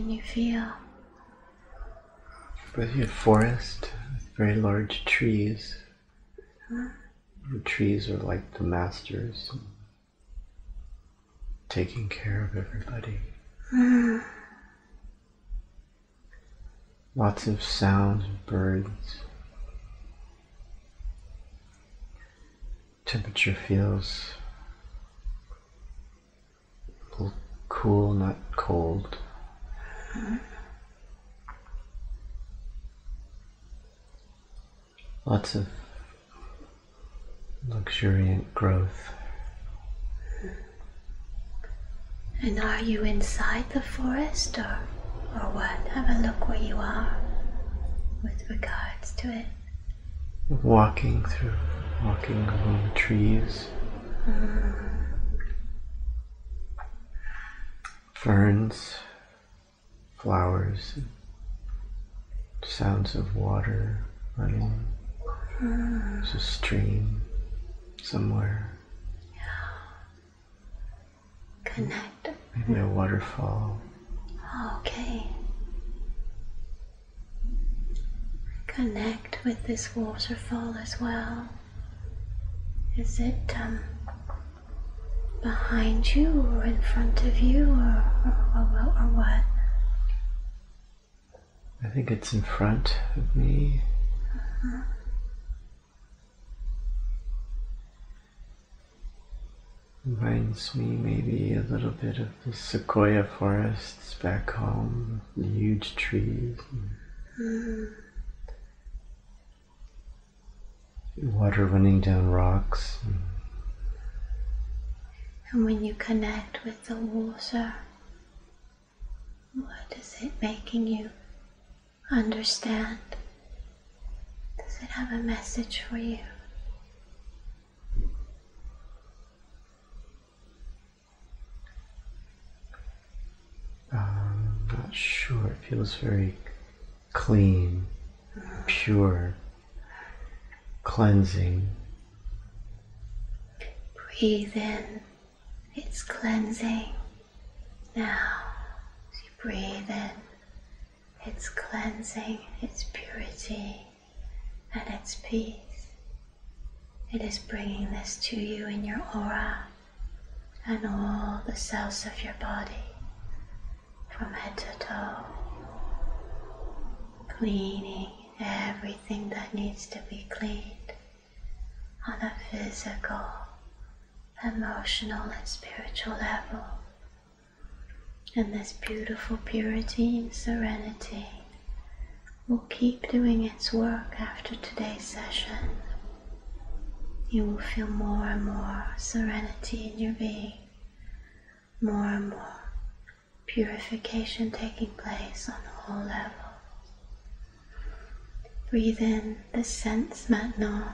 can you feel? But you have forest, very large trees. The trees are like the masters, taking care of everybody. Lots of sounds of birds. Temperature feels a little cool, not cold. Lots of luxuriant growth. And are you inside the forest or what? Have a look where you are with regards to it. Walking among the trees. Ferns, flowers, sounds of water running. There's a stream somewhere. Connect. Maybe a waterfall. Okay. Connect with this waterfall as well. Is it behind you or in front of you or what? I think it's in front of me. Reminds me maybe a little bit of the sequoia forests back home, the huge trees. Water running down rocks. And when you connect with the water, what is it making you understand? Does it have a message for you? Not sure. It feels very clean, pure, cleansing. Breathe in. It's cleansing. Now, as you breathe in, it's cleansing, it's purity, and it's peace. It is bringing this to you in your aura and all the cells of your body, from head to toe, cleaning everything that needs to be cleaned on a physical, emotional, and spiritual level. And this beautiful purity and serenity will keep doing its work after today's session. You will feel more and more serenity in your being, more and more purification taking place on all levels. Breathe in the scents maintenant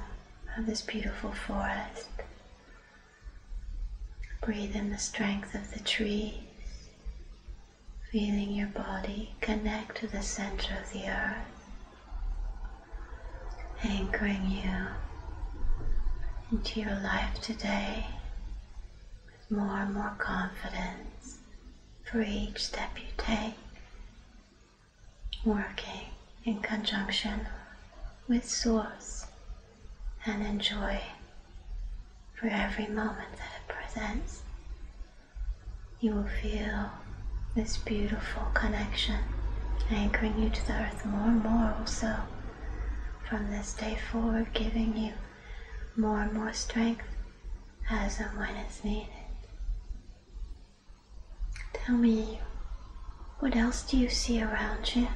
of this beautiful forest. Breathe in the strength of the trees, feeling your body connect to the center of the earth, anchoring you into your life today with more and more confidence for each step you take, working in conjunction with Source and enjoy for every moment that it presents. You will feel this beautiful connection anchoring you to the earth more and more also from this day forward, giving you more and more strength as and when it's needed. Tell me, what else do you see around you?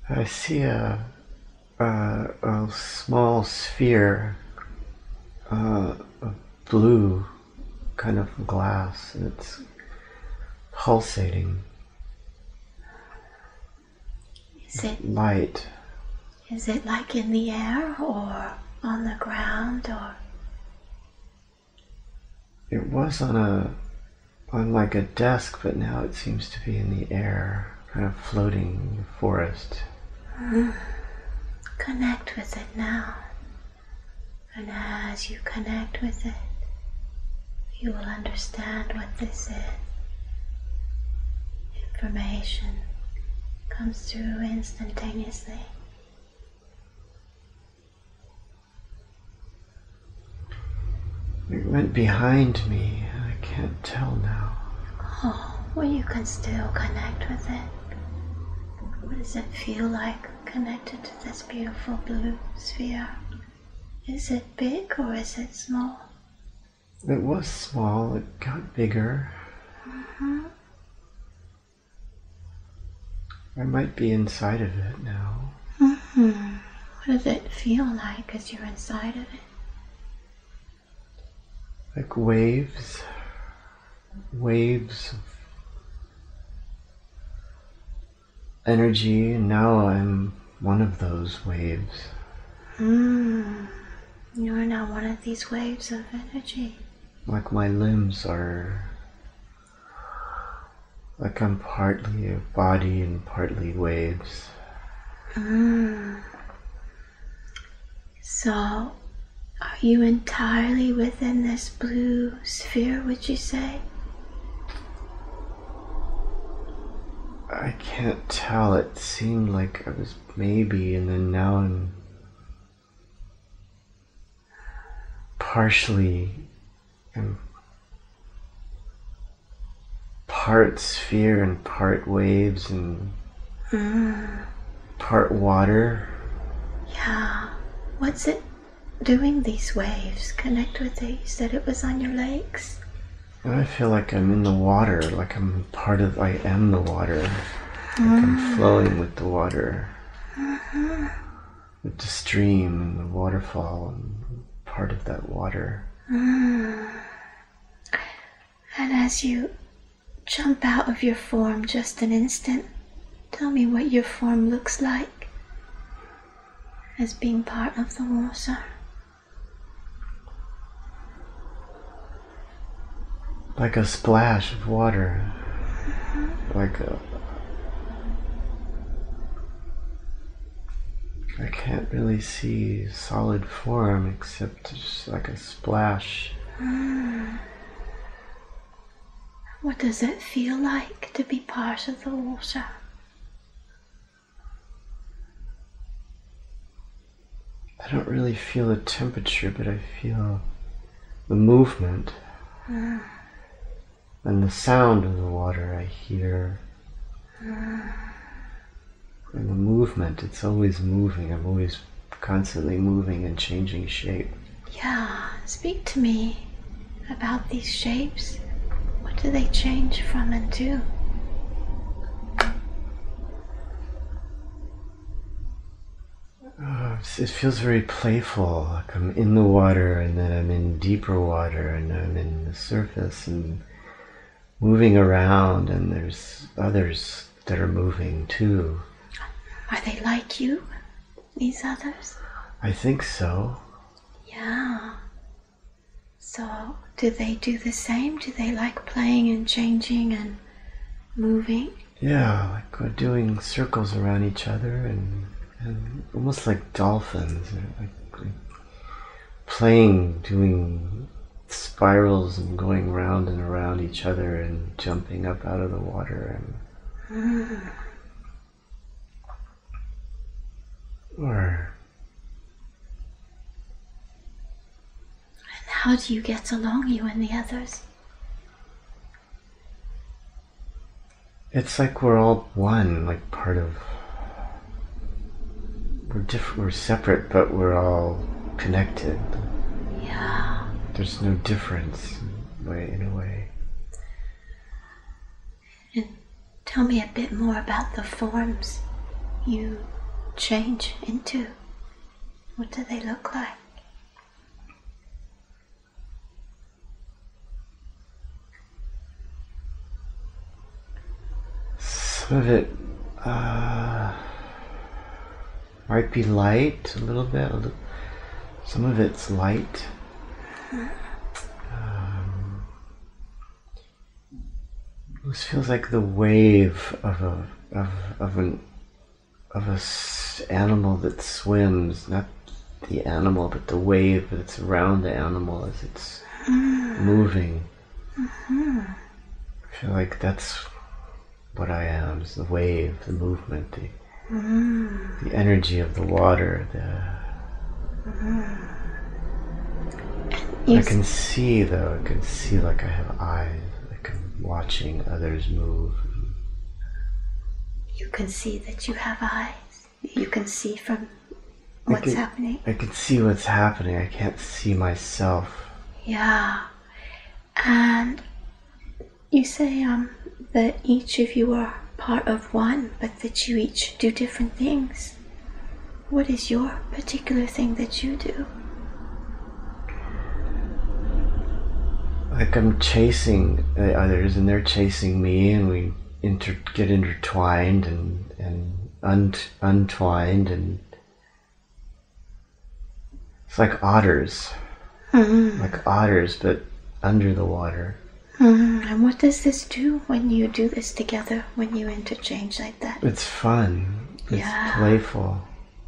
I see a small sphere of blue kind of glass, and it's pulsating. Is it light? Is it like in the air or on the ground or? It was on like a desk, but now it seems to be in the air, kind of floating in the forest. Connect with it now. And as you connect with it, you will understand what this is. Information comes through instantaneously. It went behind me. I can't tell now. Oh, well, you can still connect with it. What does it feel like connected to this beautiful blue sphere? Is it big or is it small? It was small. It got bigger. Mm-hmm. I might be inside of it now. Mm-hmm. What does it feel like as you're inside of it? Like waves. Waves of energy, and now I'm one of those waves. You are now one of these waves of energy. Like my limbs are... like I'm partly a body and partly waves. So, are you entirely within this blue sphere, would you say? I can't tell. It seemed like I was maybe, and then now I'm partially... I'm part sphere and part waves and part water. Yeah. What's it doing, these waves? Connect with it. You said it was on your legs. And I feel like I'm in the water, like I'm part of... I am the water. Like I'm flowing with the water. With the stream and the waterfall, and part of that water. And as you jump out of your form just an instant, tell me what your form looks like as being part of the water. Like a splash of water. Like a... I can't really see solid form except just like a splash. What does it feel like to be part of the water? I don't really feel the temperature, but I feel the movement. And the sound of the water I hear. And the movement, it's always moving. I'm always constantly moving and changing shape. Yeah, speak to me about these shapes. What do they change from and to? It feels very playful, like I'm in the water and then I'm in deeper water and I'm in the surface and moving around, and there's others that are moving too. Are they like you, these others? I think so. Yeah. So, do they do the same? Do they like playing and changing and moving? Yeah, like we're doing circles around each other and almost like dolphins, like playing, doing spirals and going round and around each other and jumping up out of the water and or... And how do you get along, you and the others? It's like we're all one, like part of... We're separate, but we're all connected. Yeah. There's no difference in a way. And tell me a bit more about the forms you change into. What do they look like? Some of it might be light a little bit. Some of it's light. This feels like the wave of an animal that swims, not the animal, but the wave that's around the animal as it's moving. I feel like that's what I am, is the wave, the movement, the energy of the water. I can see though, I can see like I have eyes, like I'm watching others move. You can see that you have eyes. You can see from what's happening. I can see what's happening. I can't see myself. Yeah. And you say that each of you are part of one, but that you each do different things. What is your particular thing that you do? Like I'm chasing the others and they're chasing me, and we get intertwined and untwined, and it's like otters. Like otters, but under the water. And what does this do when you do this together, when you interchange like that? It's fun. It's playful.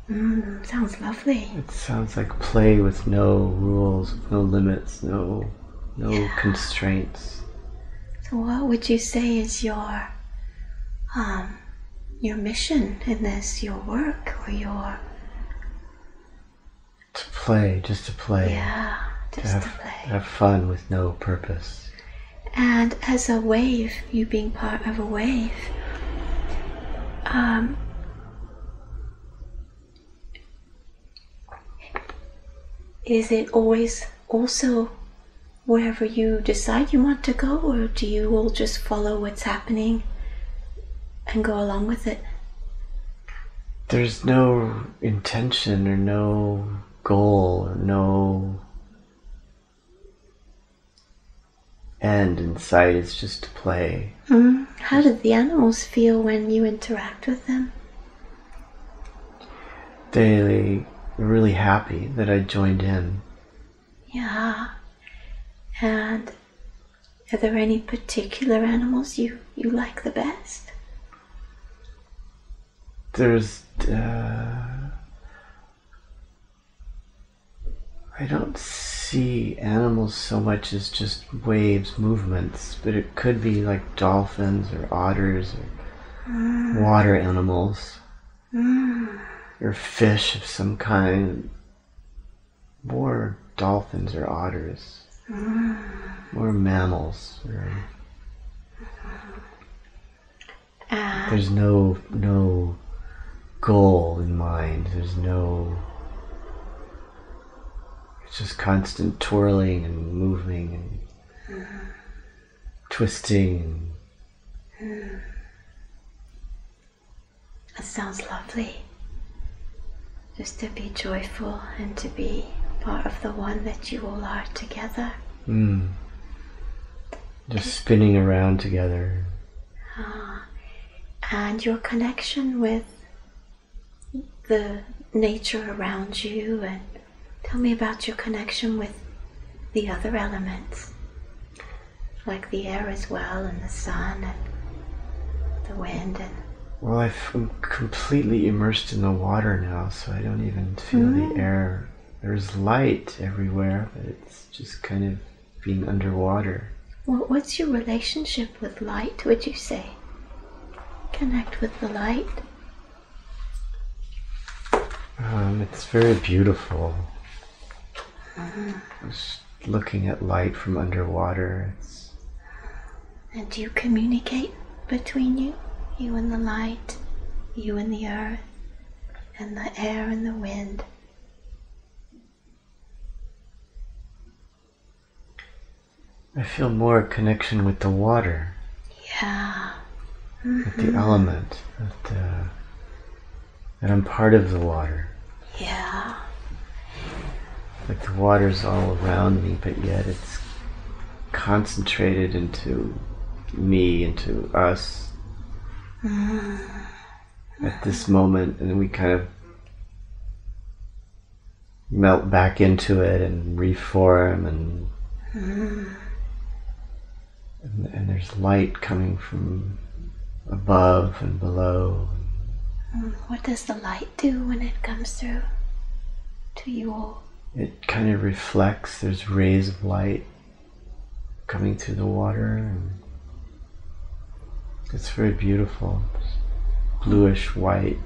Sounds lovely. It sounds like play with no rules, no limits, no constraints. So what would you say is your mission in this, your work, or your... To play, just to play. Yeah, just to play. Have fun with no purpose. And as a wave, you being part of a wave, is it always also wherever you decide you want to go, or do you all just follow what's happening and go along with it? There's no intention or no goal or no end in sight. It's just to play. How do the animals feel when you interact with them? They're really happy that I joined in. Yeah. And are there any particular animals you like the best? There's I don't see animals so much as just waves, movements, but it could be like dolphins or otters or water animals or fish of some kind. More dolphins or otters, more mammals. There's no goal in mind. There's no... It's just constant twirling and moving and twisting. That sounds lovely. Just to be joyful and to be part of the one that you all are together. Just spinning around together. And your connection with the nature around you, and tell me about your connection with the other elements, like the air as well, and the sun, and the wind. And well, I'm completely immersed in the water now, so I don't even feel the air. There's light everywhere, but it's just kind of being underwater. Well, what's your relationship with light, would you say? Connect with the light? It's very beautiful. Just looking at light from underwater. And do you communicate between you? You and the light, you and the earth, and the air and the wind. I feel more connection with the water. Yeah. With the element. That I'm part of the water. Yeah. Like the water's all around me, but yet it's concentrated into me, into us. At this moment, and then we kind of melt back into it and reform, and there's light coming from above and below. What does the light do when it comes through to you all? It kind of reflects. There's rays of light coming through the water, and it's very beautiful. Bluish white.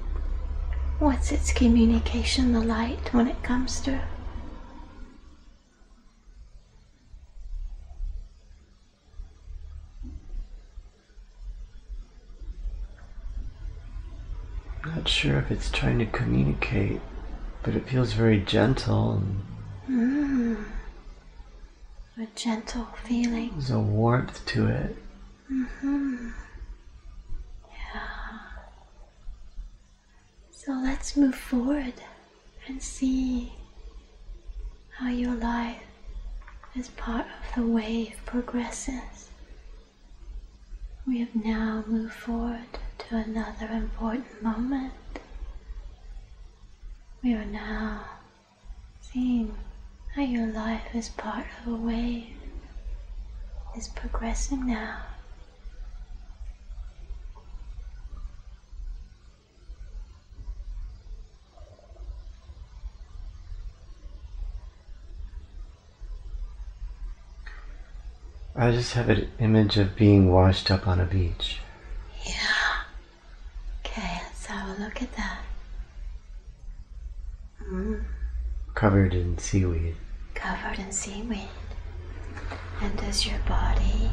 What's its communication, the light, when it comes through? Not sure if it's trying to communicate, but it feels very gentle, and a gentle feeling. there's a warmth to it. Yeah. So let's move forward and see how your life as part of the wave progresses. We have now moved forward to another important moment. We are now seeing how your life as part of a wave is progressing now. I just have an image of being washed up on a beach. Yeah. Okay, let's have a look at that. Covered in seaweed. Covered in seaweed. And does your body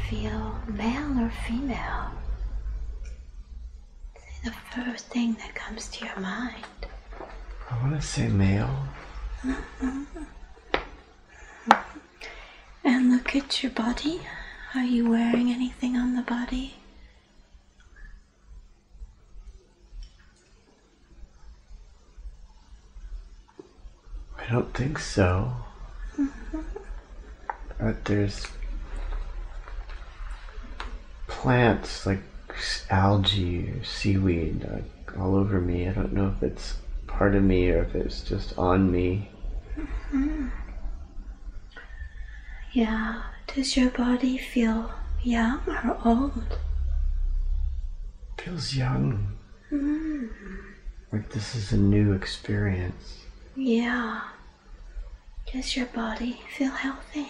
feel male or female? Say the first thing that comes to your mind. I want to say male. And look at your body. Are you wearing anything on the body? I don't think so. But there's plants like algae or seaweed all over me. I don't know if it's part of me or if it's just on me. Yeah. Does your body feel young or old? Feels young. Like this is a new experience. Yeah. Does your body feel healthy?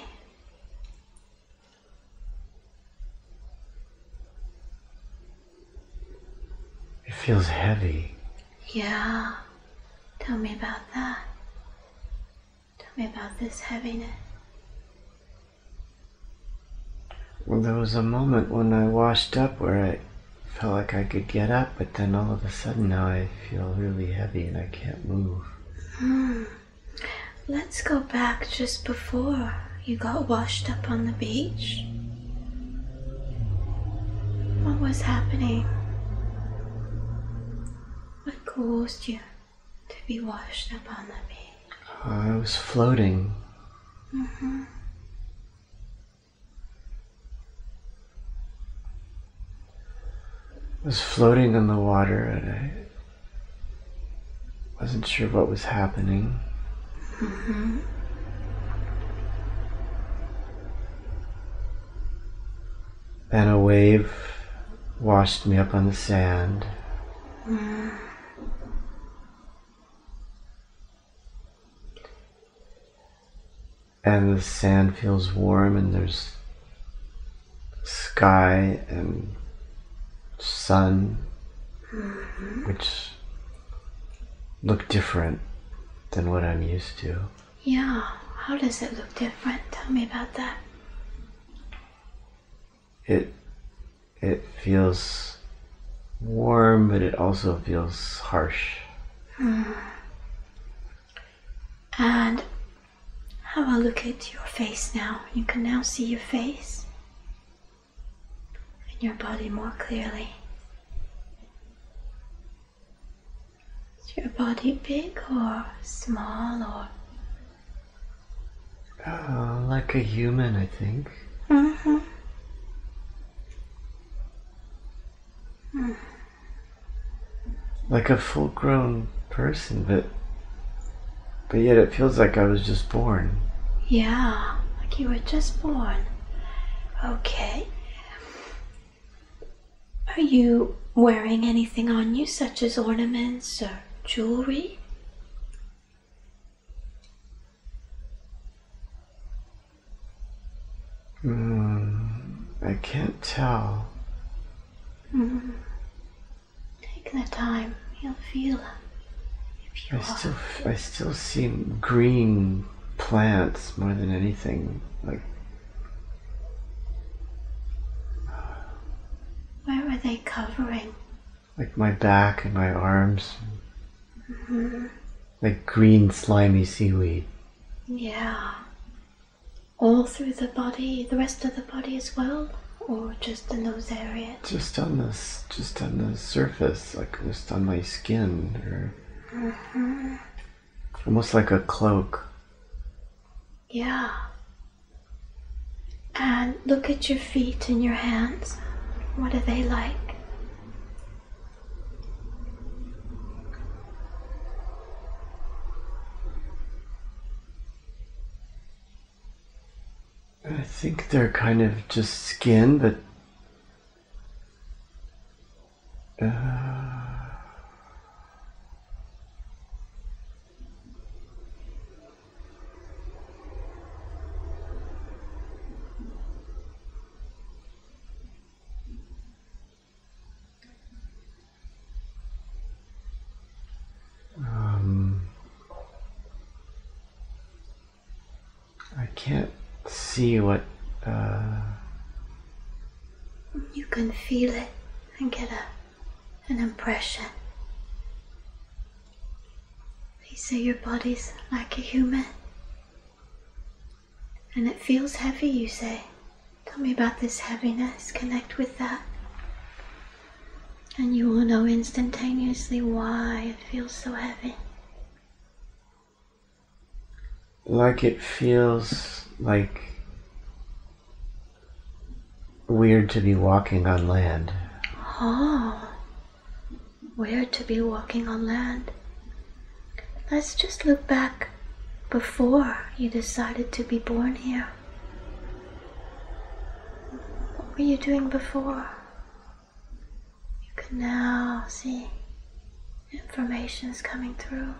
It feels heavy. Yeah. Tell me about that. Tell me about this heaviness. Well, there was a moment when I washed up where I felt like I could get up, but then all of a sudden now I feel really heavy and I can't move. Let's go back just before you got washed up on the beach. What was happening? What caused you to be washed up on the beach? I was floating. I was floating on the water and I wasn't sure what was happening. And a wave washed me up on the sand. And the sand feels warm and there's sky and sun, which look different than what I'm used to. Yeah, how does it look different? Tell me about that. It feels warm, but it also feels harsh. And have a look at your face now. You can now see your face and your body more clearly. Is your body big or small or? Like a human, I think. Like a full-grown person, but yet it feels like I was just born. Yeah, like you were just born. Okay. Are you wearing anything on you, such as ornaments or jewelry? I can't tell. Take the time. You'll feel if you I still see green plants more than anything. Like, where are they covering? like my back and my arms. Like green slimy seaweed. Yeah. All through the body, the rest of the body as well, or just in those areas? Just on the surface, like just on my skin, or almost like a cloak. Yeah. And look at your feet and your hands. What are they like? I think they're kind of just skin, but I can't see what. You can feel it and get an impression. They say your body's like a human. And it feels heavy, you say. Tell me about this heaviness. Connect with that. And you will know instantaneously why it feels so heavy. Like it feels like weird to be walking on land. Oh, weird to be walking on land. Let's just look back before you decided to be born here. What were you doing before? You can now see information's coming through.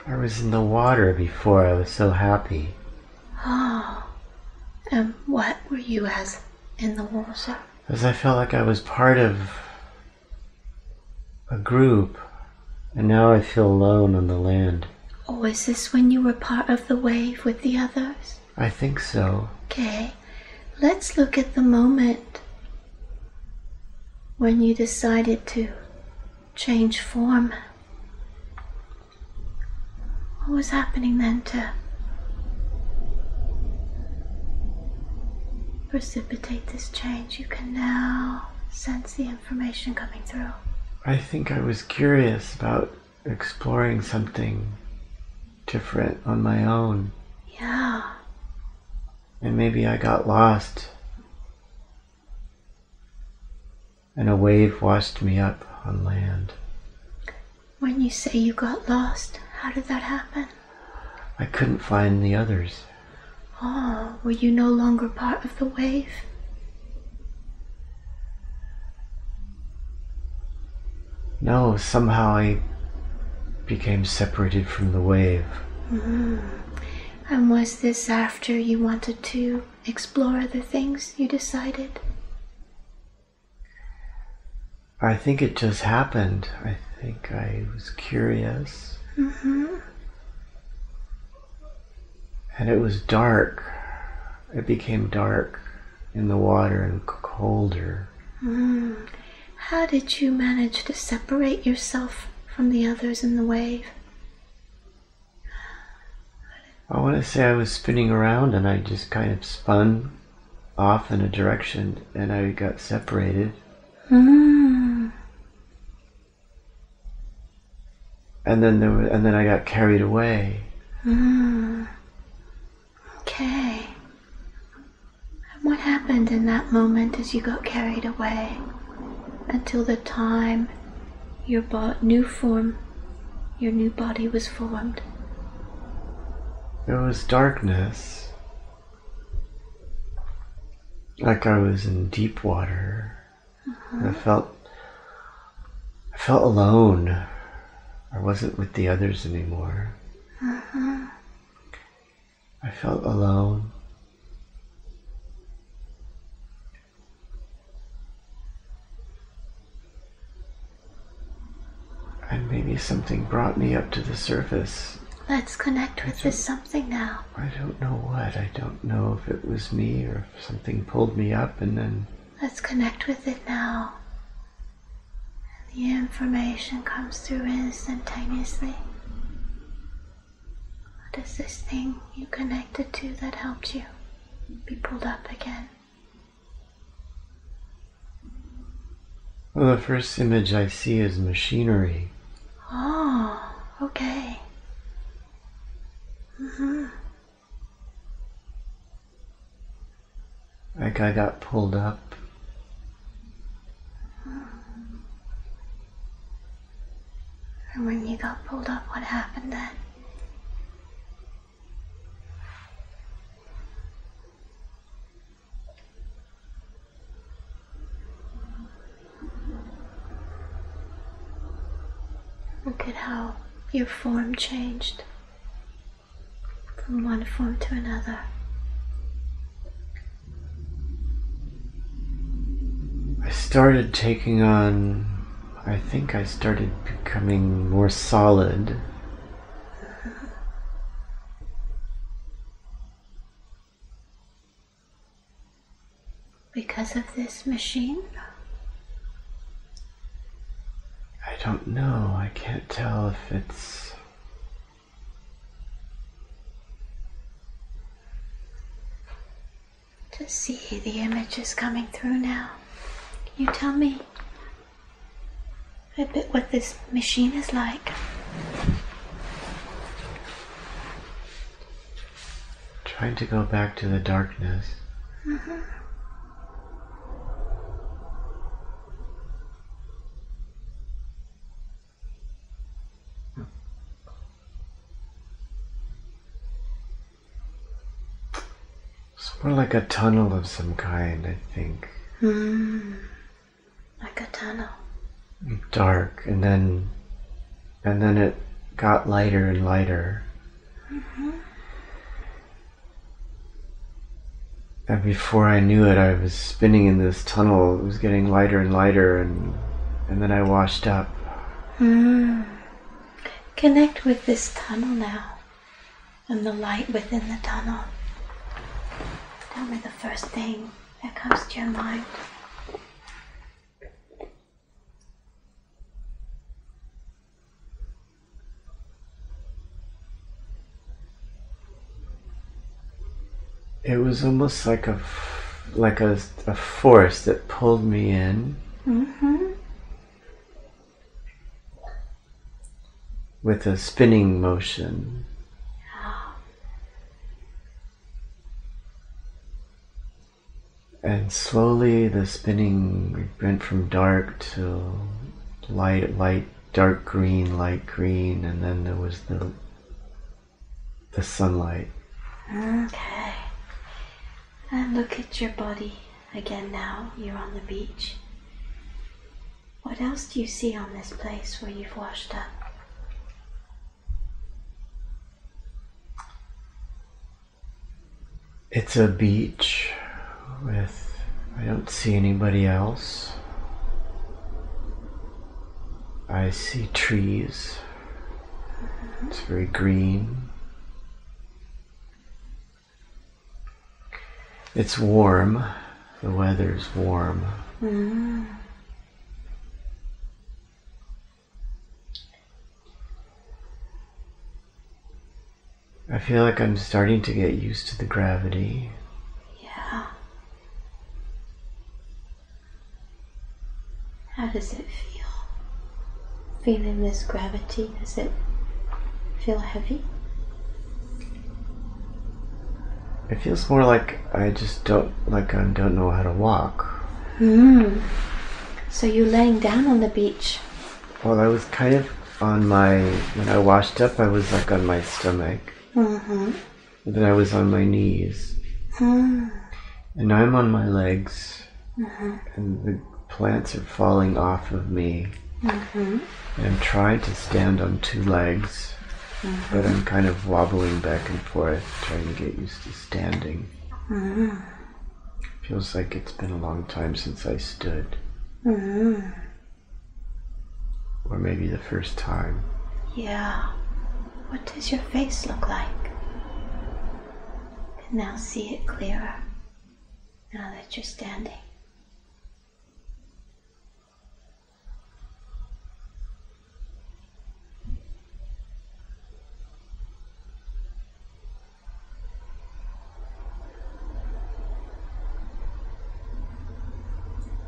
I was in the water before. I was so happy. Oh, and what were you as in the water? Because I felt like I was part of a group, and now I feel alone on the land. Oh, is this when you were part of the wave with the others? I think so. Okay, let's look at the moment when you decided to change form. What was happening then to precipitate this change? You can now sense the information coming through. I think I was curious about exploring something different on my own. Yeah. And maybe I got lost. And a wave washed me up on land. When you say you got lost, how did that happen? I couldn't find the others. Oh, were you no longer part of the wave? No, somehow I became separated from the wave. And was this after you wanted to explore other things, you decided? I think it just happened. I think I was curious. And it was dark. It became dark in the water and colder. How did you manage to separate yourself from the others in the wave? I want to say I was spinning around and I just kind of spun off in a direction and I got separated. And then I got carried away. Okay. And what happened in that moment as you got carried away until the time your new form, your new body was formed? There was darkness. Like I was in deep water. And I felt alone wasn't with the others anymore. Mm-hmm. I felt alone. And maybe something brought me up to the surface. Let's connect with this something now. I don't know what. I don't know if it was me or if something pulled me up and then... Let's connect with it now. And the information comes through instantaneously. What is this thing you connected to that helped you be pulled up again? Well, the first image I see is machinery. Oh, okay. Mm-hmm. Like I got pulled up. And when you got pulled up, what happened then? Look at how your form changed from one form to another. I started taking on, I think I started becoming more solid. Because of this machine? I don't know. I can't tell if it's... To see the images coming through now. Can you tell me a bit what this machine is like? Trying to go back to the darkness. Mm-hmm. It's more like a tunnel of some kind, I think. Like a tunnel. Dark, and then it got lighter and lighter. Mm-hmm. And before I knew it, I was spinning in this tunnel. It was getting lighter and lighter, and then I washed up. Connect with this tunnel now, and the light within the tunnel. Tell me the first thing that comes to your mind. It was almost like a force that pulled me in. Mm-hmm. With a spinning motion. And slowly the spinning went from dark to light, dark green, light green, and then there was the sunlight. Okay. And look at your body again now. You're on the beach. What else do you see on this place where you've washed up? It's a beach with, I don't see anybody else. I see trees. It's very green. It's warm. The weather's warm. I feel like I'm starting to get used to the gravity. Yeah. How does it feel? Feeling this gravity, does it feel heavy? It feels more like I just don't know how to walk. So you're laying down on the beach? Well, I was kind of when I washed up, I was like on my stomach. And then I was on my knees. And now I'm on my legs. And the plants are falling off of me. Mm-hmm. And I'm trying to stand on 2 legs, but I'm kind of wobbling back and forth, trying to get used to standing. Feels like it's been a long time since I stood. Or maybe the first time. Yeah. What does your face look like? I can now see it clearer, now that you're standing.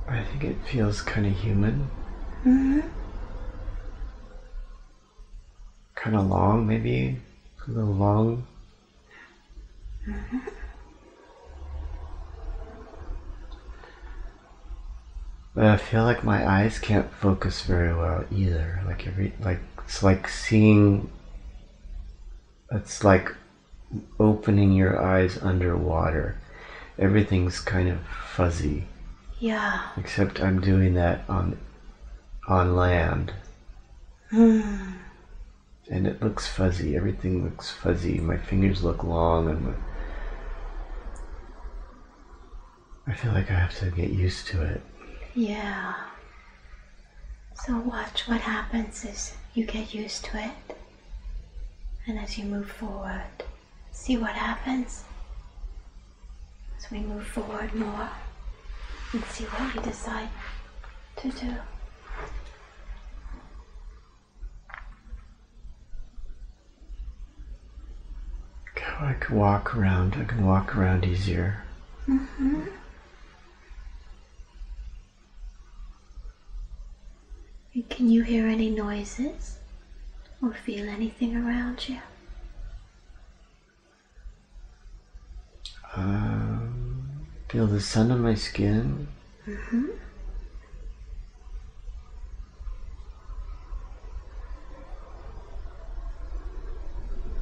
I think it feels kind of human. Kind of long, maybe. A little long. But I feel like my eyes can't focus very well either. It's like seeing. It's like opening your eyes underwater. Everything's kind of fuzzy. Yeah. Except I'm doing that on land. And it looks fuzzy. Everything looks fuzzy. My fingers look long, and I feel like I have to get used to it. Yeah. So watch what happens as you get used to it. And as you move forward, see what happens as we move forward more and see what we decide to do. I can walk around. I can walk around easier. And can you hear any noises or feel anything around you? Feel the sun on my skin.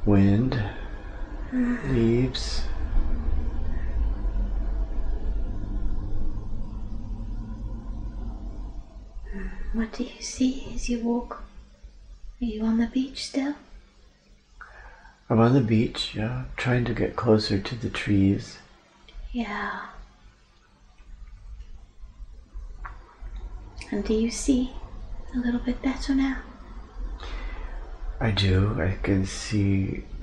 Wind. Leaves. What do you see as you walk? Are you on the beach still? I'm on the beach, yeah, trying to get closer to the trees. Yeah. And do you see a little bit better now? I do.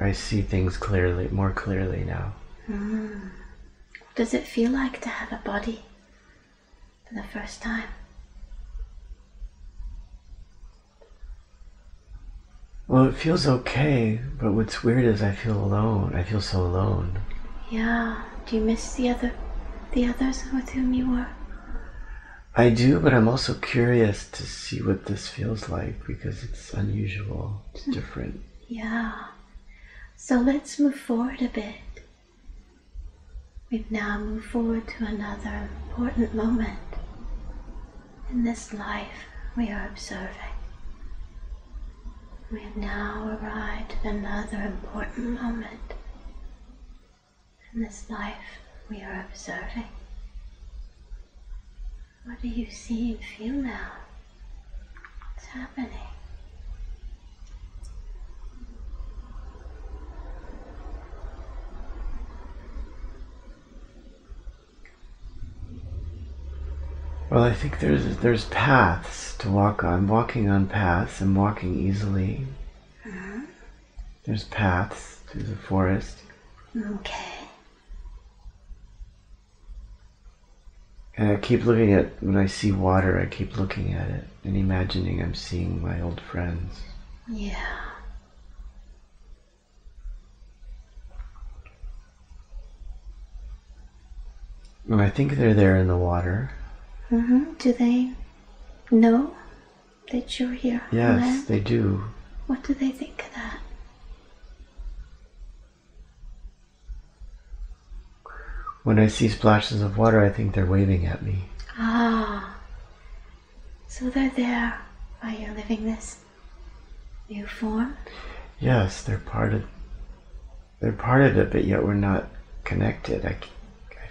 I see things clearly, more clearly now. What does it feel like to have a body for the first time? Well, it feels okay, but what's weird is I feel alone. I feel so alone. Yeah. Do you miss the others with whom you were? I do, but I'm also curious to see what this feels like because it's unusual. It's different. Yeah. So let's move forward a bit. We've now moved forward to another important moment in this life we are observing. We have now arrived at another important moment in this life we are observing. What do you see and feel now? What's happening? Well, I think there's paths to walk on. I'm walking on paths. I'm walking easily. There's paths through the forest. Okay. And I keep looking at, when I see water, I keep looking at it and imagining I'm seeing my old friends. Yeah. And I think they're there in the water. Do they know that you're here? Yes, they do. What do they think of that? When I see splashes of water, I think they're waving at me. Ah. So they're there while you're living this new form? Yes, they're part of it, but yet we're not connected. I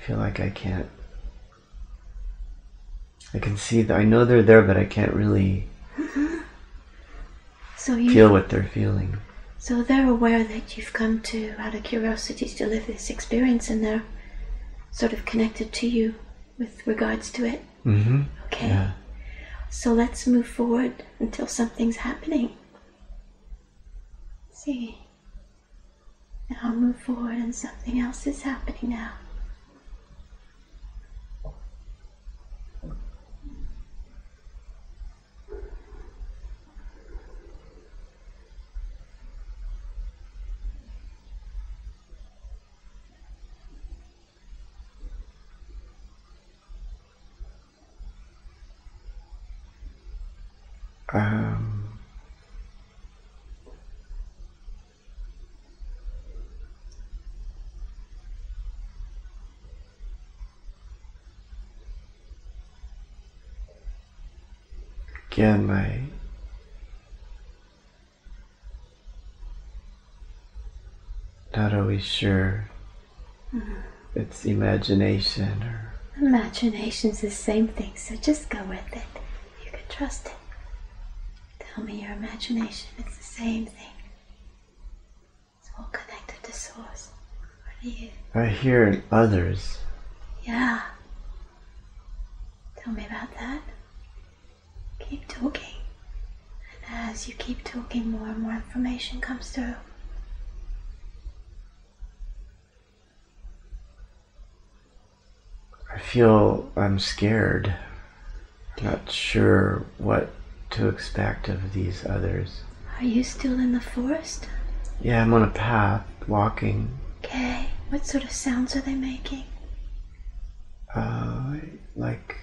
feel like I can see that. I know they're there, but I can't really feel what they're feeling. So they're aware that you've come to, out of curiosity, to live this experience, and they're sort of connected to you with regards to it. Mm-hmm. Okay. Yeah. So let's move forward until something's happening. See. Now move forward and something else is happening now. Again, my not always sure it's imagination or... Imagination's the same thing, so just go with it. You can trust it. Tell me your imagination, it's the same thing. It's all connected to source. What are you? I hear in others. Yeah. Tell me about that. Keep talking. And as you keep talking, more and more information comes through. I feel I'm scared. Not sure what to expect of these others. Are you still in the forest? Yeah, I'm on a path, walking. Okay. What sort of sounds are they making? Like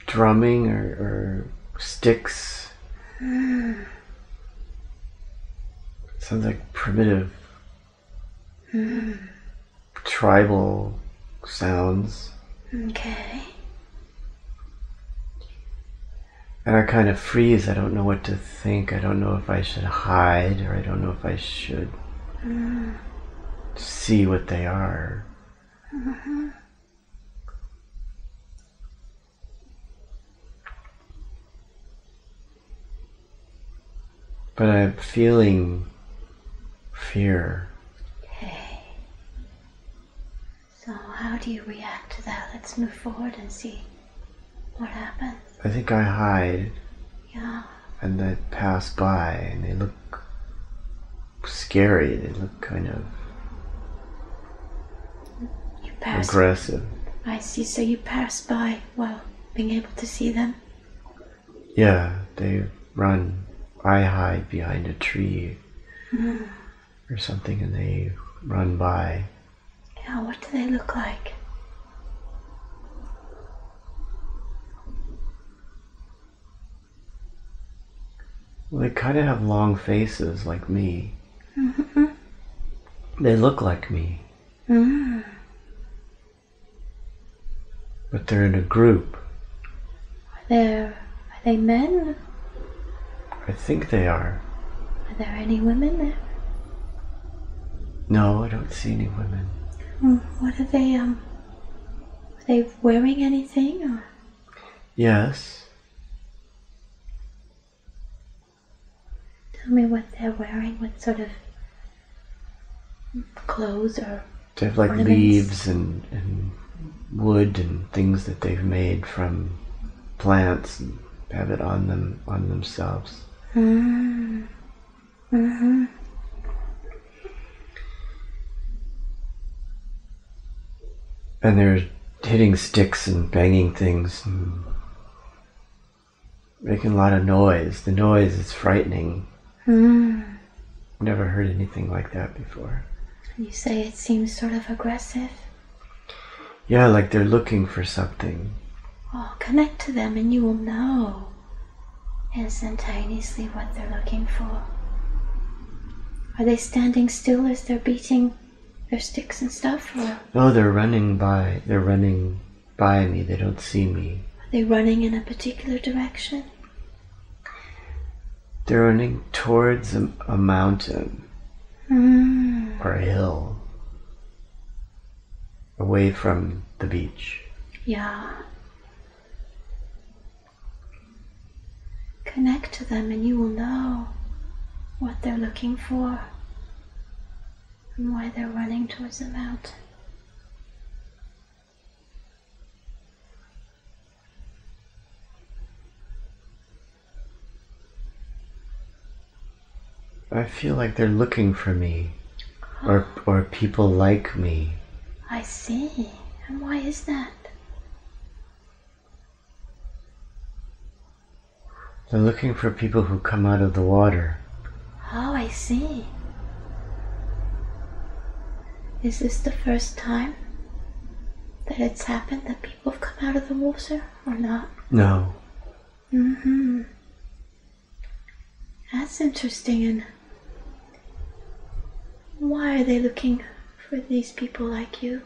drumming or sticks. Sounds like primitive tribal sounds. Okay. And I kind of freeze. I don't know what to think. I don't know if I should hide or I don't know if I should see what they are. But I'm feeling fear. Okay. So how do you react to that? Let's move forward and see what happens. I think I hide. Yeah. And they pass by and they look scary. They look kind of aggressive. I see. So you pass by while being able to see them? Yeah, they run. I hide behind a tree or something and they run by. Yeah, what do they look like? Well, they kind of have long faces like me. They look like me. But they're in a group. Are they men? I think they are. Are there any women there? No, I don't see any women. What are they wearing anything? Or? Yes. Tell me what they're wearing, what sort of clothes or They have like ornaments? leaves and wood and things that they've made from plants and have it on themselves. And they're hitting sticks and banging things and making a lot of noise. The noise is frightening. Never heard anything like that before. You say it seems sort of aggressive? Yeah, like they're looking for something. Oh, connect to them and you will know instantaneously what they're looking for. Are they standing still as they're beating their sticks and stuff? Or No, they're running by. They're running by me. They don't see me. are they running in a particular direction? They're running towards a mountain or a hill, away from the beach. Yeah. Connect to them and you will know what they're looking for and why they're running towards the mountain. I feel like they're looking for me, or people like me. I see. And why is that? They're looking for people who come out of the water. Oh, I see. Is this the first time that it's happened that people have come out of the water or not? No. Mm-hmm. That's interesting. And why are they looking for these people like you?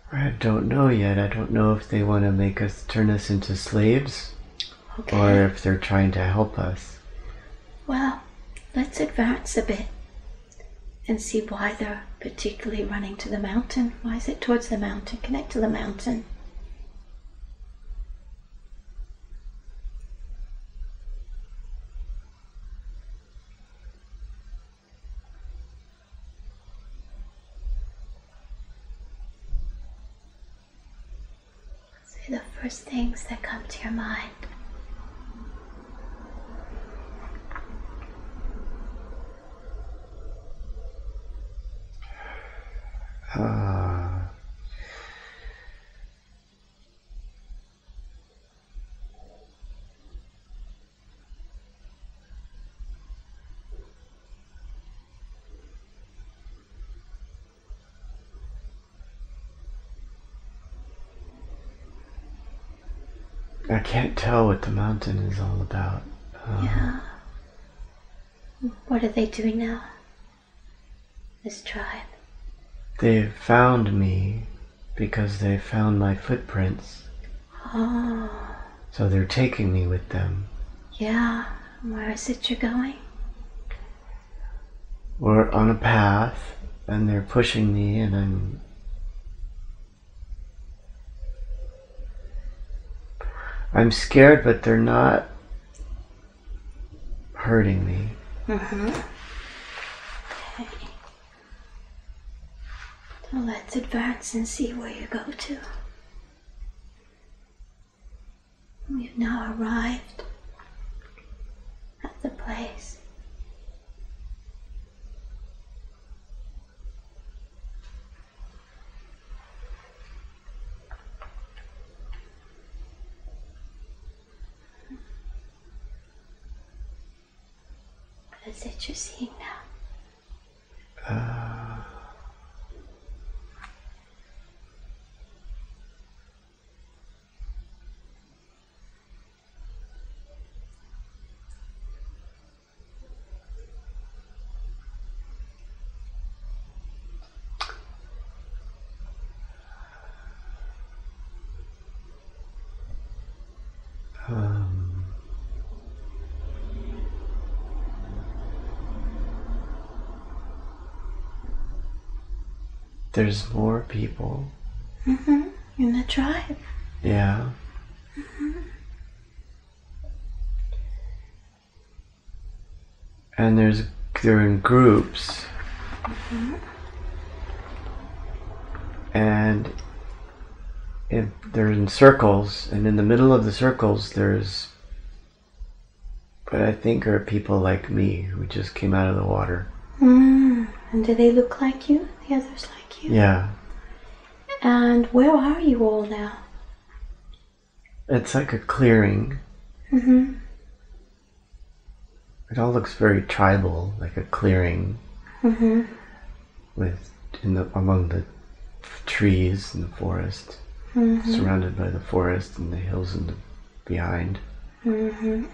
I don't know yet. I don't know if they want to turn us into slaves, or if they're trying to help us. Well, let's advance a bit and see why they're particularly running to the mountain. Why is it towards the mountain? Connect to the mountain. Say the first things that come to your mind. I can't tell what the mountain is all about. Yeah. What are they doing now? This tribe. They found me because they found my footprints. Oh. So they're taking me with them. Yeah. Where is it you're going? We're on a path and they're pushing me, and I'm scared, but they're not hurting me. Mm-hmm. Okay. So let's advance and see where you go to. We've now arrived at the place. What is it you're seeing now? There's more people. Mm-hmm. In the tribe. Yeah. Mm-hmm. And they're in groups. Mm-hmm. And they're in circles, and in the middle of the circles there's what I think are people like me who just came out of the water. And do they look like you? The others like you? Yeah. And where are you all now? It's like a clearing. Mm-hmm. It all looks very tribal, like a clearing. Mm-hmm. Among the trees in the forest. Mm-hmm. Surrounded by the forest and the hills behind. Mm-hmm.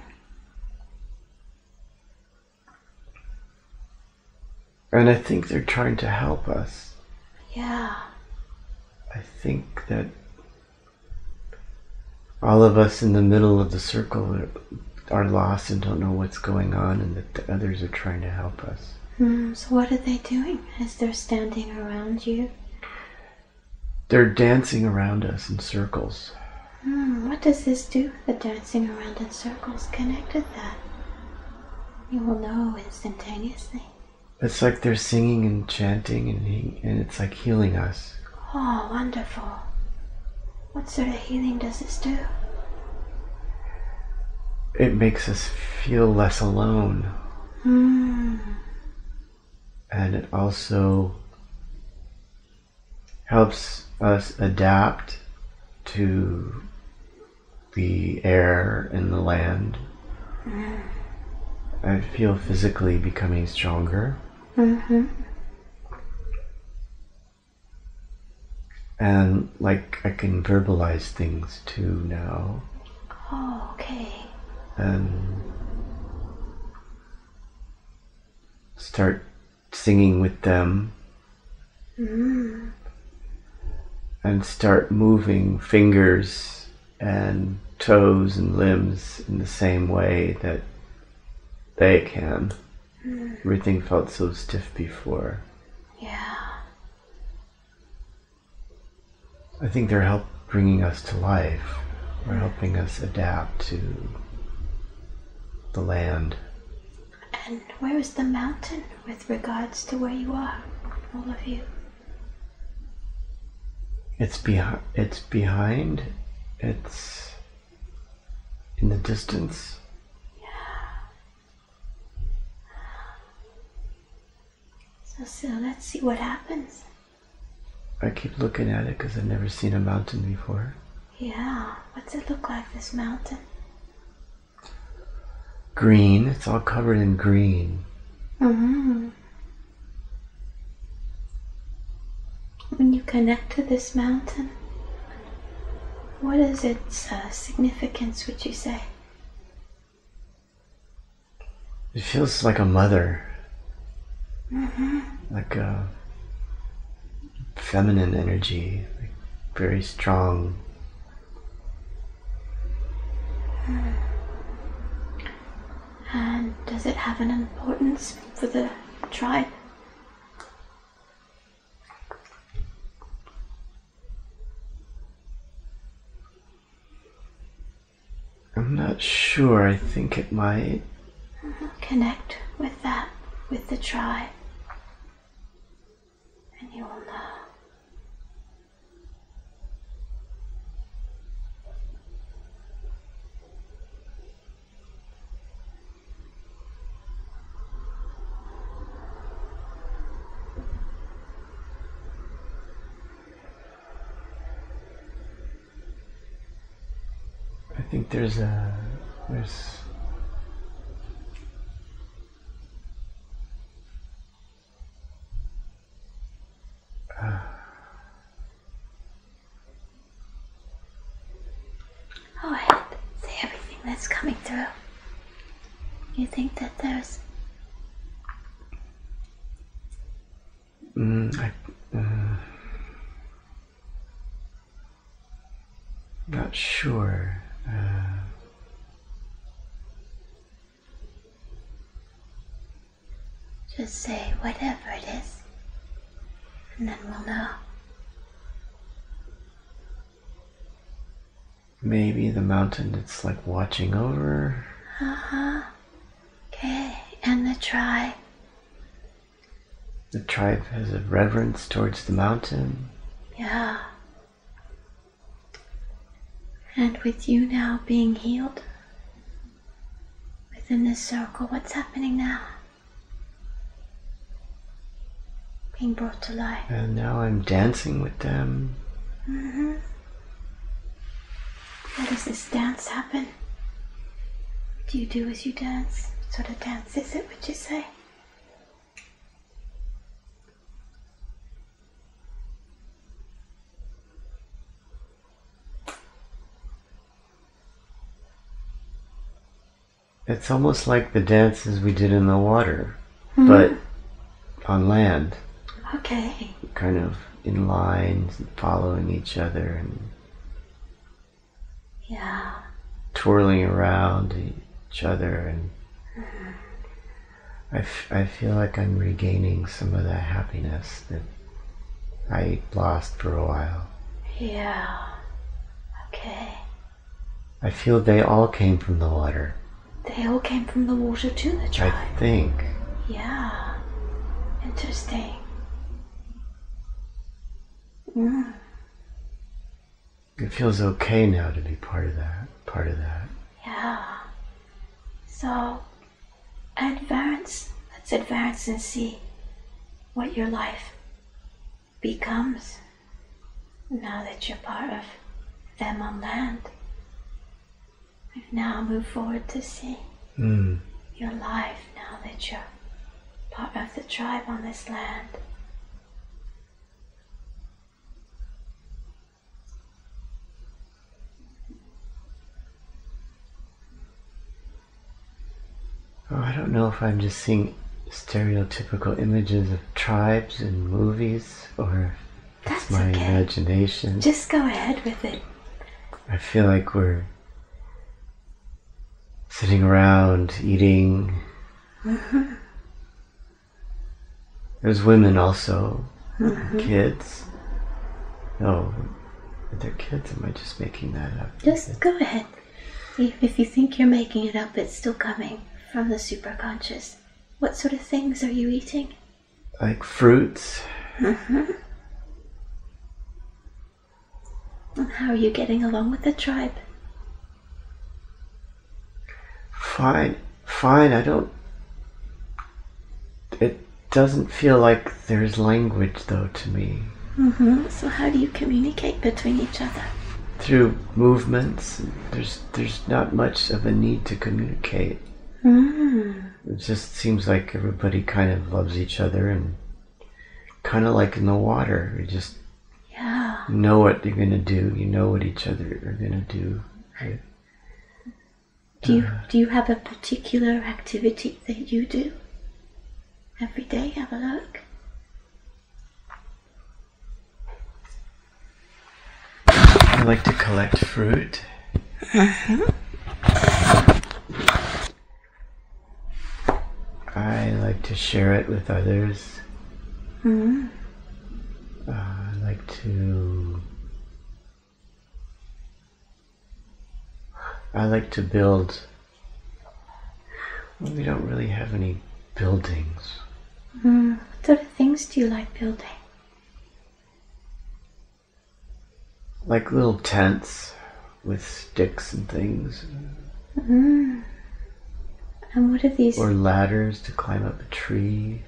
And I think they're trying to help us. Yeah. I think that all of us in the middle of the circle are lost and don't know what's going on, and that the others are trying to help us. So what are they doing as they're standing around you? They're dancing around us in circles. What does this do, the dancing around in circles? Connect with that. You will know instantaneously. It's like they're singing and chanting, and it's like healing us. Oh, wonderful. What sort of healing does this do? It makes us feel less alone. And it also helps us adapt to the air and the land. I feel physically becoming stronger. And like I can verbalize things too now. Oh, okay. And start singing with them. And start moving fingers and toes and limbs in the same way that they can. Everything felt so stiff before. Yeah. I think they're bringing us to life. They're helping us adapt to the land. And where is the mountain with regards to where you are, all of you? It's behind. It's in the distance. So let's see what happens. I keep looking at it because I've never seen a mountain before. Yeah, what's it look like, this mountain? Green. It's all covered in green. When you connect to this mountain, what is its significance, would you say? It feels like a mother. Like a feminine energy, like very strong. And does it have an importance for the tribe? I'm not sure. I think it might. Connect with that, with the tribe, and you will know. I think there's Go ahead, say everything that's coming through. You think that there's... not sure. Just say whatever it is, and then we'll know. Maybe the mountain that's like watching over. Okay, and the tribe. The tribe has a reverence towards the mountain. Yeah. And with you now being healed within this circle, what's happening now? Being brought to life. And now I'm dancing with them. How does this dance happen? What do you do as you dance? What sort of dance is it, would you say? It's almost like the dances we did in the water, but on land. Okay. Kind of in lines and following each other and twirling around each other, and I feel like I'm regaining some of that happiness that I lost for a while. Yeah. Okay. I feel they all came from the water. They all came from the water too, the tribe? I think. Yeah. Interesting. It feels okay now to be part of that. Yeah. So, let's advance and see what your life becomes now that you're part of them on land. We've now moved forward to see your life now that you're part of the tribe on this land. Oh, I don't know if I'm just seeing stereotypical images of tribes in movies or if it's my imagination. Just go ahead with it. I feel like we're sitting around eating. There's women also, kids. Oh, are there kids? Am I just making that up? Just go ahead. If you think you're making it up, it's still coming from the superconscious. What sort of things are you eating? Like fruits. And how are you getting along with the tribe? Fine. It doesn't feel like there's language though to me. So how do you communicate between each other? Through movements. There's not much of a need to communicate. It just seems like everybody kind of loves each other, and kind of like in the water, you just know what you're gonna do. You know what each other are gonna do. Right? Do you have a particular activity that you do every day? Have a look. I like to collect fruit. I like to share it with others. I like to build. Well, we don't really have any buildings. What sort of things do you like building? Like little tents with sticks and things. And what are these? Or ladders to climb up a tree.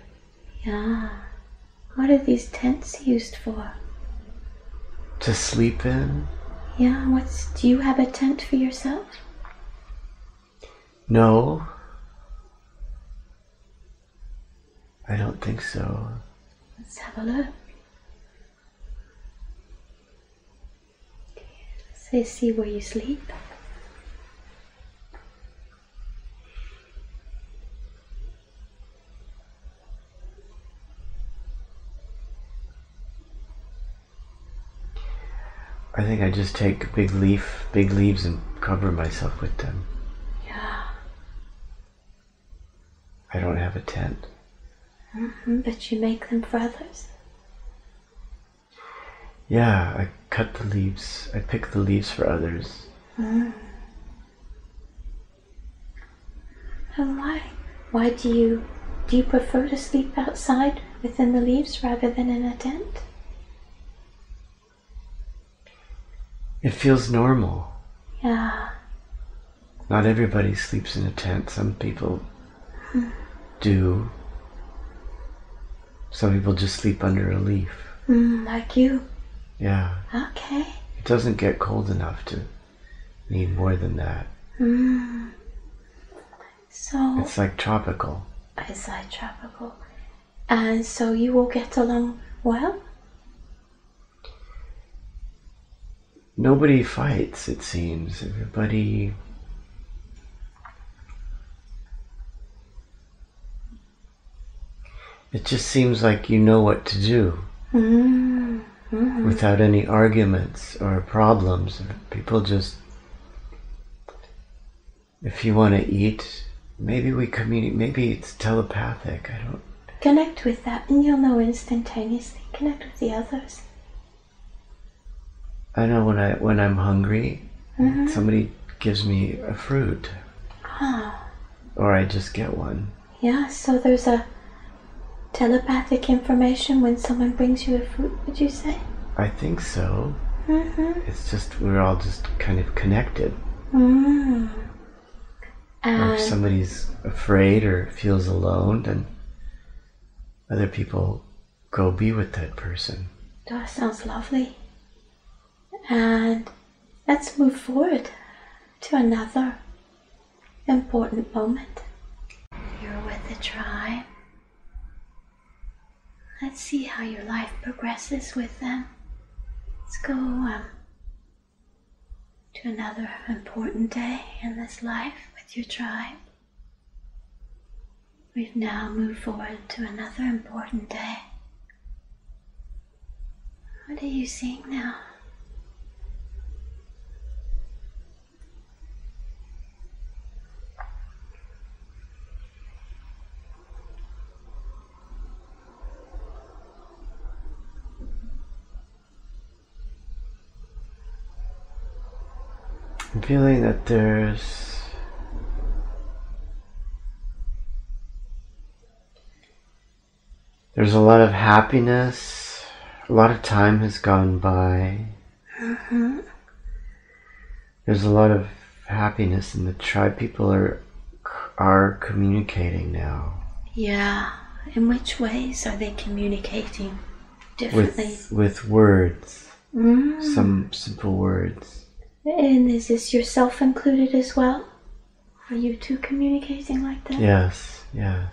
Yeah. What are these tents used for? To sleep in. Yeah, do you have a tent for yourself? No. I don't think so. Let's have a look. So see where you sleep. I think I just take big leaves and cover myself with them. Yeah. I don't have a tent. But you make them for others? Yeah, I cut the leaves. I pick the leaves for others. And why? Why do you prefer to sleep outside within the leaves rather than in a tent? It feels normal. Yeah. Not everybody sleeps in a tent. Some people do. Some people just sleep under a leaf. Like you? Yeah. Okay. It doesn't get cold enough to need more than that. So it's like tropical. It's like tropical. And so you all get along well? Nobody fights, it seems. Everybody... It just seems like you know what to do. Without any arguments or problems. People just... If you want to eat, maybe we communicate, maybe it's telepathic, I don't... Connect with that and you'll know instantaneously. Connect with the others. I know when I'm hungry, somebody gives me a fruit. Or I just get one. Yeah, so there's a telepathic information when someone brings you a fruit, would you say? I think so. It's just, we're all just kind of connected. And Or if somebody's afraid or feels alone, then other people go be with that person. that sounds lovely. And let's move forward to another important moment. You're with the tribe. Let's see how your life progresses with them. Let's go to another important day in this life with your tribe. We've now moved forward to another important day. What are you seeing now? I'm feeling that there's a lot of happiness, a lot of time has gone by. There's a lot of happiness in the tribe. People are communicating now. Yeah. In which ways are they communicating differently? With words. Some simple words. And is this yourself included as well? Are you two communicating like that? Yes. Yeah.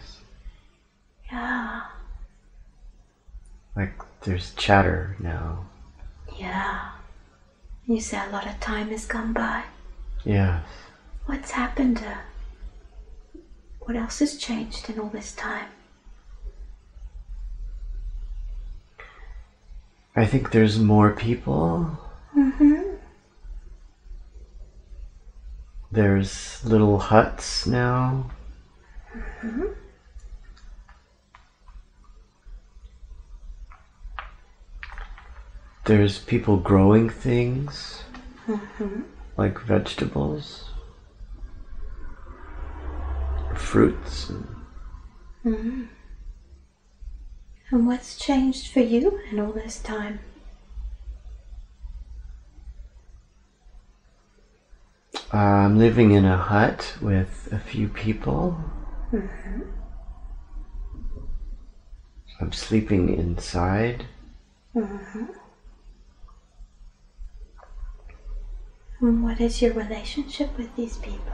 Like there's chatter now. Yeah. You say a lot of time has gone by. Yes. What's happened? What else has changed in all this time? I think there's more people. There's little huts now. There's people growing things, like vegetables, fruits. And what's changed for you in all this time? I'm living in a hut with a few people. I'm sleeping inside. And what is your relationship with these people?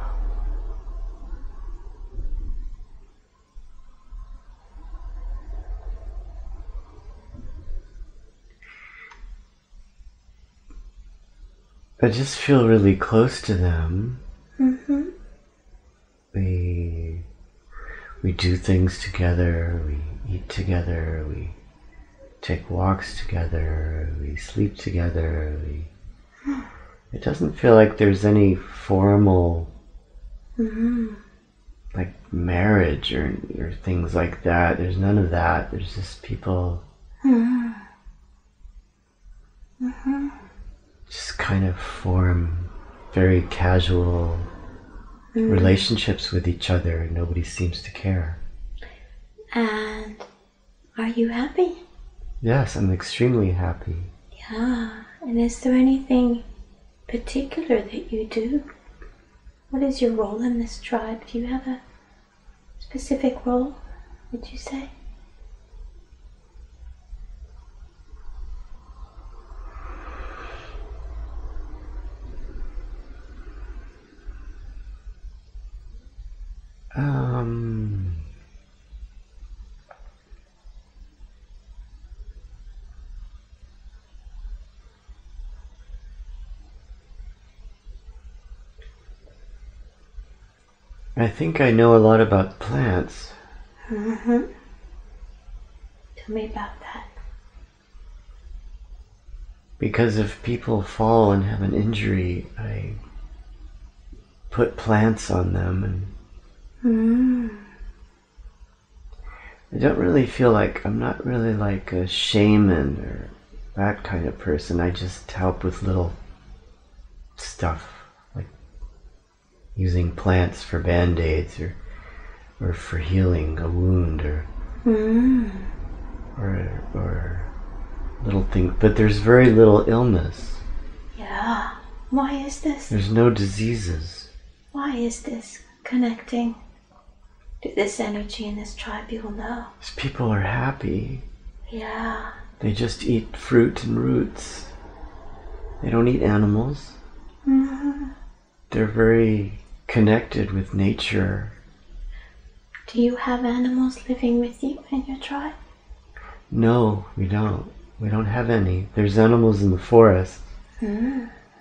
I just feel really close to them. We do things together, we eat together, we take walks together, we sleep together. It doesn't feel like there's any formal like marriage or things like that. There's none of that. There's just people just kind of form very casual relationships with each other. Nobody seems to care. And are you happy? Yes, I'm extremely happy. Yeah. And is there anything particular that you do? What is your role in this tribe? Do you have a specific role, would you say? I think I know a lot about plants. Tell me about that. Because if people fall and have an injury, I put plants on them, and I don't really feel like, I'm not really like a shaman or that kind of person. I just help with little stuff, like using plants for band-aids or for healing a wound or little things. But there's very little illness. Yeah. Why is this? There's no diseases. Why is this connecting to this energy in this tribe? You will know. These people are happy. Yeah. They just eat fruit and roots. They don't eat animals. Mm-hmm. They're very connected with nature. Do you have animals living with you in your tribe? No, we don't. We don't have any. There's animals in the forest.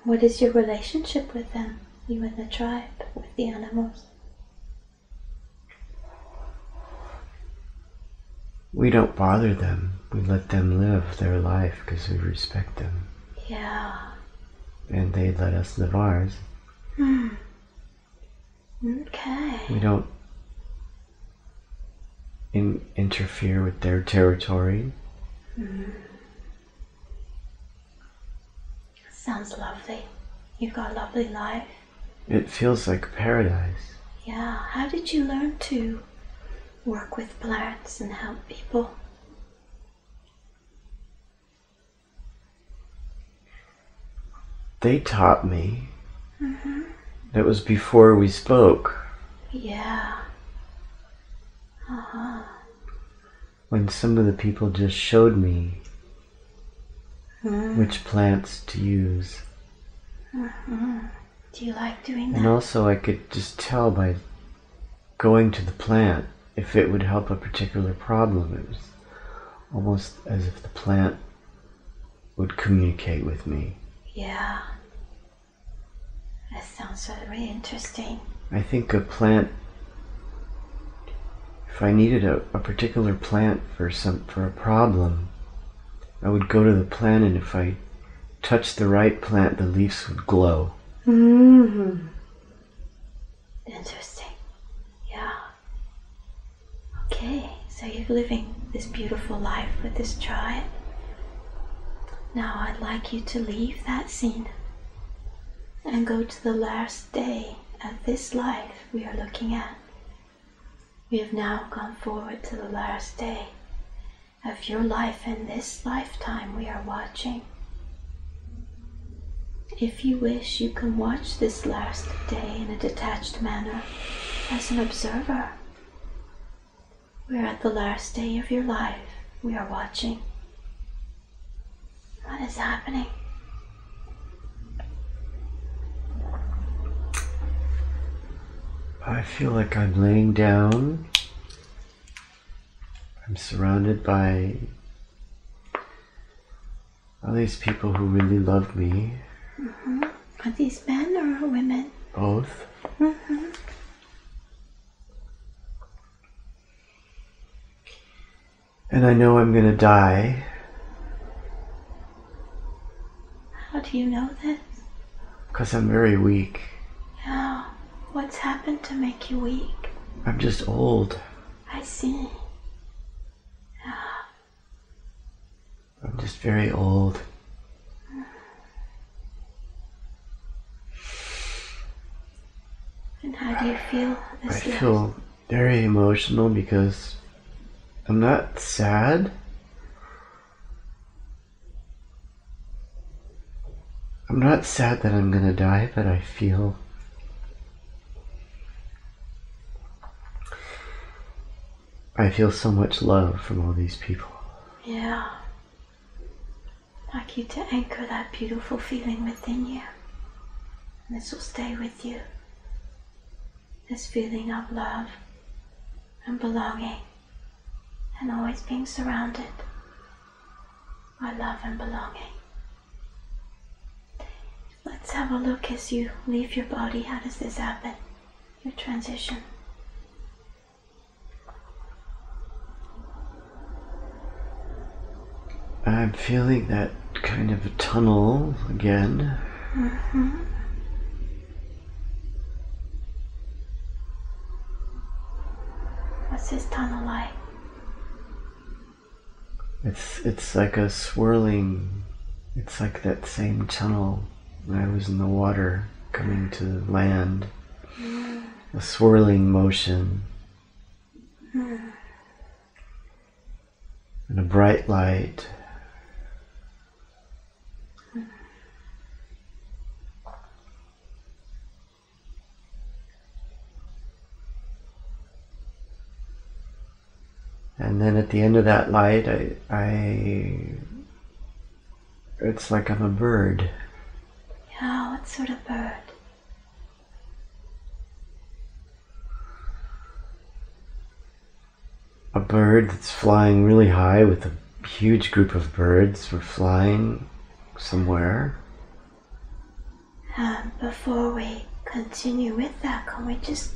What is your relationship with them, you and the tribe, with the animals? We don't bother them. We let them live their life because we respect them. Yeah. And they let us live ours. Okay. We don't interfere with their territory. Sounds lovely. You've got a lovely life. It feels like paradise. Yeah. How did you learn to work with plants and help people? They taught me. That was before we spoke. Yeah. When some of the people just showed me which plants to use. Do you like doing that? And also I could just tell by going to the plant if it would help a particular problem. It was almost as if the plant would communicate with me. Yeah. That sounds very interesting. I think a plant, if I needed a particular plant for a problem, I would go to the plant, and if I touched the right plant, the leaves would glow. Interesting. Yeah. Okay, so you're living this beautiful life with this tribe. Now I'd like you to leave that scene and go to the last day of this life we are looking at. We have now gone forward to the last day of your life in this lifetime we are watching. If you wish, you can watch this last day in a detached manner as an observer. We are at the last day of your life. We are watching. What is happening? I feel like I'm laying down. I'm surrounded by all these people who really love me. Are these men or women? Both. And I know I'm gonna die. How do you know this? Because I'm very weak. Yeah. What's happened to make you weak? I'm just old. I see. I'm just very old. And how do you feel I this year? feel very emotional because I'm not sad. I'm not sad that I'm gonna die, but I feel so much love from all these people. Yeah. I'd like you to anchor that beautiful feeling within you. And this will stay with you. This feeling of love and belonging and always being surrounded by love and belonging. Let's have a look as you leave your body. How does this happen? Your transition. I'm feeling that kind of a tunnel again. What's this tunnel like? It's like a swirling, it's like that same tunnel when I was in the water coming to land. A swirling motion. And a bright light. And then at the end of that light, it's like I'm a bird. Yeah, what sort of bird? A bird that's flying really high with a huge group of birds. We're flying somewhere. Before we continue with that, can we just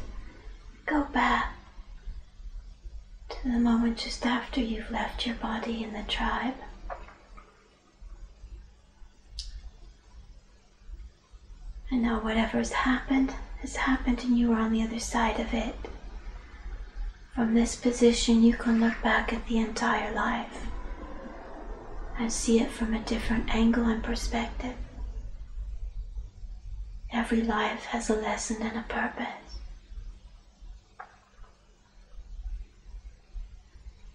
go back to the moment just after you've left your body in the tribe? And now whatever's happened has happened and you were on the other side of it. From this position you can look back at the entire life and see it from a different angle and perspective. Every life has a lesson and a purpose.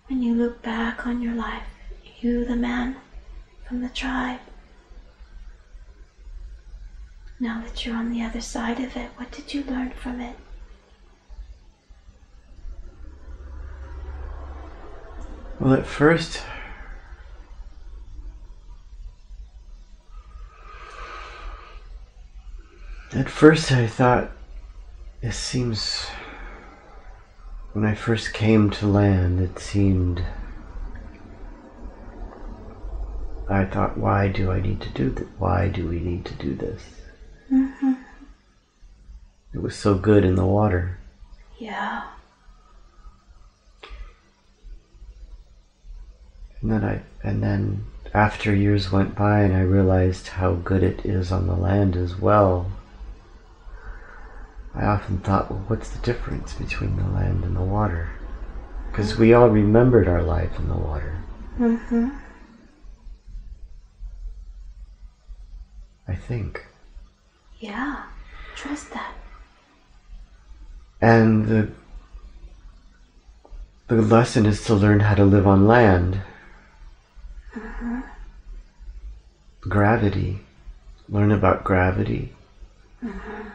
When you look back on your life, you, the man from the tribe, now that you're on the other side of it, what did you learn from it? Well, at first, I thought, this seems, when I first came to land, it seemed, I thought, why do I need to do this? Why do we need to do this? Mm-hmm. It was so good in the water. Yeah. And then after years went by and I realized how good it is on the land as well, I often thought, well, what's the difference between the land and the water? Because we all remembered our life in the water. Mm-hmm. I think. Yeah, trust that. And the lesson is to learn how to live on land. Mm-hmm. Gravity. Learn about gravity. Mm-hmm.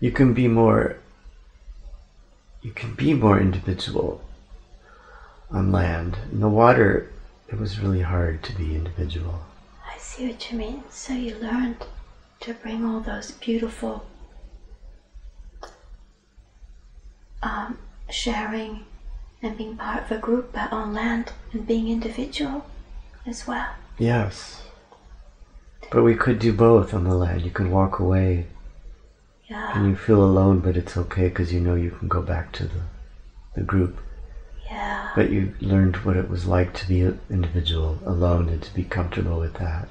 You can be more individual on land. In the water, it was really hard to be individual. I see what you mean. So you learned to bring all those beautiful sharing and being part of a group but on land and being individual as well. Yes. But we could do both on the land. You can walk away. Yeah. And you feel alone, but it's okay because you know you can go back to the group. Yeah. But you learned what it was like to be an individual, alone, and to be comfortable with that.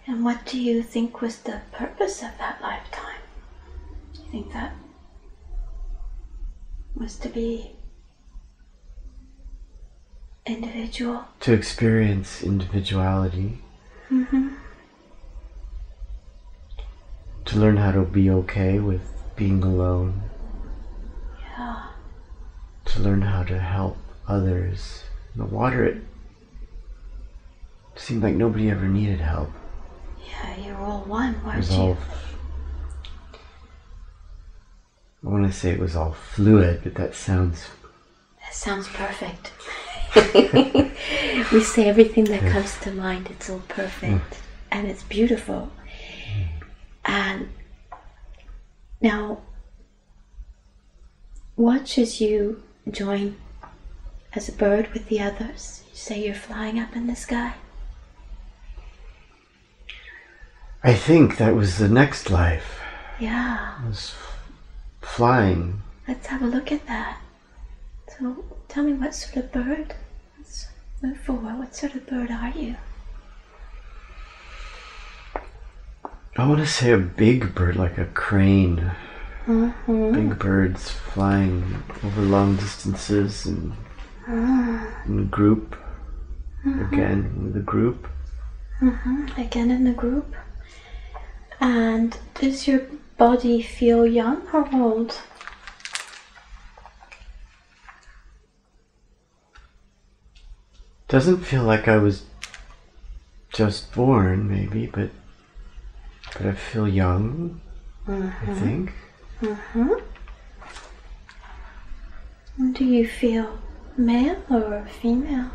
And what do you think was the purpose of that lifetime? Do you think that was to be individual? To experience individuality. Mm-hmm. To learn how to be okay with being alone. Yeah. To learn how to help others. In the water, it seemed like nobody ever needed help. Yeah, you were all one, It weren't was you? all, I want to say it was all fluid, but that sounds perfect. We say everything that comes to mind, it's all perfect. And it's beautiful. And now, watch as you join as a bird with the others. You say you're flying up in the sky. I think that was the next life. Yeah. I was flying. Let's have a look at that. So, tell me what sort of bird? Let's move forward. What sort of bird are you? I want to say a big bird, like a crane. Mm-hmm. Big birds flying over long distances and In the group. Again, in the group. Again in the group. And does your body feel young or old? Doesn't feel like I was just born, maybe, but I feel young, I think. And do you feel male or female?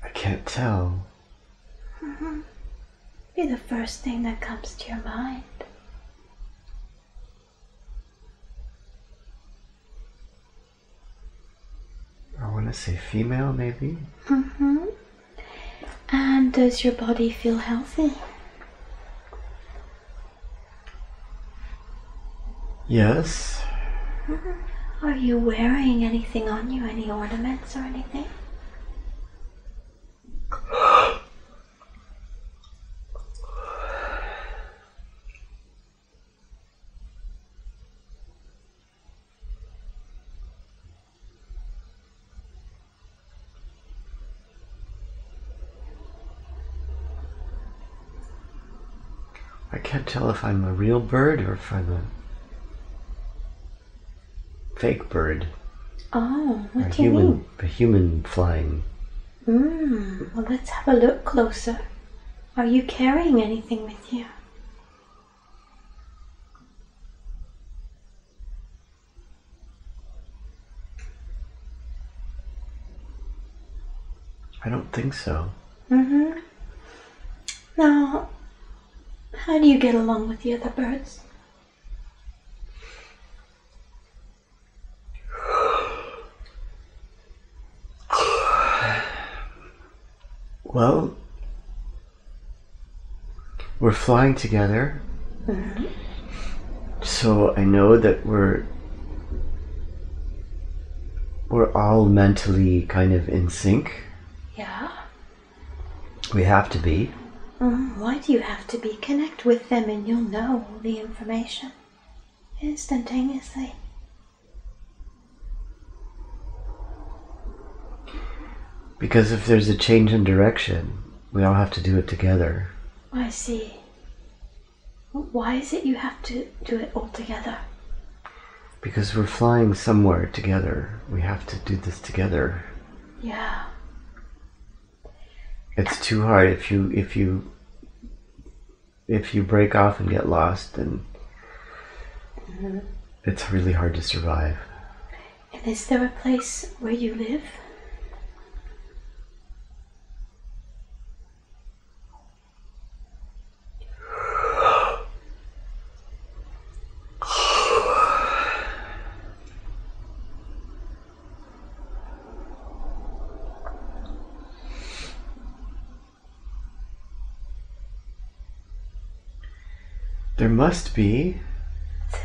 I can't tell. Be the first thing that comes to your mind. I want to say female, maybe. And does your body feel healthy? Yes. Are you wearing anything on you, any ornaments or anything? I can't tell if I'm a real bird or if I'm a fake bird. Oh, what do you mean? A human flying. Well, let's have a look closer. Are you carrying anything with you? I don't think so. Now, how do you get along with the other birds? Well, we're flying together, so I know that we're all mentally kind of in sync. Yeah. We have to be. Why do you have to be? Connect with them and you'll know the information instantaneously. Because if there's a change in direction, we all have to do it together. I see. Why is it you have to do it all together? Because we're flying somewhere together. We have to do this together. Yeah. It's too hard if you break off and get lost, then it's really hard to survive. And is there a place where you live? There must be.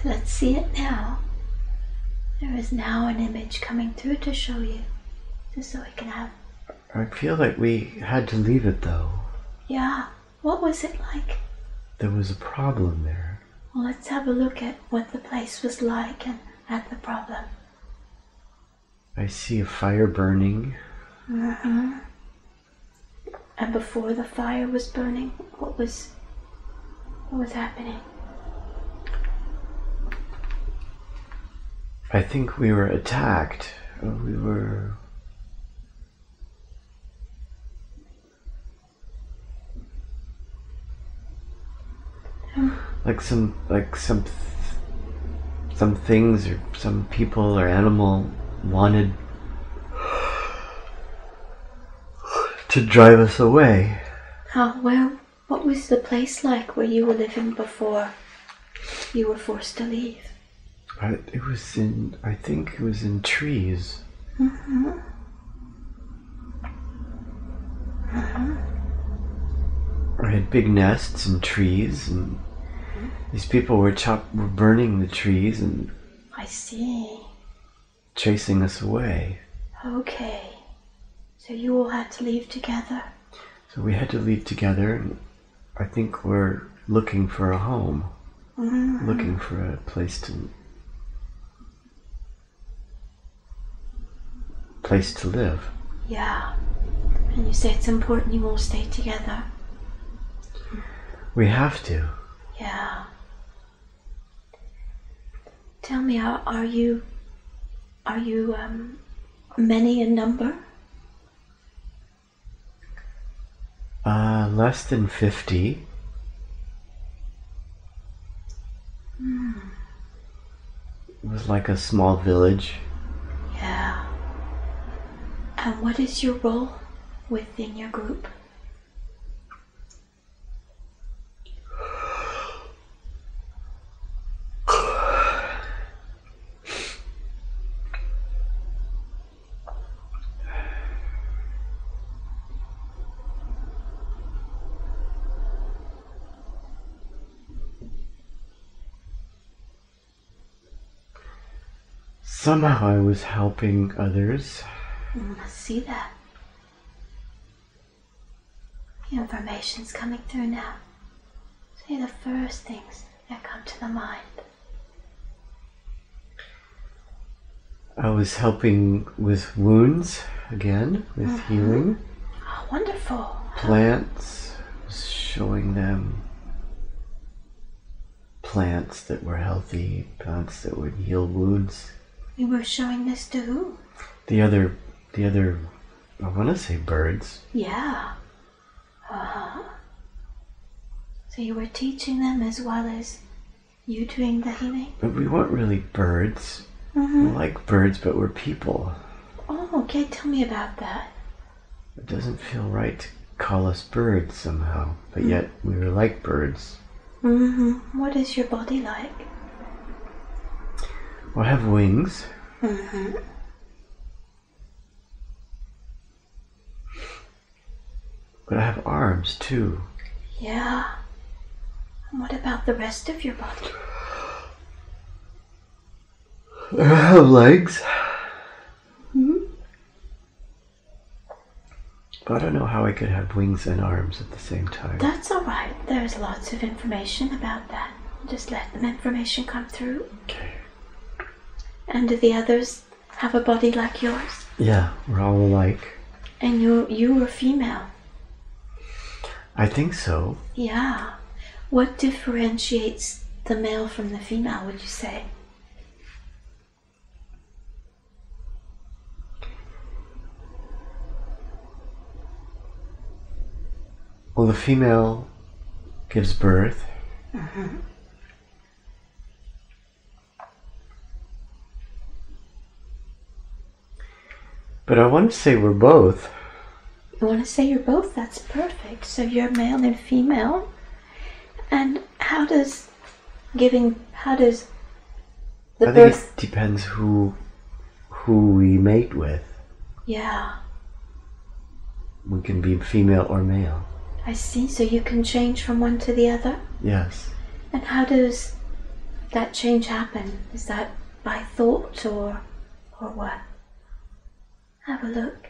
Let's see it now. There is now an image coming through to show you, just so we can have... I feel like we had to leave it though. Yeah, what was it like? There was a problem there. Well, let's have a look at what the place was like and at the problem. I see a fire burning. And before the fire was burning, what was happening? I think we were attacked. We were... some things or some people or animal wanted to drive us away. What was the place like where you were living before you were forced to leave? I think it was in trees. I had big nests in trees, and these people were burning the trees and... I see. Chasing us away. Okay. So you all had to leave together? So we had to leave together, and I think we're looking for a home. looking for a place to live. Yeah. And you say it's important you all stay together. We have to. Yeah. Tell me, are you many in number? Less than 50. It was like a small village. Yeah. And what is your role within your group? Somehow I was helping others. I see that. The information's coming through now. Say the first things that come to the mind. I was helping with wounds again, with healing. Oh, wonderful. Plants, I was showing them plants that were healthy, plants that would heal wounds. You were showing this to who? The other, I want to say birds. Yeah. So you were teaching them as well as you doing the healing? But we weren't really birds. We're like birds, but we're people. Oh, okay. Tell me about that. It doesn't feel right to call us birds somehow, but yet we were like birds. What is your body like? Well, I have wings. But I have arms too. Yeah. And what about the rest of your body? I have legs. But I don't know how I could have wings and arms at the same time. That's all right. There's lots of information about that. Just let the information come through. Okay. And do the others have a body like yours? Yeah, we're all alike. And you were female? I think so. Yeah. What differentiates the male from the female, would you say? Well, the female gives birth. But I want to say we're both. You want to say you're both? That's perfect. So you're male and female. And how does the I birth... think it depends who we mate with. Yeah. We can be female or male. I see. So you can change from one to the other? Yes. And how does that change happen? Is that by thought or what? Have a look.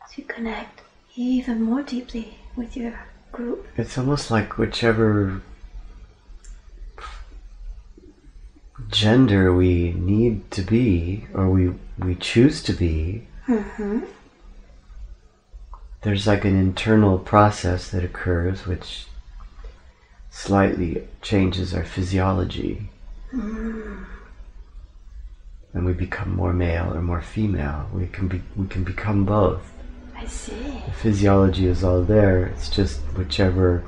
As you connect even more deeply with your group. It's almost like whichever gender we need to be, or we choose to be, there's like an internal process that occurs which slightly changes our physiology. And we become more male or more female. We can become both. I see. The physiology is all there. It's just whichever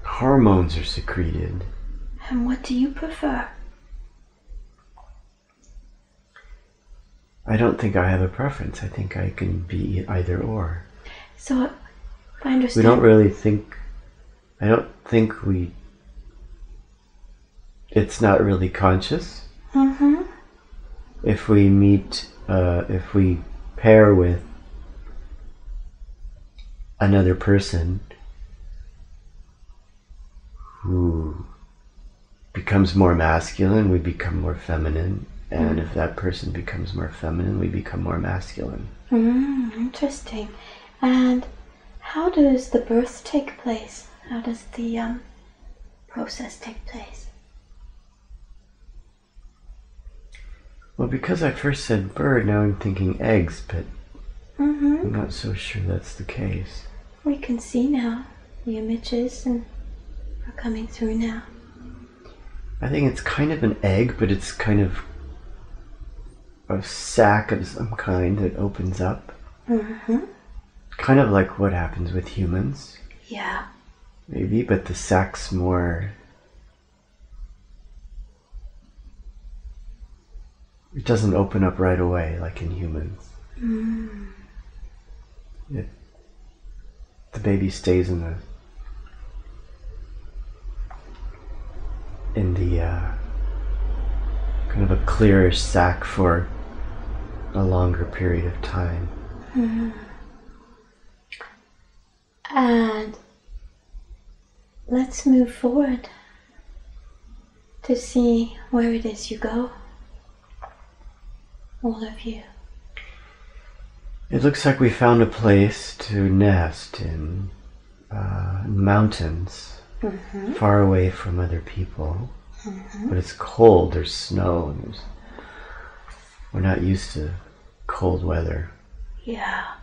hormones are secreted. And what do you prefer? I don't think I have a preference. I think I can be either or. So, if I understand... We don't really think... I don't think we... It's not really conscious. If we meet... if we pair with another person who becomes more masculine, we become more feminine. And if that person becomes more feminine, we become more masculine. Interesting. And how does the birth take place? How does the process take place? Well, because I first said bird, now I'm thinking eggs, but I'm not so sure that's the case. We can see now. The images are coming through now. I think it's kind of an egg, but it's kind of a sac of some kind that opens up. Kind of like what happens with humans. Yeah. Maybe, but the sac's more... It doesn't open up right away like in humans. The baby stays in the kind of a clearish sac for a longer period of time. And let's move forward to see where it is you go. All of you. It looks like we found a place to nest in mountains, far away from other people. But it's cold, there's snow, and we're not used to cold weather. Yeah.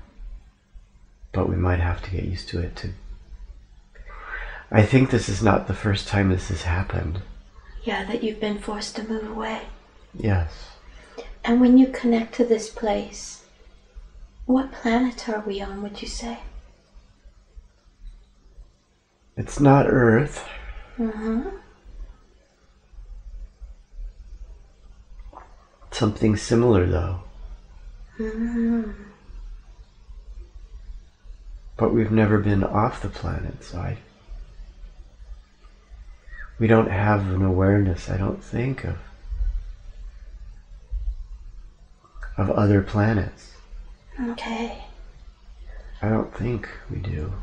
But we might have to get used to it too. I think this is not the first time this has happened. Yeah, that you've been forced to move away. Yes. And when you connect to this place, what planet are we on, would you say? It's not Earth. Something similar, though. But we've never been off the planet, so we don't have an awareness, I don't think, of other planets. Okay. I don't think we do.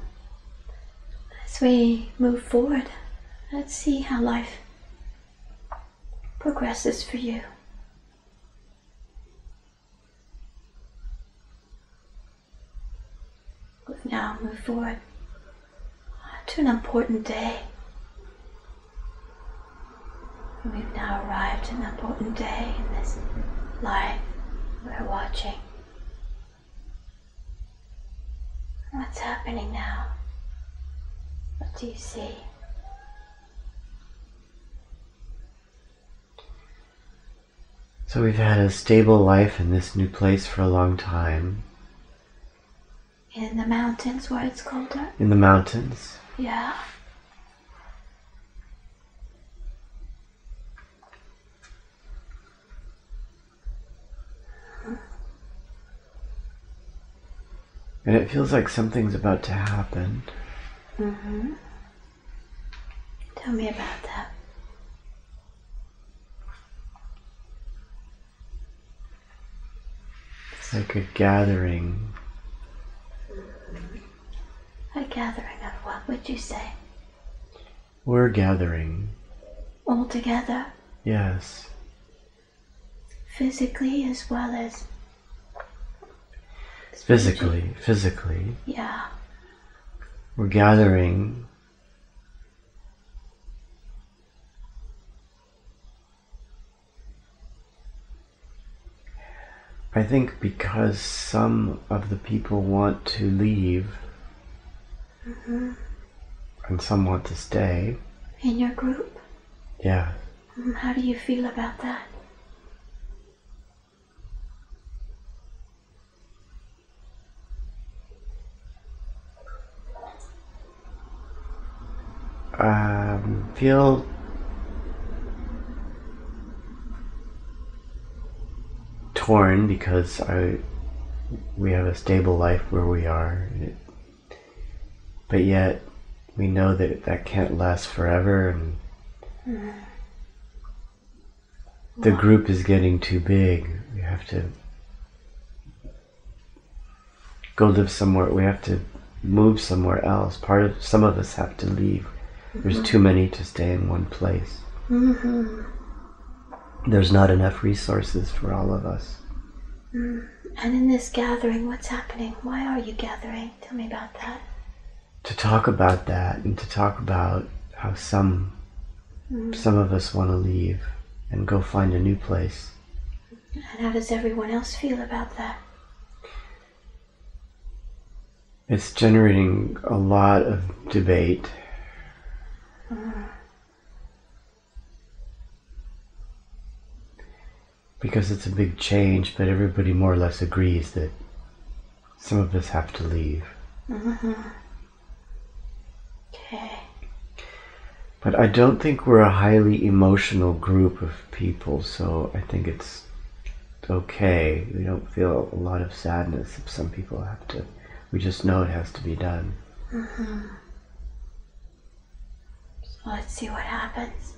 As we move forward, let's see how life progresses for you. We've now moved forward to an important day. We've now arrived at an important day in this life we're watching. What's happening now? What do you see? So we've had a stable life in this new place for a long time. In the mountains where it's colder? In the mountains. Yeah. And it feels like something's about to happen. Tell me about that. It's like a gathering. A gathering of what would you say? We're gathering. All together? Yes. Physically as well as... Physically. Yeah. We're gathering I think because some of the people want to leave and some want to stay. In your group? Yeah. How do you feel about that? Feel torn because we have a stable life where we are, but yet we know that can't last forever, and the group is getting too big. We have to go live somewhere. We have to move somewhere else. Some of us have to leave. There's too many to stay in one place. There's not enough resources for all of us. And in this gathering, what's happening? Why are you gathering? Tell me about that. to talk about that and to talk about how some of us want to leave and go find a new place. And how does everyone else feel about that? It's generating a lot of debate. Because it's a big change, but everybody more or less agrees that some of us have to leave. Okay. But I don't think we're a highly emotional group of people, so I think it's okay. We don't feel a lot of sadness if some people have to. We just know it has to be done. So let's see what happens.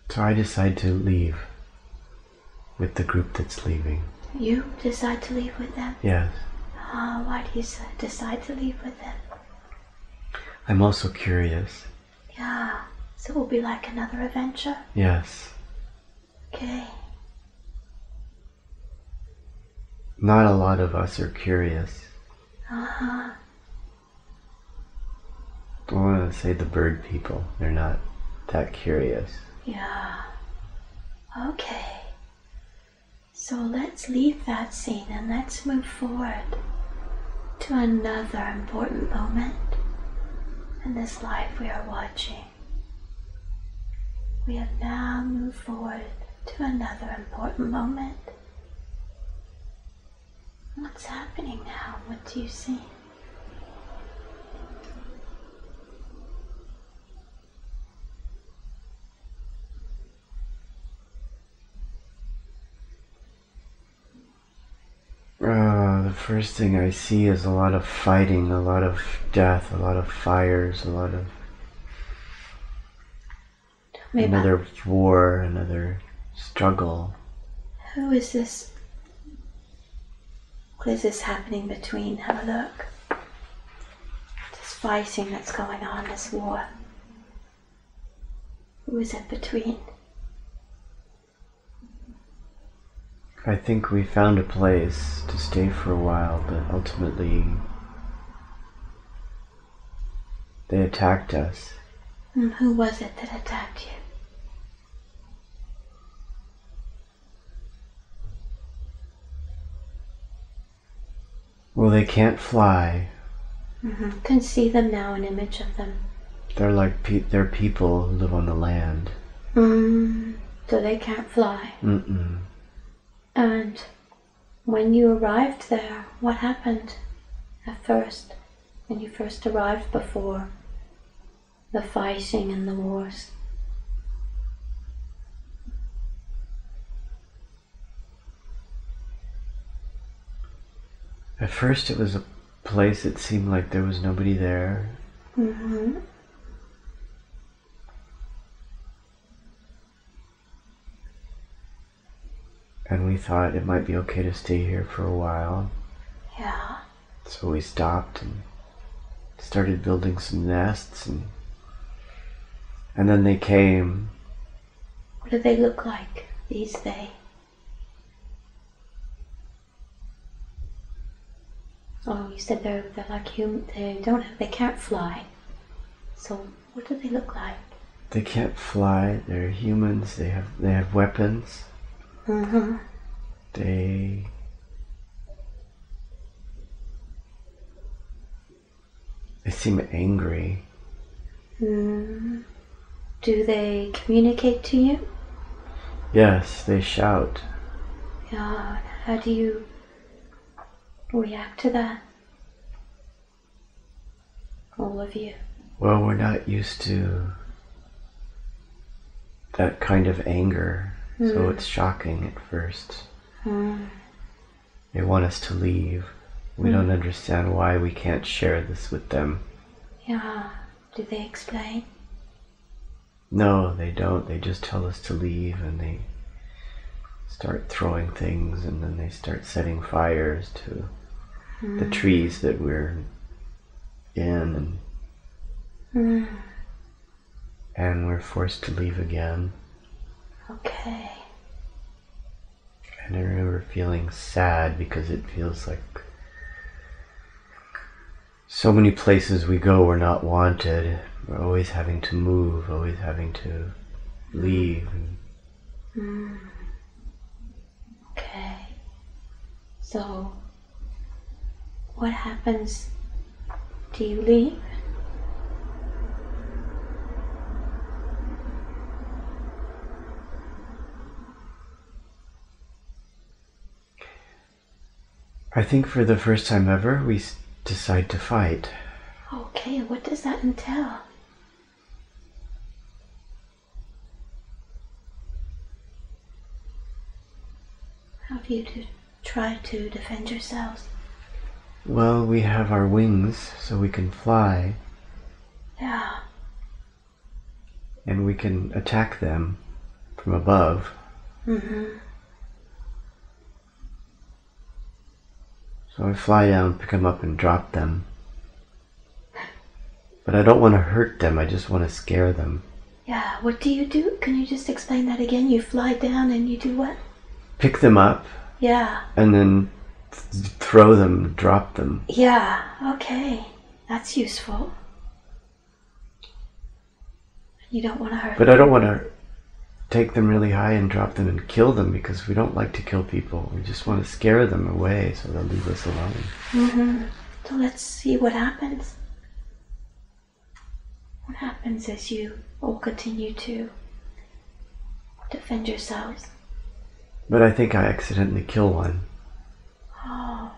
So I decide to leave with the group that's leaving. You decide to leave with them? Yes. Why do you decide to leave with them? I'm also curious. Yeah, so it will be like another adventure? Yes. Okay. Not a lot of us are curious. I want to say the bird people. They're not that curious. Yeah. Okay. So let's leave that scene and let's move forward to another important moment in this life we are watching. We have now moved forward to another important moment. What's happening now? What do you see? The first thing I see is a lot of fighting, a lot of death, a lot of fires, a lot of another war, another struggle. Who is this? What is this happening between? Have a look. This fighting that's going on, this war. Who is it between? I think we found a place to stay for a while, but ultimately they attacked us. Who was it that attacked you? Well, they can't fly. Can see them now, an image of them. They're like they're people who live on the land. So they can't fly. And when you arrived there, what happened at first, when you first arrived before the fighting and the wars? At first it was a place that seemed like there was nobody there. And we thought it might be okay to stay here for a while. Yeah. So we stopped and started building some nests, and then they came. What do they look like, these they? Oh, you said they're like human. They can't fly. So what do they look like? They can't fly. They're humans. They have weapons. They seem angry. Do they communicate to you? Yes, they shout. Yeah. How do you react to that? All of you. Well, we're not used to that kind of anger, so it's shocking at first. They want us to leave. We don't understand why we can't share this with them. Yeah. Do they explain? No, they don't. They just tell us to leave, and they start throwing things, and then they start setting fires to the trees that we're in. and we're forced to leave again. Okay. And I remember feeling sad because it feels like so many places we go we're not wanted. We're always having to move, always having to leave. Okay. So, what happens? Do you leave? I think for the first time ever, we decide to fight. Okay, what does that entail? How do you try to defend yourselves? Well, we have our wings so we can fly. Yeah. And we can attack them from above. So I fly down, pick them up, and drop them. But I don't want to hurt them, I just want to scare them. Yeah, what do you do? Can you just explain that again? You fly down and you do what? Pick them up. Yeah. And then throw them, drop them. Yeah, okay. That's useful. You don't want to hurt But them. I don't want to take them really high and drop them and kill them because we don't like to kill people. We just want to scare them away so they'll leave us alone. So let's see what happens. What happens as you all continue to defend yourselves? But I think I accidentally kill one. Oh.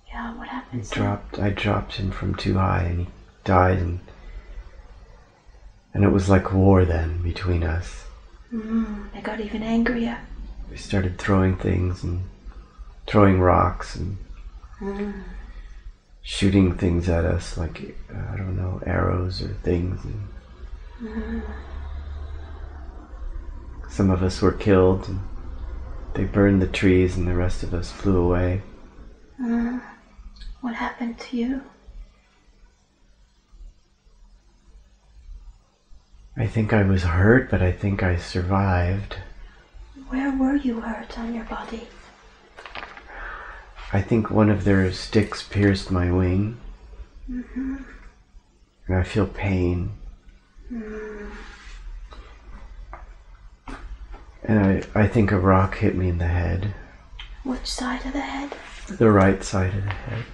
Yeah, what happens? I dropped him from too high and he died, and it was like war then between us. They got even angrier. We started throwing things and throwing rocks and shooting things at us like, I don't know, arrows or things. And some of us were killed and they burned the trees and the rest of us flew away. What happened to you? I think I was hurt, but I think I survived. Where were you hurt on your body? I think one of their sticks pierced my wing. And I feel pain. And I think a rock hit me in the head. Which side of the head? The right side of the head.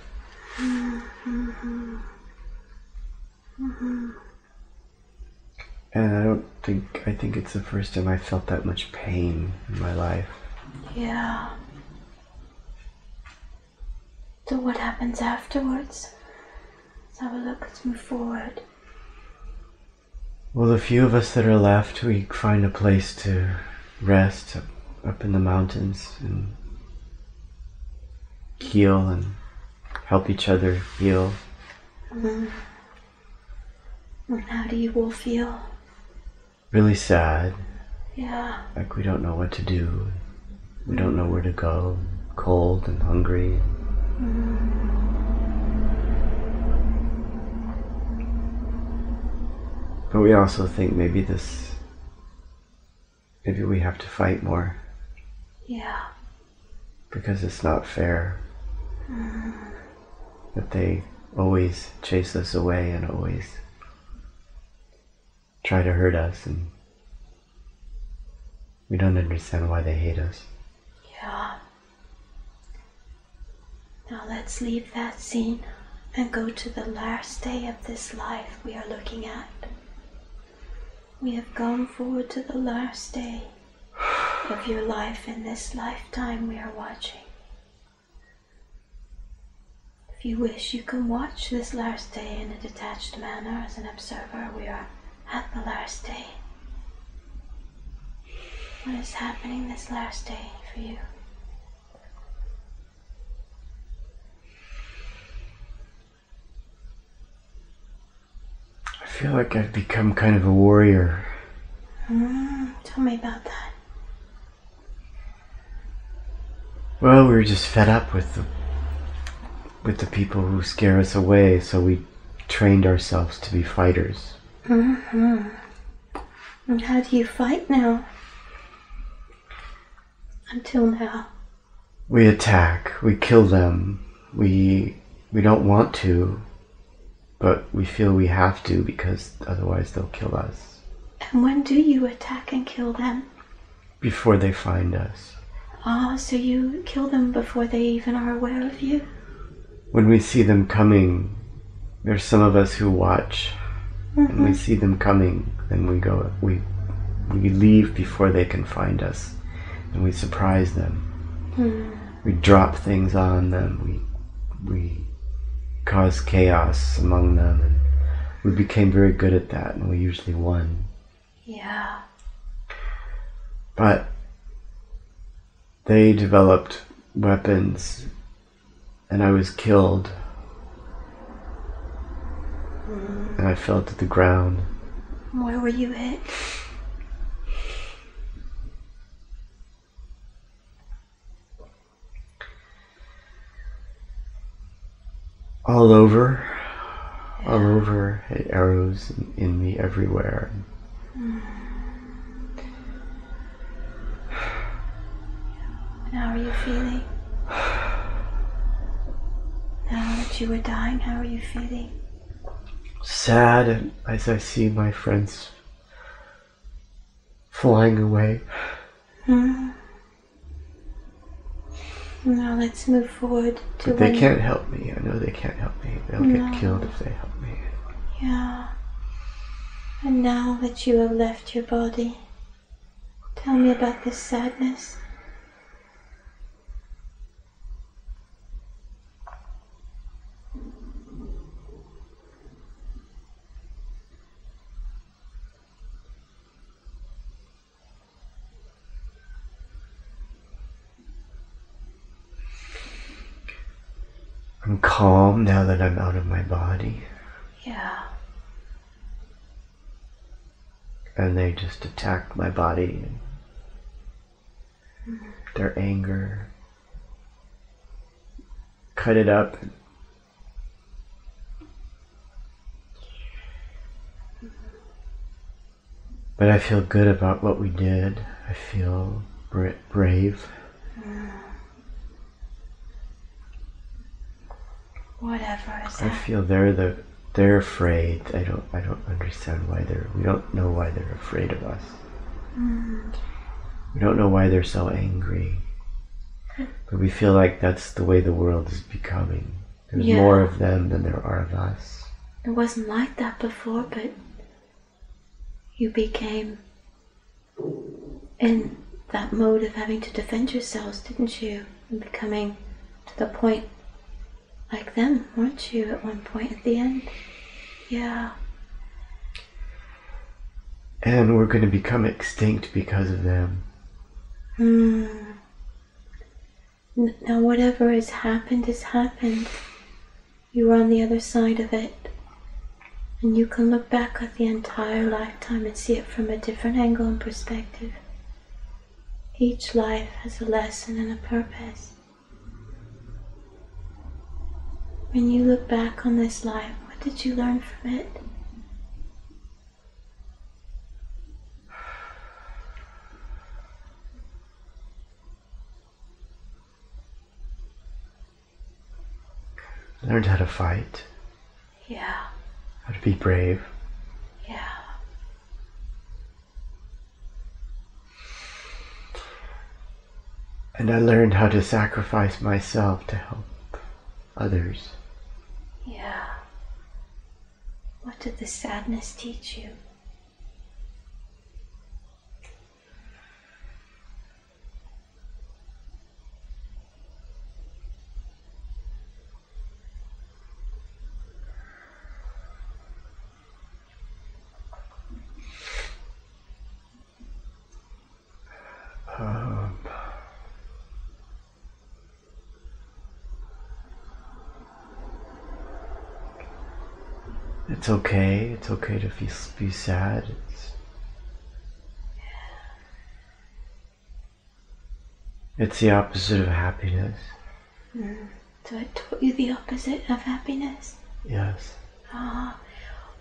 And I think it's the first time I felt that much pain in my life. Yeah. So what happens afterwards? Let's have a look, let's move forward. Well, the few of us that are left, we find a place to rest up in the mountains and heal and help each other heal. And how do you all feel? Really sad. Yeah. Like we don't know what to do. We don't know where to go. Cold and hungry. But we also think maybe we have to fight more. Yeah. Because it's not fair that they always chase us away and always try to hurt us, and we don't understand why they hate us. Yeah. Now let's leave that scene and go to the last day of this life we are looking at. We have gone forward to the last day of your life in this lifetime we are watching. If you wish, you can watch this last day in a detached manner as an observer. We are at the last day. What is happening this last day for you? I feel like I've become kind of a warrior. Tell me about that. Well, we were just fed up with the people who scare us away, so we trained ourselves to be fighters. Mm-hmm. And how do you fight now? Until now. We attack. We kill them. We don't want to, but we feel we have to because otherwise they'll kill us. And when do you attack and kill them? Before they find us. Ah, so you kill them before they even are aware of you? When we see them coming, there's some of us who watch, and we see them coming, then we leave before they can find us, and we surprise them. We drop things on them, we cause chaos among them, and we became very good at that, and we usually won. Yeah. But they developed weapons, and I was killed. And I fell to the ground. Where were you hit? All over. All over. Had arrows in me everywhere. And how are you feeling? Now that you were dying, how are you feeling? Sad as I see my friends flying away. Now let's move forward to But they can't help me. I know they can't help me. They'll get killed if they help me. Yeah. And now that you have left your body, tell me about this sadness. I'm calm now that I'm out of my body. Yeah. And they just attack my body. And their anger. Cut it up. But I feel good about what we did. I feel brave. Whatever is I feel they're afraid. I don't understand why we don't know why they're afraid of us. We don't know why they're so angry. But we feel like that's the way the world is becoming. There's more of them than there are of us. It wasn't like that before, but you became in that mode of having to defend yourselves, didn't you? And becoming to the point like them, weren't you, at one point at the end? Yeah. And we're going to become extinct because of them. Now whatever has happened has happened. You were on the other side of it. And you can look back at the entire lifetime and see it from a different angle and perspective. Each life has a lesson and a purpose. When you look back on this life, what did you learn from it? Learned how to fight. Yeah. How to be brave. Yeah. And I learned how to sacrifice myself to help others. Yeah. What did the sadness teach you? It's okay. It's okay to be sad. It's the opposite of happiness. So it taught you the opposite of happiness? Yes. Ah,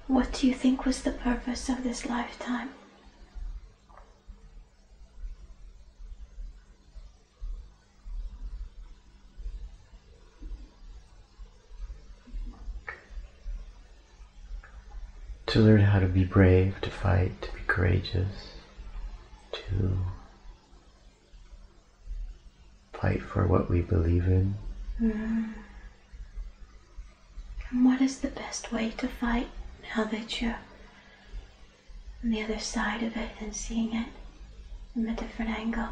What do you think was the purpose of this lifetime? To learn how to be brave, to fight, to be courageous, to fight for what we believe in. And what is the best way to fight now that you're on the other side of it and seeing it from a different angle?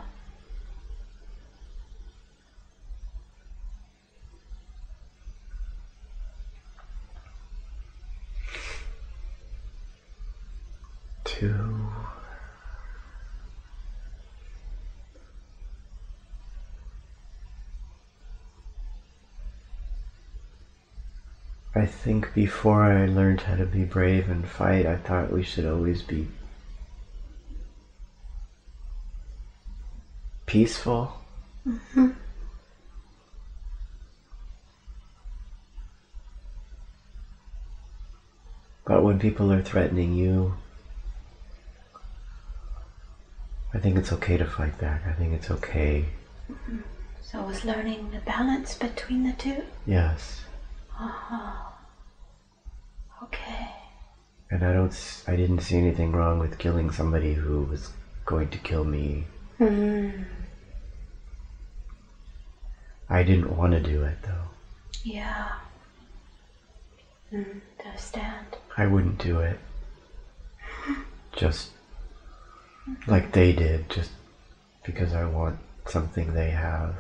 I think before I learned how to be brave and fight, I thought we should always be peaceful. But when people are threatening you, I think it's okay to fight back. I think it's okay. So I was learning the balance between the two? Yes. Okay. And I didn't see anything wrong with killing somebody who was going to kill me. I didn't want to do it though. Yeah. Understand. I wouldn't do it. Just like they did, just because I want something they have.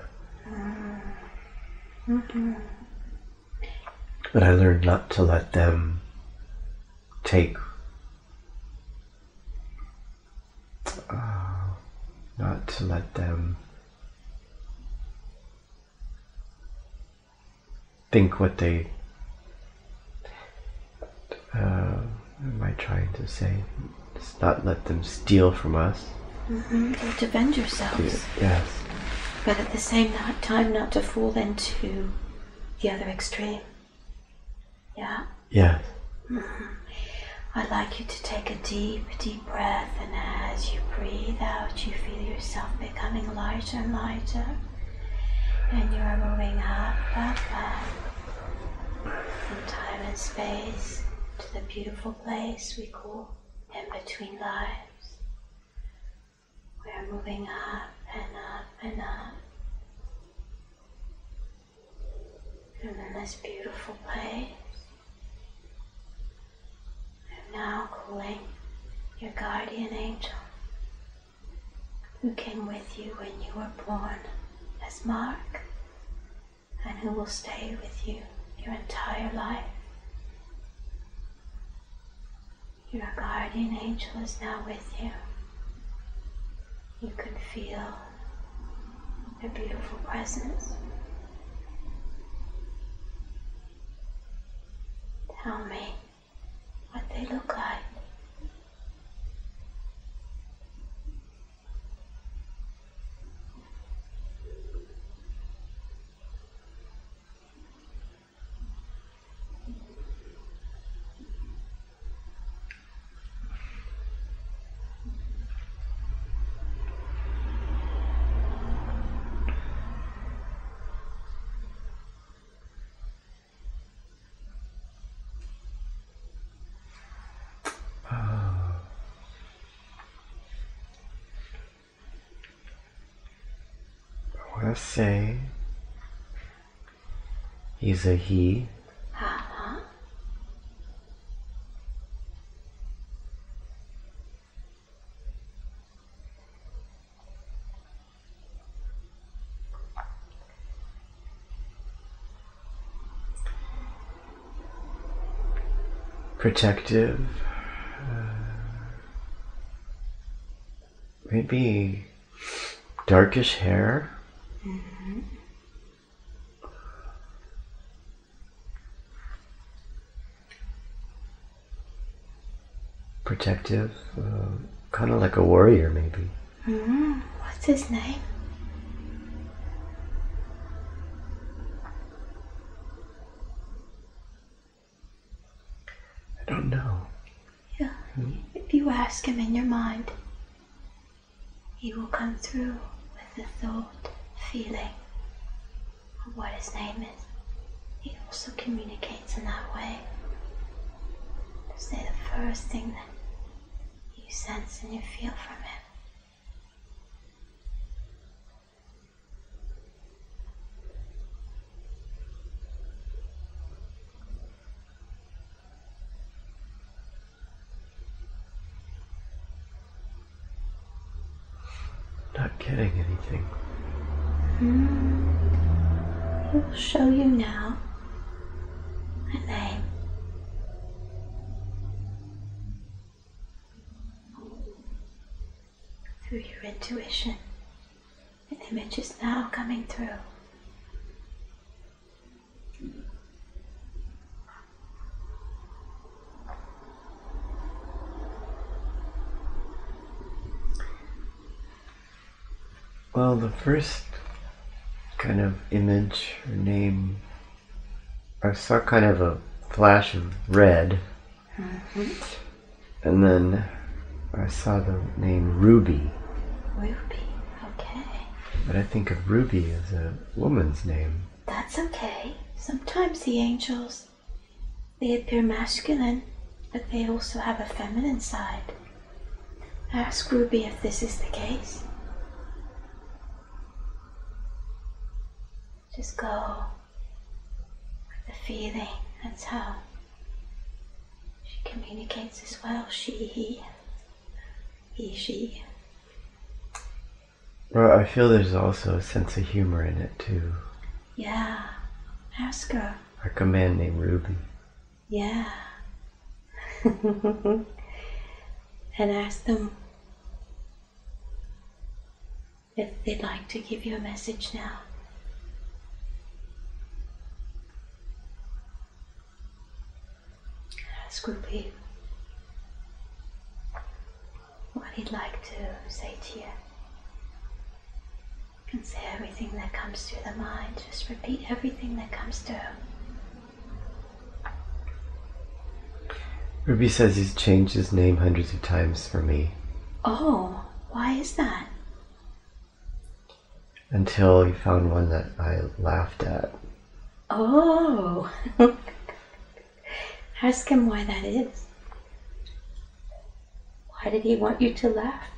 But I learned not to let them take, not to let them think what they, what am I trying to say? Just not let them steal from us. To defend yourselves. Yes. But at the same time, not to fall into the other extreme. Yeah? Yes. I'd like you to take a deep, deep breath, and as you breathe out, you feel yourself becoming lighter and lighter. And you are moving up, up, up, from time and space to the beautiful place we call in between lives. We are moving up and up and up. And in this beautiful place, I'm now calling your guardian angel, who came with you when you were born as Mark, and who will stay with you your entire life. Your guardian angel is now with you. You can feel their beautiful presence. Tell me what they look like. Let's say he's a he. Protective. Maybe darkish hair. Protective, kind of like a warrior, maybe. What's his name? I don't know. If you ask him in your mind, he will come through with the thought, feeling of what his name is. He also communicates in that way. To say the first thing that you sense and you feel from him. Not getting anything. He will show you now a name. Through your intuition, an image is now coming through. Well, the first kind of image or name, I saw kind of a flash of red, and then I saw the name Ruby. Ruby, okay. But I think of Ruby as a woman's name. That's okay. Sometimes the angels, they appear masculine, but they also have a feminine side. Ask Ruby if this is the case. Just go with the feeling. That's how she communicates as well. She. Well, I feel there's also a sense of humor in it too. Yeah. Ask her. Like a man named Ruby. Yeah. And ask them if they'd like to give you a message now. Ask Ruby what he'd like to say to you. You can say everything that comes through the mind. Just repeat everything that comes through. Ruby says he's changed his name hundreds of times for me. Oh, why is that? Until he found one that I laughed at. Oh. Ask him why that is. Why did he want you to laugh?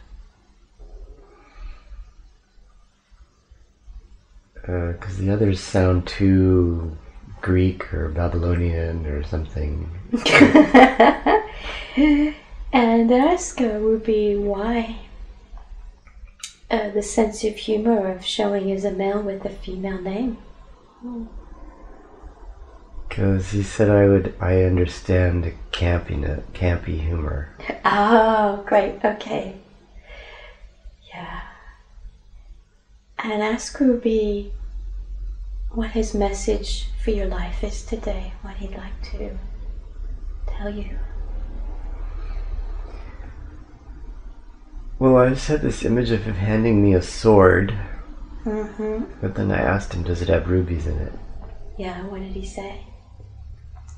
Because the others sound too Greek or Babylonian or something. And ask Ruby why the sense of humor of showing is a male with a female name. Because he said I understand campy humor. Oh, great, okay. Yeah. And ask Ruby what his message for your life is today, what he'd like to tell you. Well, I just had this image of him handing me a sword, But then I asked him, does it have rubies in it? Yeah, what did he say?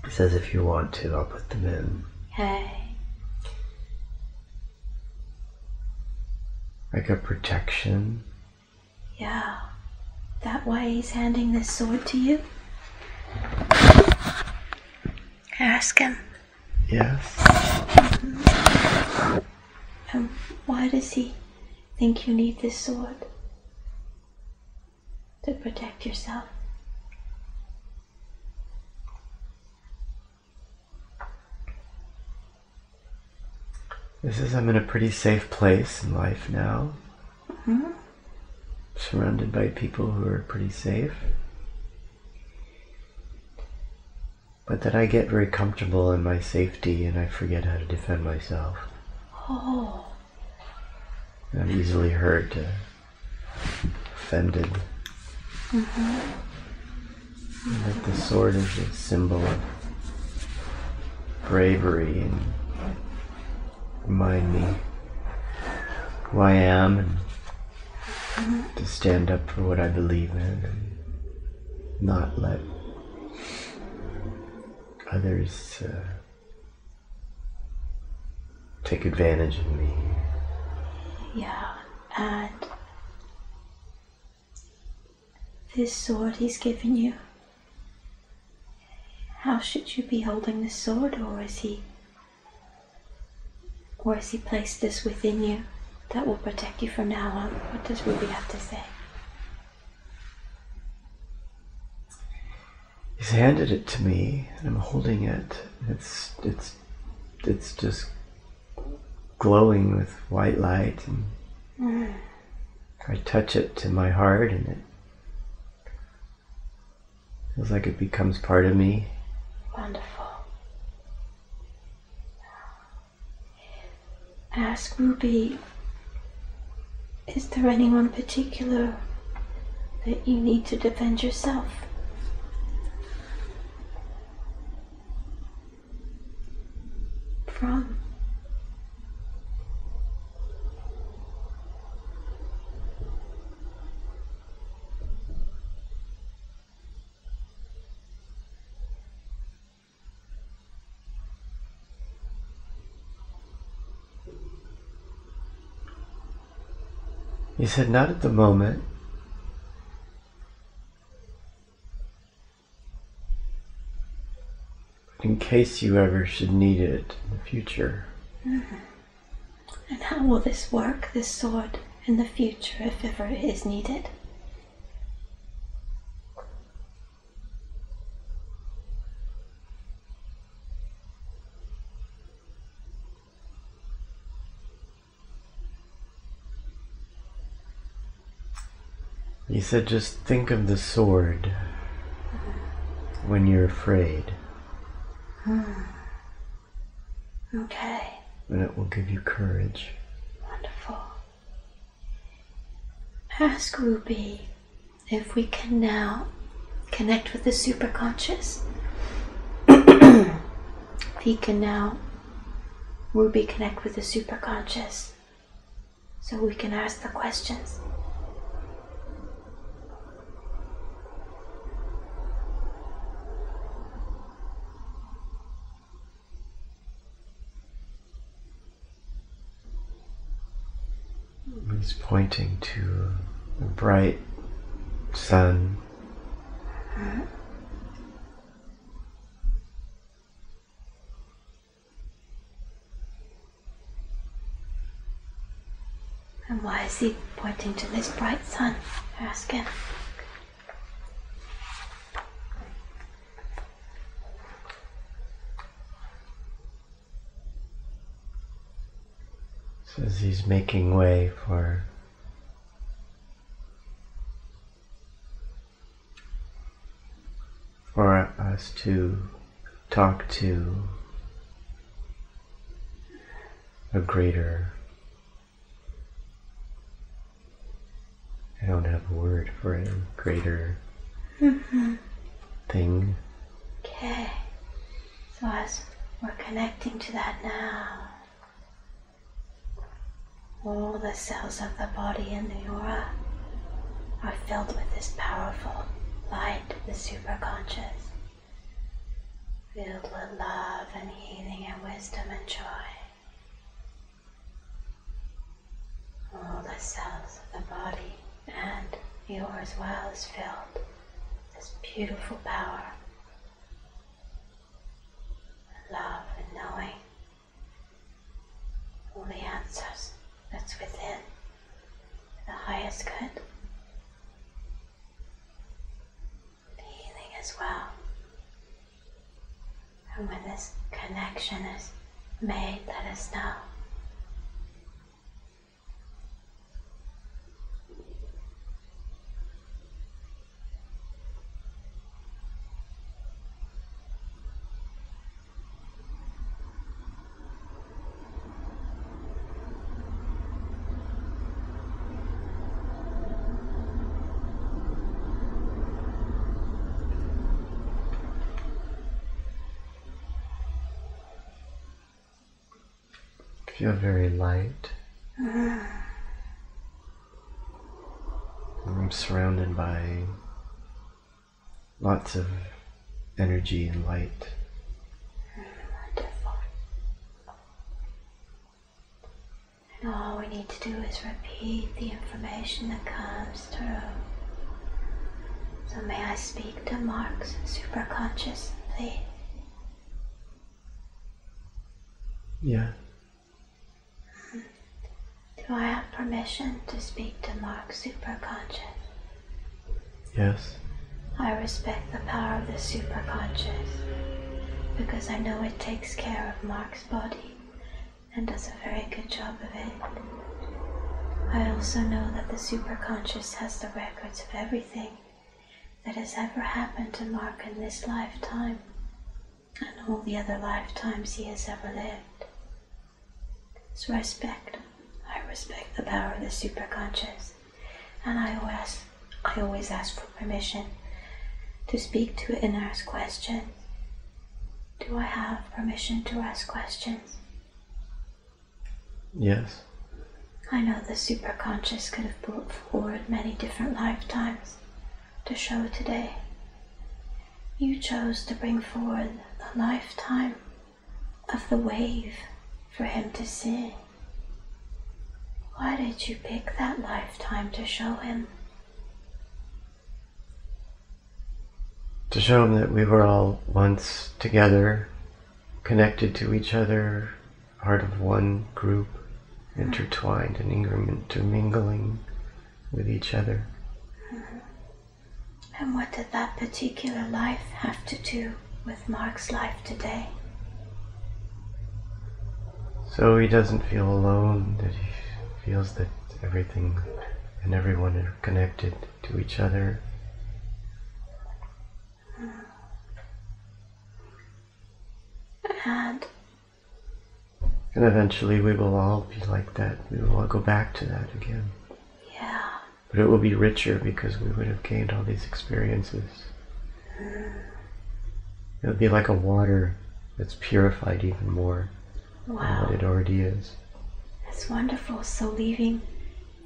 He says, if you want to, I'll put them in. Hey. Like a protection. Yeah. That why he's handing this sword to you? Ask him. Yes. Why does he think you need this sword? To protect yourself. He says I'm in a pretty safe place in life now. Surrounded by people who are pretty safe. But that I get very comfortable in my safety and I forget how to defend myself. Oh. I'm easily hurt, offended. And that the sword is a symbol of bravery and remind me who I am and to stand up for what I believe in and not let others take advantage of me. Yeah, and this sword he's given you, how should you be holding this sword, or has he placed this within you that will protect you from now on? What does Ruby have to say? He's handed it to me, and I'm holding it. It's just glowing with white light, and I touch it to my heart, and it feels like it becomes part of me. Wonderful. Ask Ruby, is there anyone particular that you need to defend yourself from? He said, not at the moment. In case you ever should need it in the future. Mm-hmm. And how will this work, this sword, in the future, if ever it is needed? He said, just think of the sword when you're afraid. Okay. And it will give you courage. Wonderful. Ask Ruby if we can now connect with the superconscious. If he can now, Ruby, connect with the superconscious so we can ask the questions. He's pointing to a bright sun. And why is he pointing to this bright sun? Ask him. Says he's making way for us to talk to a greater, I don't have a word for it, greater thing. Okay, so as we're connecting to that now, all the cells of the body and the aura are filled with this powerful light, the superconscious, filled with love and healing and wisdom and joy. All the cells of the body and the aura as well is filled with this beautiful power, love and knowing all the answers that's within the highest good, the healing as well. And when this connection is made, let us know. Feel very light. I'm surrounded by lots of energy and light. Wonderful. And all we need to do is repeat the information that comes through. So may I speak to Mark's superconscious, please? Yeah. Do I have permission to speak to Mark's superconscious? Yes. I respect the power of the superconscious because I know it takes care of Mark's body and does a very good job of it. I also know that the superconscious has the records of everything that has ever happened to Mark in this lifetime and all the other lifetimes he has ever lived. So I respect the power of the superconscious, and I always ask for permission to speak to it and ask questions. Do I have permission to ask questions? Yes. I know the superconscious could have brought forward many different lifetimes to show today. You chose to bring forward the lifetime of the wave for him to see. Why did you pick that lifetime to show him? To show him that we were all once together, connected to each other, part of one group, intertwined and intermingling with each other. And what did that particular life have to do with Mark's life today? So he doesn't feel alone, that he feels that everything and everyone are connected to each other. And eventually we will all be like that. We will all go back to that again. Yeah. But it will be richer because we would have gained all these experiences. It would be like a water that's purified even more than what it already is. That's wonderful. So leaving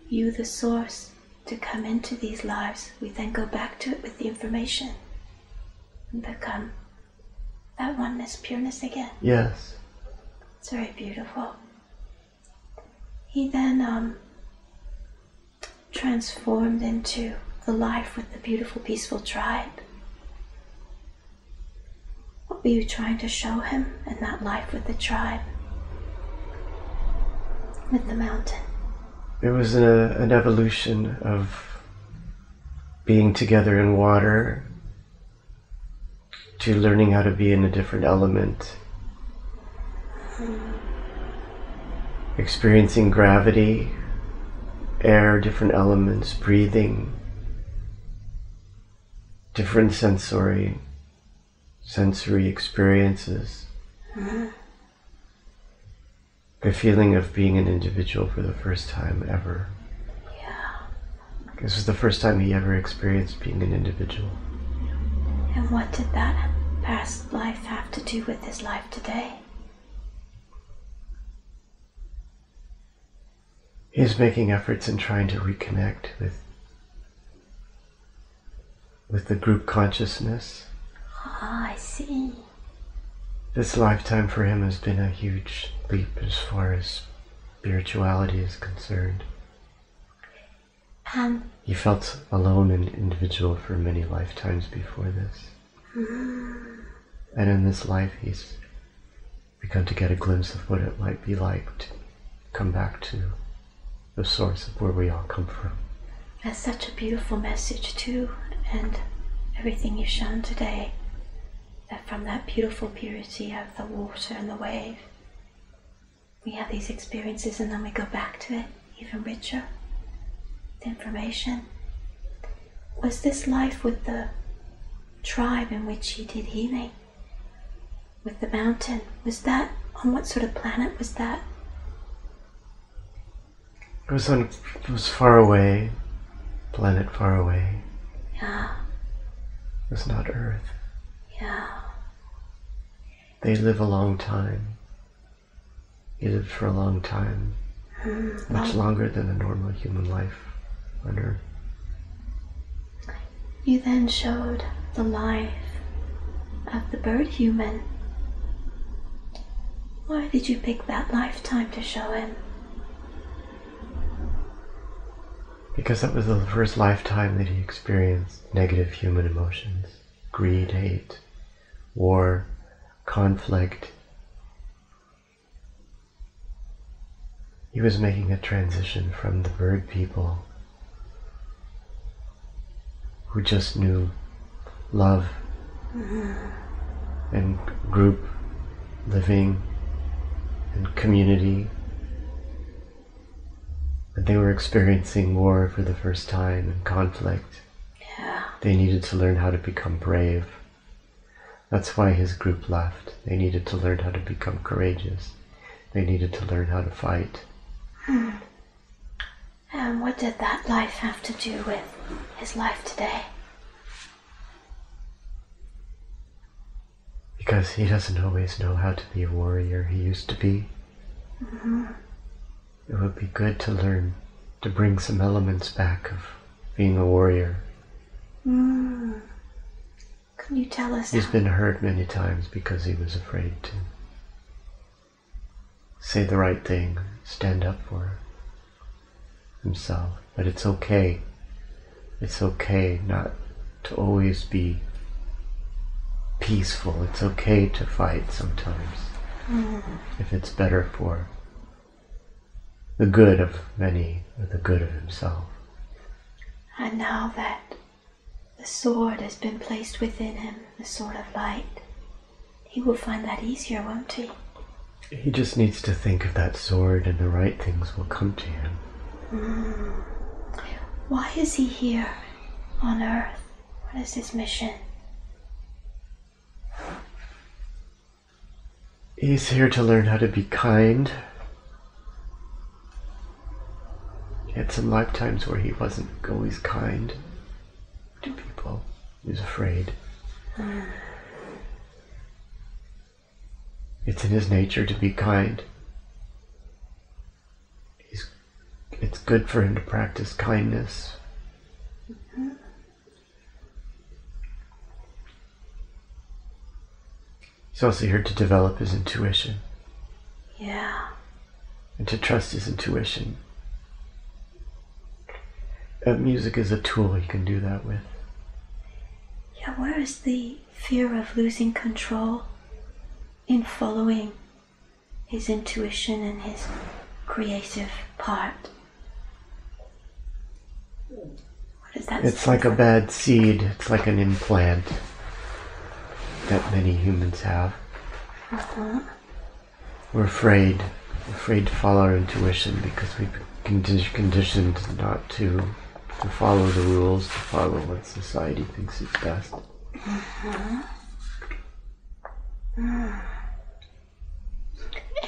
you, the source, to come into these lives, we then go back to it with the information and become that oneness, pureness again. Yes. It's very beautiful. He then transformed into the life with the beautiful, peaceful tribe. What were you trying to show him in that life with the tribe? With the mountain? It was an evolution of being together in water to learning how to be in a different element. Experiencing gravity, air, different elements, breathing, different sensory experiences. The feeling of being an individual for the first time ever. Yeah. This was the first time he ever experienced being an individual. And what did that past life have to do with his life today? He's making efforts in trying to reconnect with the group consciousness. Ah, I see. This lifetime for him has been a huge leap as far as spirituality is concerned. He felt alone and individual for many lifetimes before this. And in this life he's begun to get a glimpse of what it might be like to come back to the source of where we all come from. That's such a beautiful message too, and everything you've shown today, that from that beautiful purity of the water and the wave, we have these experiences and then we go back to it even richer. The information. Was this life with the tribe in which he did healing, with the mountain, was that, on what sort of planet was that? It was far away, planet far away. Yeah. It was not Earth. Yeah. They live a long time. He lived for a long time, much longer than a normal human life on Earth. You then showed the life of the bird human. Why did you pick that lifetime to show him? Because that was the first lifetime that he experienced negative human emotions. Greed, hate, war, conflict. He was making a transition from the bird people who just knew love and group living and community. And they were experiencing war for the first time and conflict. Yeah. They needed to learn how to become brave. That's why his group left. They needed to learn how to become courageous. They needed to learn how to fight. And what did that life have to do with his life today? Because he doesn't always know how to be a warrior. He used to be. It would be good to learn to bring some elements back of being a warrior. Can you tell us He's how? been hurt many times because he was afraid to say the right thing, stand up for himself. But it's okay. It's okay not to always be peaceful. It's okay to fight sometimes. If it's better for the good of many or the good of himself. And now that the sword has been placed within him, the sword of light, he will find that easier, won't he? He just needs to think of that sword and the right things will come to him. Why is he here on Earth? What is his mission? He's here to learn how to be kind. He had some lifetimes where he wasn't always kind to people. He was afraid. It's in his nature to be kind. It's good for him to practice kindness. He's also here to develop his intuition. Yeah. And to trust his intuition. Music is a tool he can do that with. Yeah, where is the fear of losing control in following his intuition and his creative part? What is that? It's like a bad seed. It's like an implant that many humans have. We're afraid to follow our intuition because we've been conditioned not to follow the rules, to follow what society thinks is best. And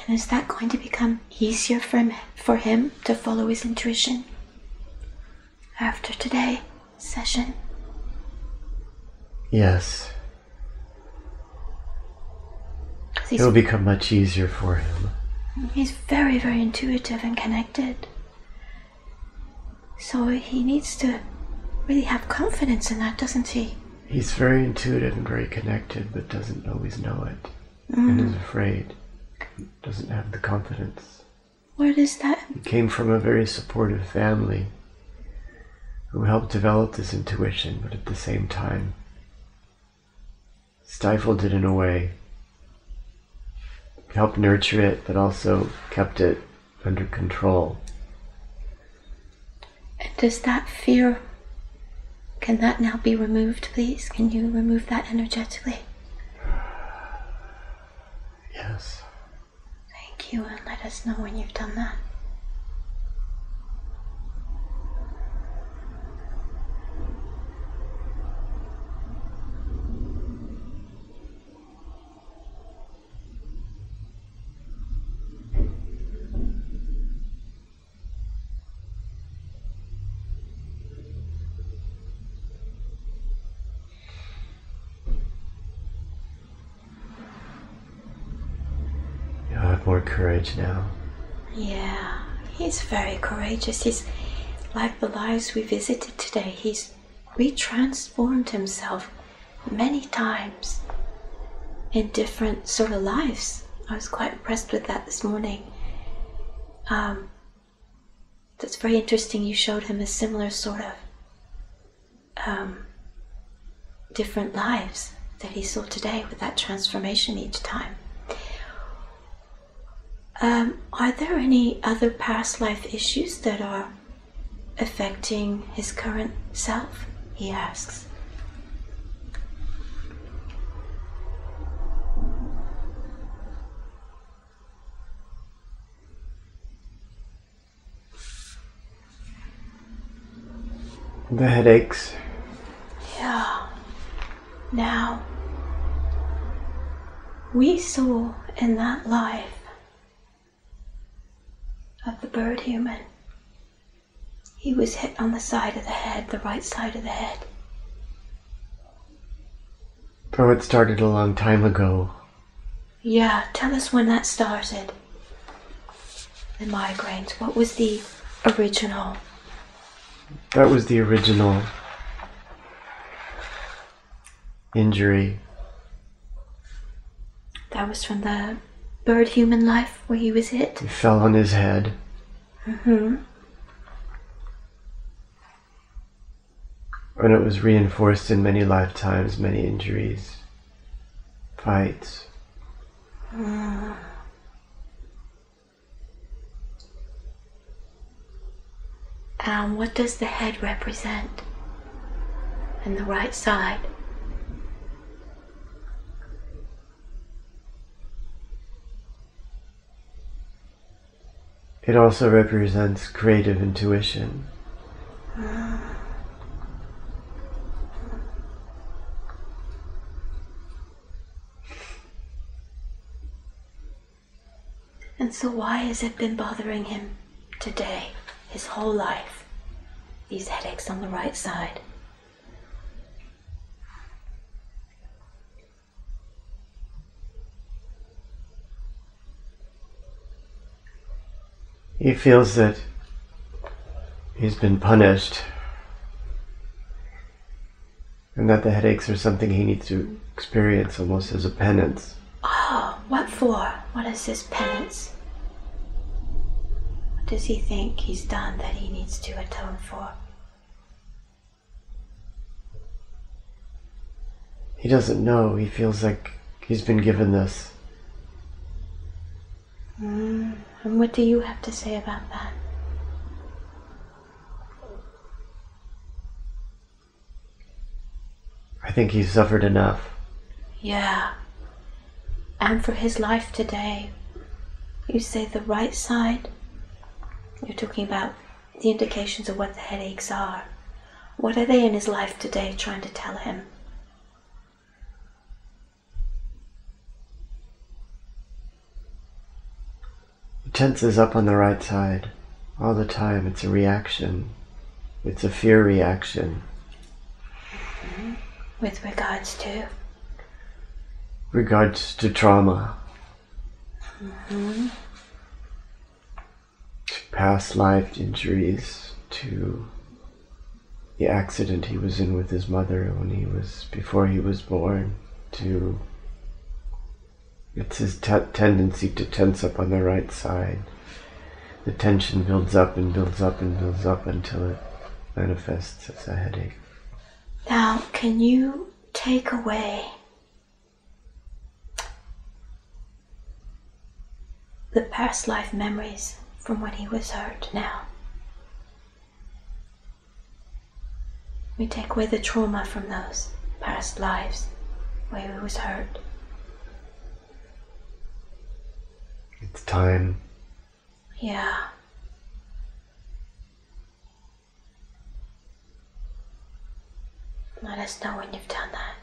is that going to become easier for him to follow his intuition after today's session? Yes. It will become much easier for him. He's very, very intuitive and connected. So he needs to really have confidence in that, doesn't he? He's very intuitive and very connected, but doesn't always know it. And is afraid. Doesn't have the confidence. Where does that? He came from a very supportive family who helped develop this intuition, but at the same time stifled it in a way. Helped nurture it, but also kept it under control. And does that fear, can that now be removed, please? Can you remove that energetically? Yes. Thank you, and let us know when you've done that. More courage now. Yeah, he's very courageous. He's like the lives we visited today. He's retransformed himself many times in different sort of lives. I was quite impressed with that this morning. That's very interesting. You showed him a similar sort of different lives that he saw today with that transformation each time. Are there any other past life issues that are affecting his current self? He asks. The headaches. Yeah. Now, we saw in that life of the bird human, he was hit on the side of the head, the right side of the head. Oh, it started a long time ago. Yeah, tell us when that started. The migraines. What was the original? That was the original injury. That was from the bird human life where he was hit? He fell on his head. Mm-hmm. And it was reinforced in many lifetimes, many injuries, fights. What does the head represent? And the right side? It also represents creative intuition. And so why has it been bothering him today, his whole life, these headaches on the right side? He feels that he's been punished and that the headaches are something he needs to experience almost as a penance. Oh, what for? What is this penance? What does he think he's done that he needs to atone for? He doesn't know. He feels like he's been given this. And what do you have to say about that? I think he's suffered enough. Yeah. And for his life today, you say the right side? You're talking about the indications of what the headaches are. What are they in his life today trying to tell him? He tenses up on the right side all the time. It's a reaction. It's a fear reaction. With regards to? Regards to trauma. Mm-hmm. To past life injuries, to the accident he was in with his mother before he was born, to it's his tendency to tense up on the right side. The tension builds up and builds up and builds up until it manifests as a headache. Now, can you take away the past life memories from when he was hurt now? We take away the trauma from those past lives where he was hurt. It's time. Yeah. Let us know when you've done that.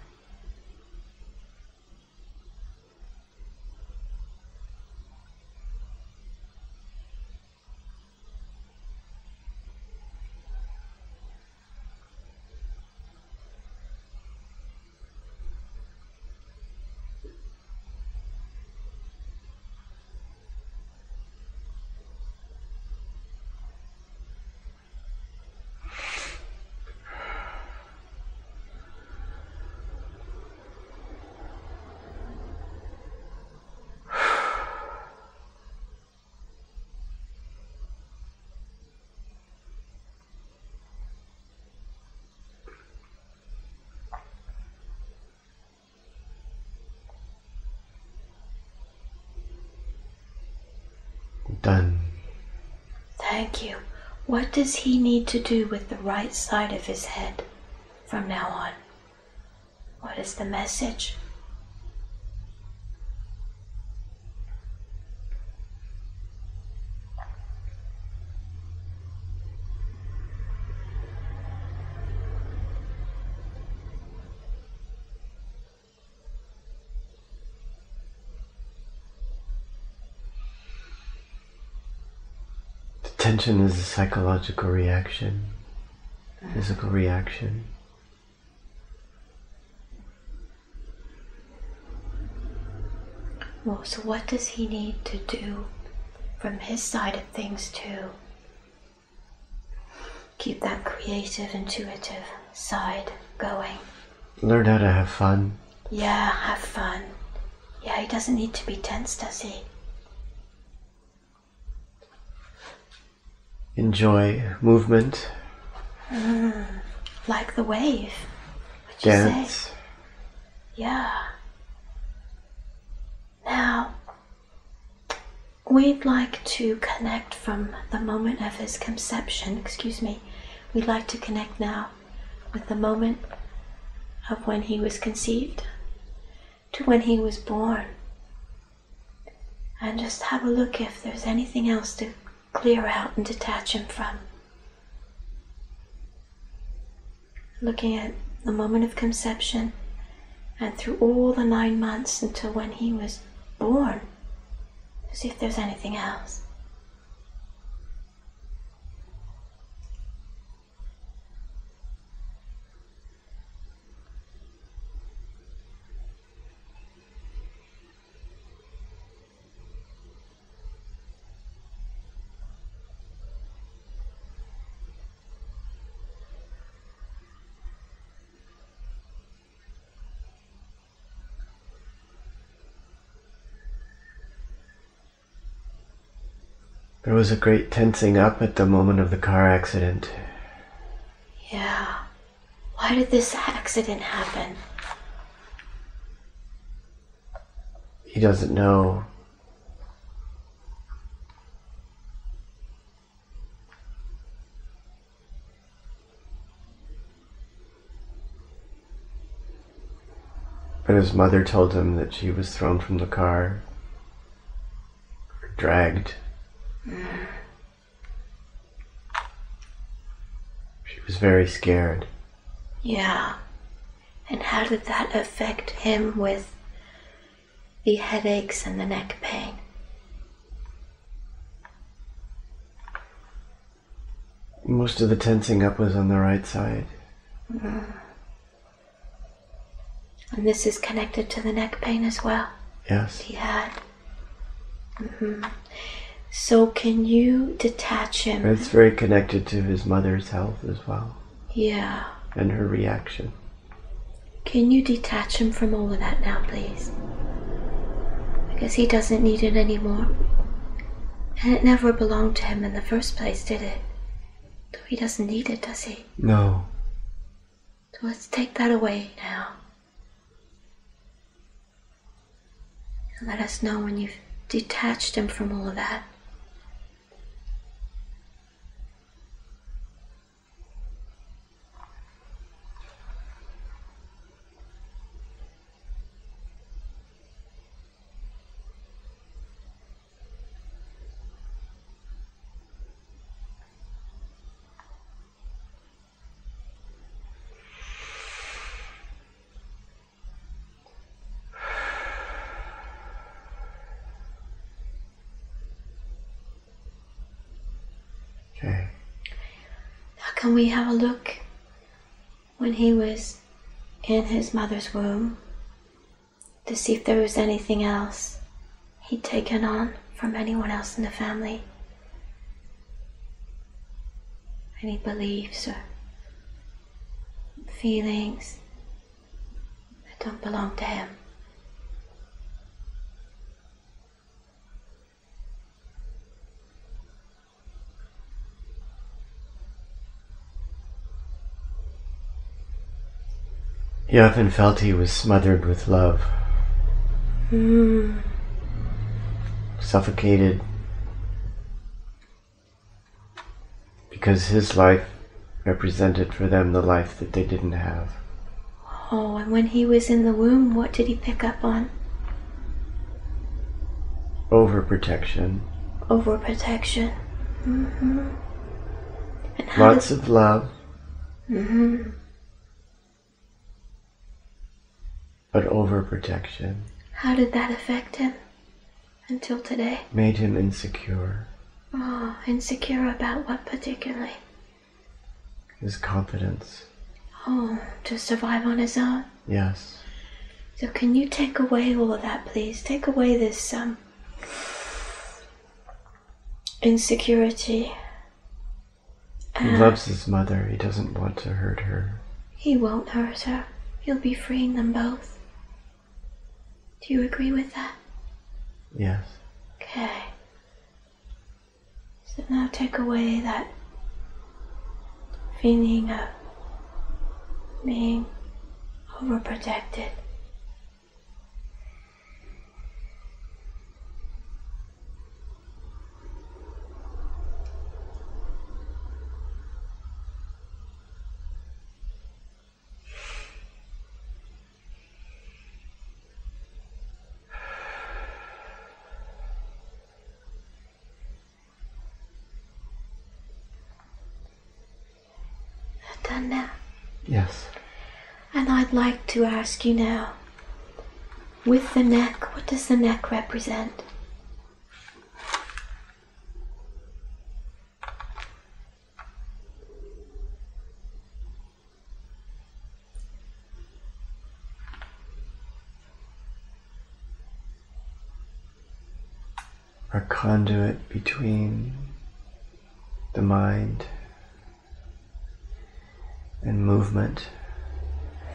Done. Thank you. What does he need to do with the right side of his head from now on? What is the message? Tension is a psychological reaction, physical reaction. Well, so what does he need to do from his side of things to keep that creative, intuitive side going? Learn how to have fun. Yeah, have fun. Yeah, he doesn't need to be tense, does he? Enjoy movement. Like the wave. What'd you Dance. say? Yeah. Now, we'd like to connect from the moment of his conception, we'd like to connect now with the moment of when he was conceived to when he was born. And just have a look if there's anything else to clear out and detach him from. Looking at the moment of conception and through all the 9 months until when he was born, to see if there's anything else. There was a great tensing up at the moment of the car accident. Yeah. Why did this accident happen? He doesn't know. But his mother told him that she was thrown from the car, or dragged. She was very scared. Yeah. And how did that affect him with the headaches and the neck pain? Most of the tensing up was on the right side. And this is connected to the neck pain as well? Yes. He had. So can you detach him? It's very connected to his mother's health as well. Yeah. And her reaction. Can you detach him from all of that now, please? Because he doesn't need it anymore. And it never belonged to him in the first place, did it? So he doesn't need it, does he? No. So let's take that away now. And let us know when you've detached him from all of that. Okay. Now can we have a look when he was in his mother's womb to see if there was anything else he'd taken on from anyone else in the family? Any beliefs or feelings that don't belong to him? He often felt he was smothered with love. Suffocated. because his life represented for them the life that they didn't have. Oh, and when he was in the womb, what did he pick up on? Overprotection. Overprotection. Mm-hmm. And lots of love. Mm-hmm. But overprotection. How did that affect him until today? Made him insecure. Oh, insecure about what particularly? His confidence. Oh, to survive on his own? Yes. So can you take away all of that, please? Take away this insecurity. He loves his mother. He doesn't want to hurt her. He won't hurt her. He'll be freeing them both. Do you agree with that? Yes. Okay. So now take away that feeling of being overprotected. Done now? Yes. And I'd like to ask you now, with the neck, what does the neck represent? A conduit between the mind and movement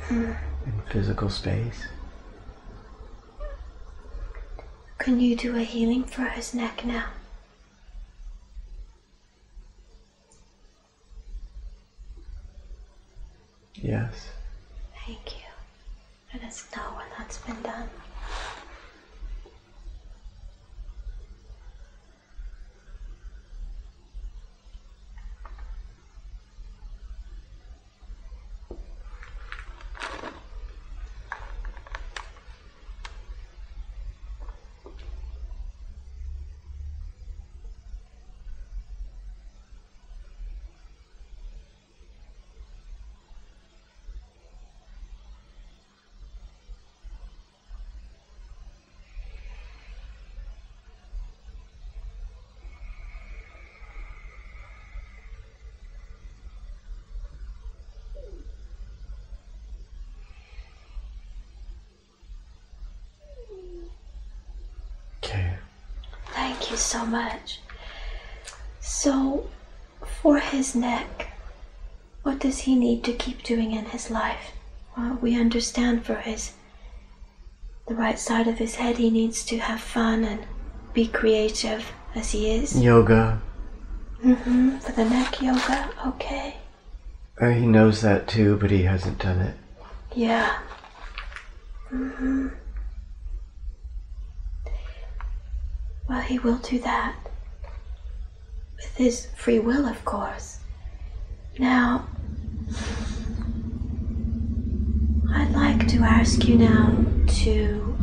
in physical space. Can you do a healing for his neck now? Yes. Thank you. Let us know when that's been done. Okay. Thank you so much. So, for his neck, what does he need to keep doing in his life? Well, we understand for the right side of his head, he needs to have fun and be creative as he is. Yoga. For the neck, yoga, okay. He knows that too, but he hasn't done it. Yeah. Well, he will do that. With his free will, of course. Now, I'd like to ask you now to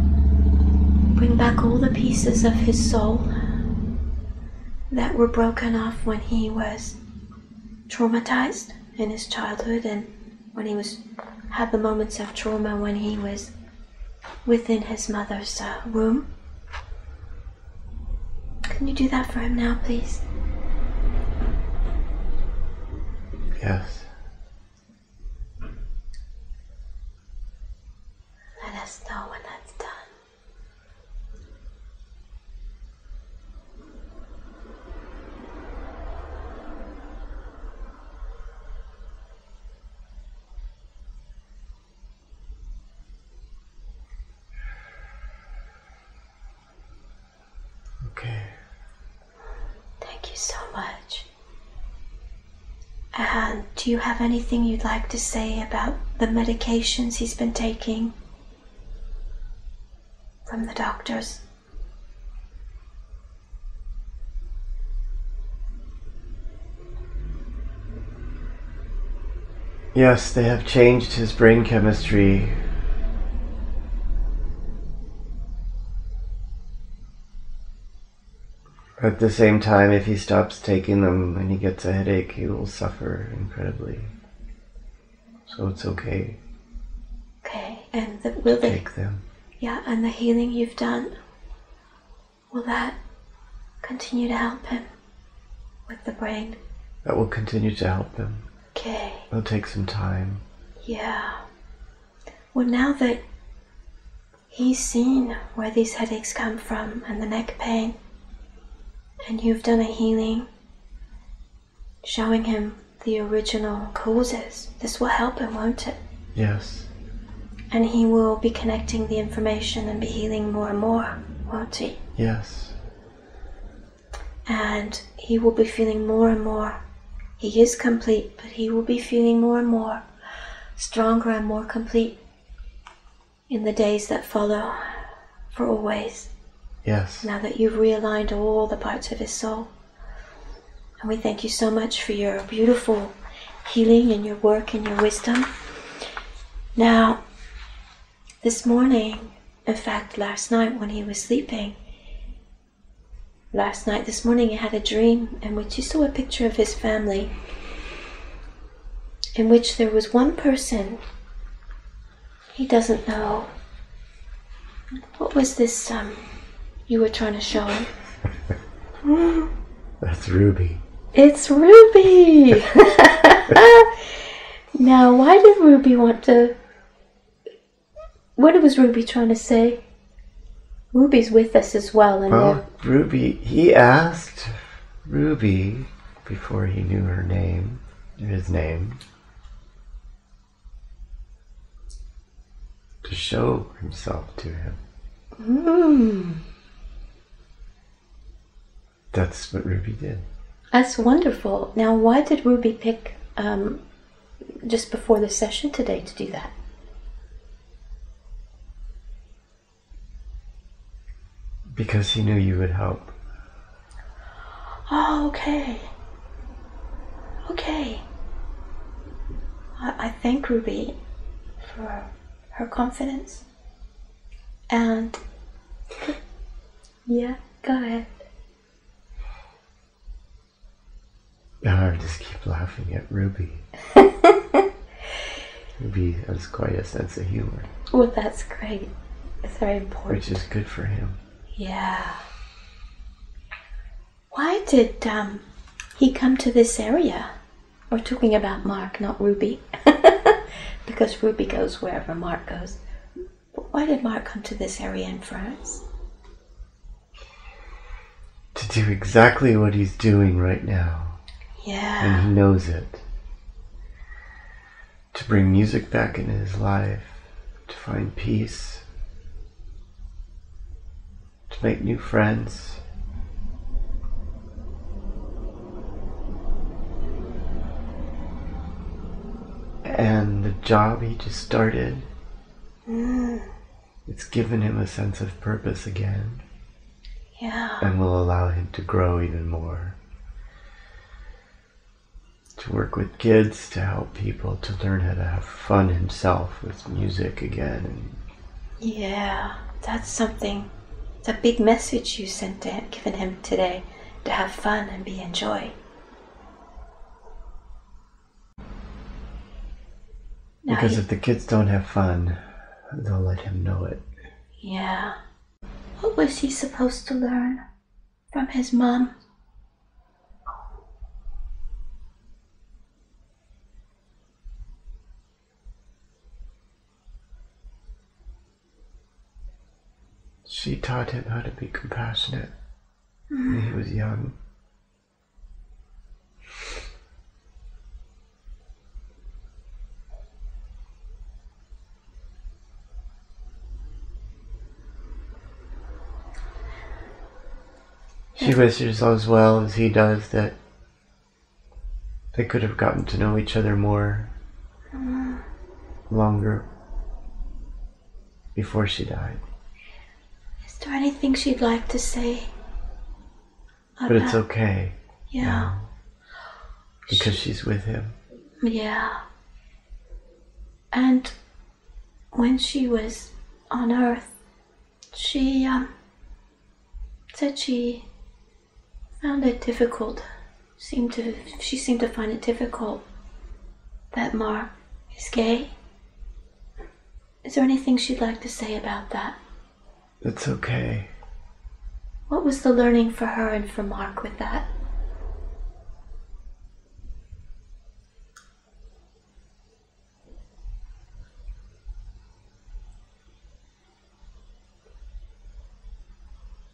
bring back all the pieces of his soul that were broken off when he was traumatized in his childhood and when he had the moments of trauma when he was within his mother's womb. Can you do that for him now, please? Yes. Let us know when that's done. Okay. Thank you so much. And do you have anything you'd like to say about the medications he's been taking from the doctors? Yes, they have changed his brain chemistry. At the same time, if he stops taking them and he gets a headache, he will suffer incredibly. So it's okay. Okay, and will they take them? Yeah, and the healing you've done, will that continue to help him with the brain? That will continue to help him. Okay. It'll take some time. Yeah. Well, now that he's seen where these headaches come from and the neck pain, and you've done a healing showing him the original causes, this will help him, won't it? Yes. And he will be connecting the information and be healing more and more, won't he? Yes. And he will be feeling more and more. He is complete, but he will be feeling more and more stronger and more complete in the days that follow, for always. Yes. Now that you've realigned all the parts of his soul. And we thank you so much for your beautiful healing and your work and your wisdom. Now, this morning, in fact, last night when he was sleeping, this morning he had a dream in which he saw a picture of his family, in which there was one person he doesn't know. What was this you were trying to show him? That's Ruby. It's Ruby! Now, why did Ruby want to... What was Ruby trying to say? Ruby's with us as well. And well, Ruby, he asked Ruby, before he knew her name, his name, to show himself to him. That's what Ruby did. That's wonderful. Now, why did Ruby pick just before the session today to do that? Because he knew you would help. Oh, okay. Okay. I thank Ruby for her confidence. And yeah, go ahead. I just keep laughing at Ruby. Ruby has quite a sense of humor. Well, that's great. It's very important. Which is good for him. Yeah. Why did he come to this area? We're talking about Mark, not Ruby. Because Ruby goes wherever Mark goes. But why did Mark come to this area in France? To do exactly what he's doing right now. Yeah. And he knows it. To bring music back into his life. To find peace. To make new friends. And the job he just started, it's given him a sense of purpose again. Yeah. And will allow him to grow even more. To work with kids, to help people, to learn how to have fun himself with music again. Yeah, that's something. It's a big message you sent to him, given him today, to have fun and be in joy. Because if the kids don't have fun, they'll let him know it. Yeah. What was he supposed to learn from his mom? She taught him how to be compassionate when he was young. She wishes as well as he does that they could have gotten to know each other more, longer, before she died. Is there anything she'd like to say? But it's okay. Yeah. Because she's with him. Yeah. And when she was on Earth, she said she found it difficult. She seemed to find it difficult that Mark is gay. Is there anything she'd like to say about that? It's okay. What was the learning for her and for Mark with that?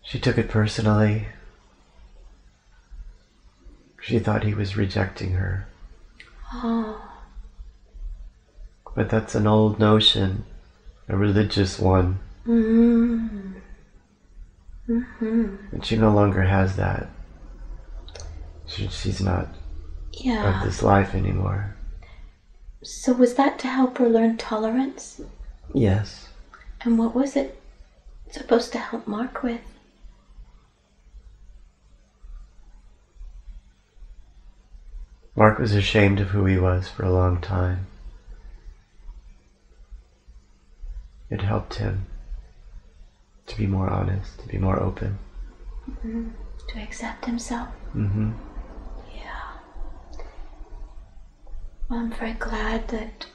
She took it personally. She thought he was rejecting her. Oh. But that's an old notion, a religious one. Mm-hmm. Mm-hmm. And she no longer has that. She's not of this life anymore. So was that to help her learn tolerance? Yes. And what was it supposed to help Mark with? Mark was ashamed of who he was for a long time. It helped him to be more honest, to be more open. Mm-hmm. To accept himself? Mm-hmm. Yeah. Well, I'm very glad that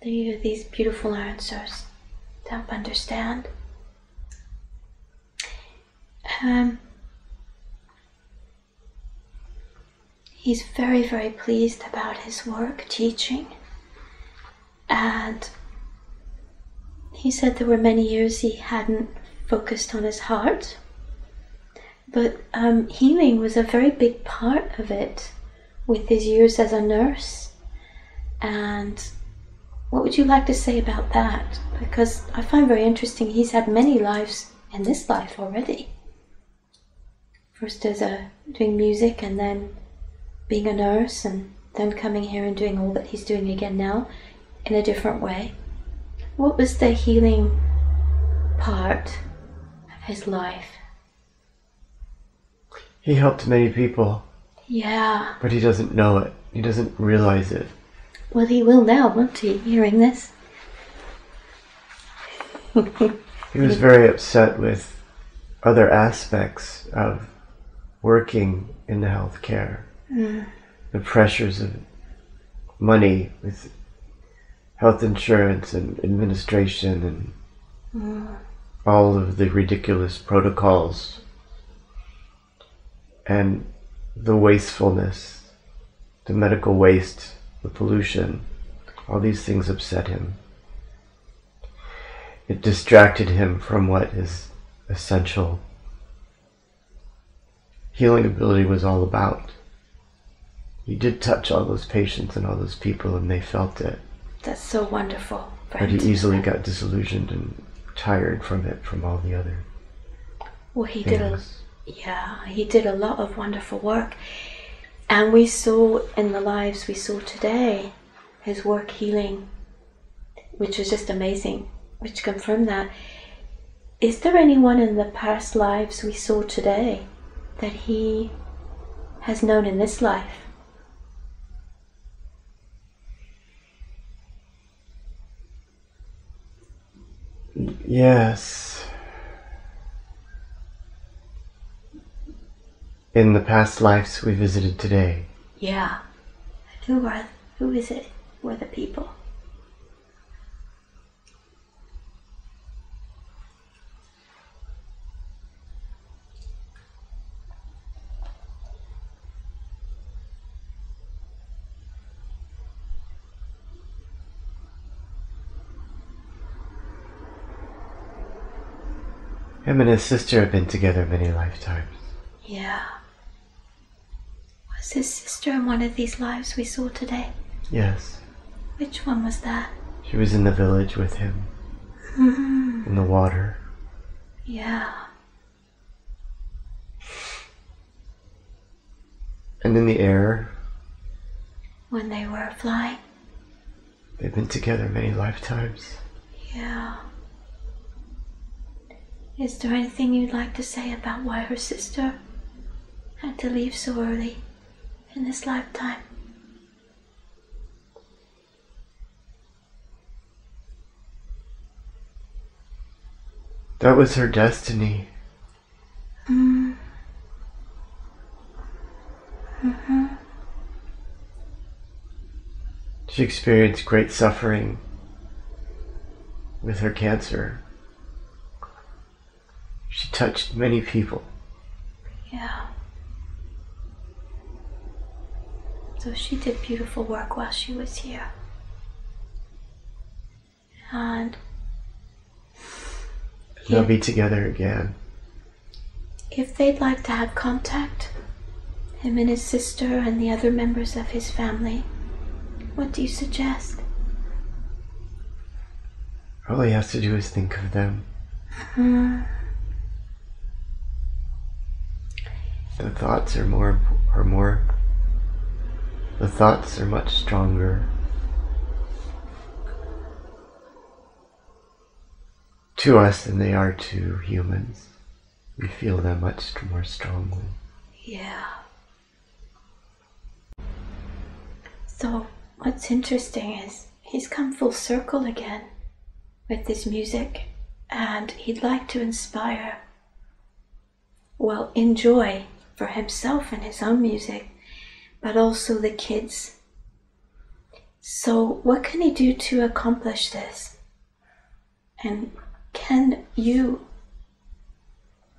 you have these beautiful answers to help understand. He's very, very pleased about his work teaching. And he said there were many years he hadn't focused on his heart. But healing was a very big part of it with his years as a nurse. And what would you like to say about that? Because I find very interesting he's had many lives in this life already. First as doing music, and then being a nurse, and then coming here and doing all that he's doing again now in a different way. What was the healing part of his life? He helped many people. Yeah. But he doesn't know it. He doesn't realize it. Well, he will now, won't he, hearing this? He was very upset with other aspects of working in the healthcare. The pressures of money with health insurance and administration and all of the ridiculous protocols and the wastefulness, the medical waste, the pollution. All these things upset him. It distracted him from what his essential healing ability was all about. He did touch all those patients and all those people, and they felt it. That's so wonderful. But he easily got disillusioned and tired from it, from all the other he things. He did a lot of wonderful work. And we saw in the lives we saw today, his work healing, which was just amazing, which confirmed that. Is there anyone in the past lives we saw today that he has known in this life? Yes. In the past lives we visited today. Yeah. Who is it? Who are the people? Him and his sister have been together many lifetimes. Yeah. Was his sister in one of these lives we saw today? Yes. Which one was that? She was in the village with him. In the water. Yeah. And in the air. When they were flying? They've been together many lifetimes. Yeah. Is there anything you'd like to say about why her sister had to leave so early in this lifetime? That was her destiny. Mm-hmm. She experienced great suffering with her cancer. She touched many people. Yeah. So she did beautiful work while she was here. And they'll be together again. If they'd like to have contact, him and his sister and the other members of his family, what do you suggest? All he has to do is think of them. The thoughts are the thoughts are much stronger to us than they are to humans. We feel them much more strongly. Yeah. So what's interesting is he's come full circle again with this music, and he'd like to inspire, enjoy for himself and his own music, but also the kids. So what can he do to accomplish this? And can you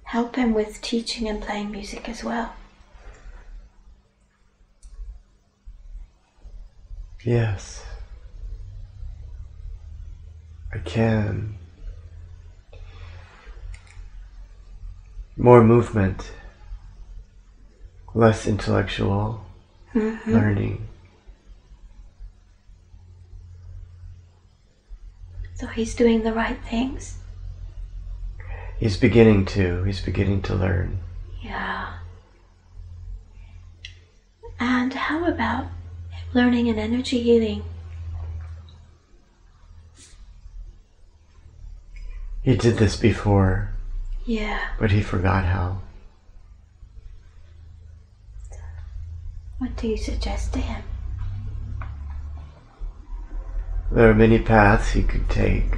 help him with teaching and playing music as well? Yes, I can. More movement, less intellectual learning. So he's doing the right things? He's beginning to learn. Yeah. And how about learning an energy healing? He did this before. Yeah. But he forgot how. What do you suggest to him? There are many paths he could take.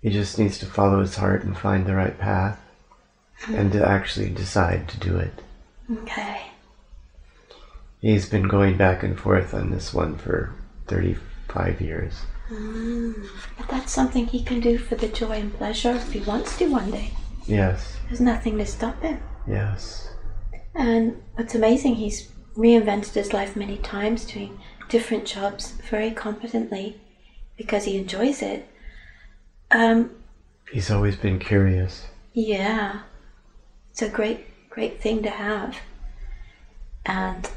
He just needs to follow his heart and find the right path and to actually decide to do it. Okay. He's been going back and forth on this one for 35 years. But that's something he can do for the joy and pleasure if he wants to one day. Yes. There's nothing to stop him. Yes. And what's amazing, he's reinvented his life many times, doing different jobs very competently because he enjoys it. He's always been curious. Yeah. It's a great thing to have. And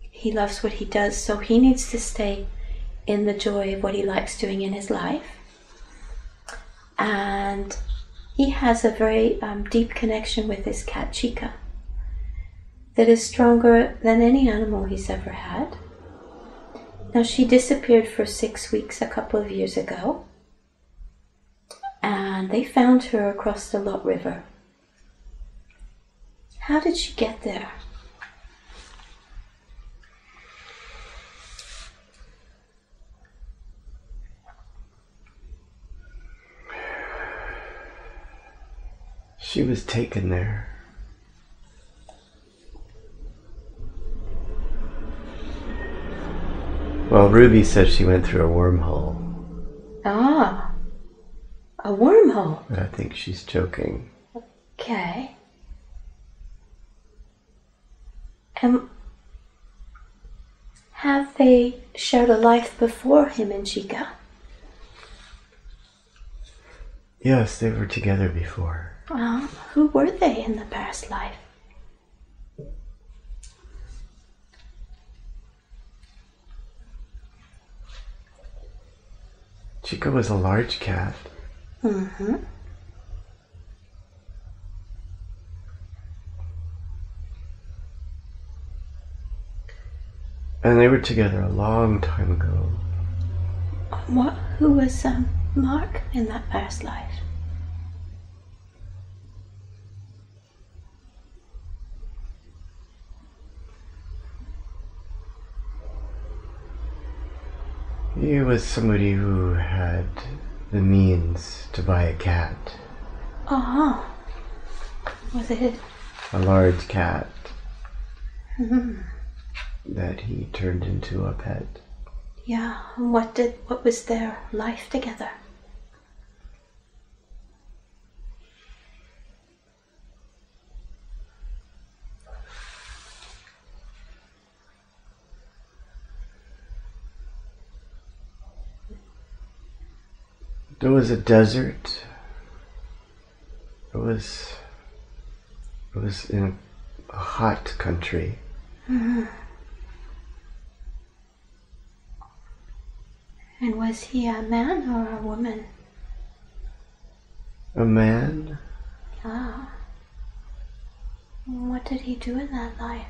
he loves what he does, so he needs to stay in the joy of what he likes doing in his life. And he has a very deep connection with his cat Chica that is stronger than any animal he's ever had. Now, she disappeared for 6 weeks a couple of years ago, and they found her across the Lot River. How did she get there? She was taken there. Well, Ruby says she went through a wormhole. Ah, a wormhole. But I think she's joking. Okay. And have they shared a life before him and Chica? Yes, they were together before. Well, who were they in the past life? Chica was a large cat. Mm-hmm. And they were together a long time ago. What? Who was Mark in that past life? He was somebody who had the means to buy a cat. Oh. Was it? A large cat that he turned into a pet. Yeah. What was their life together? There was a desert. It was in a hot country. And was he a man or a woman? A man? Ah. What did he do in that life?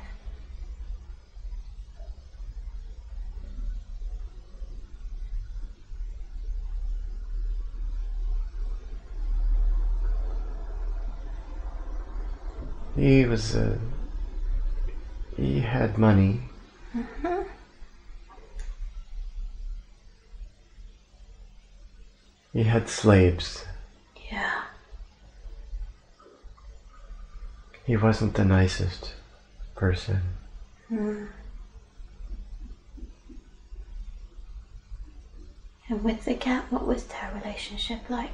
He had money. He had slaves. Yeah. He wasn't the nicest person. And with the cat, what was their relationship like?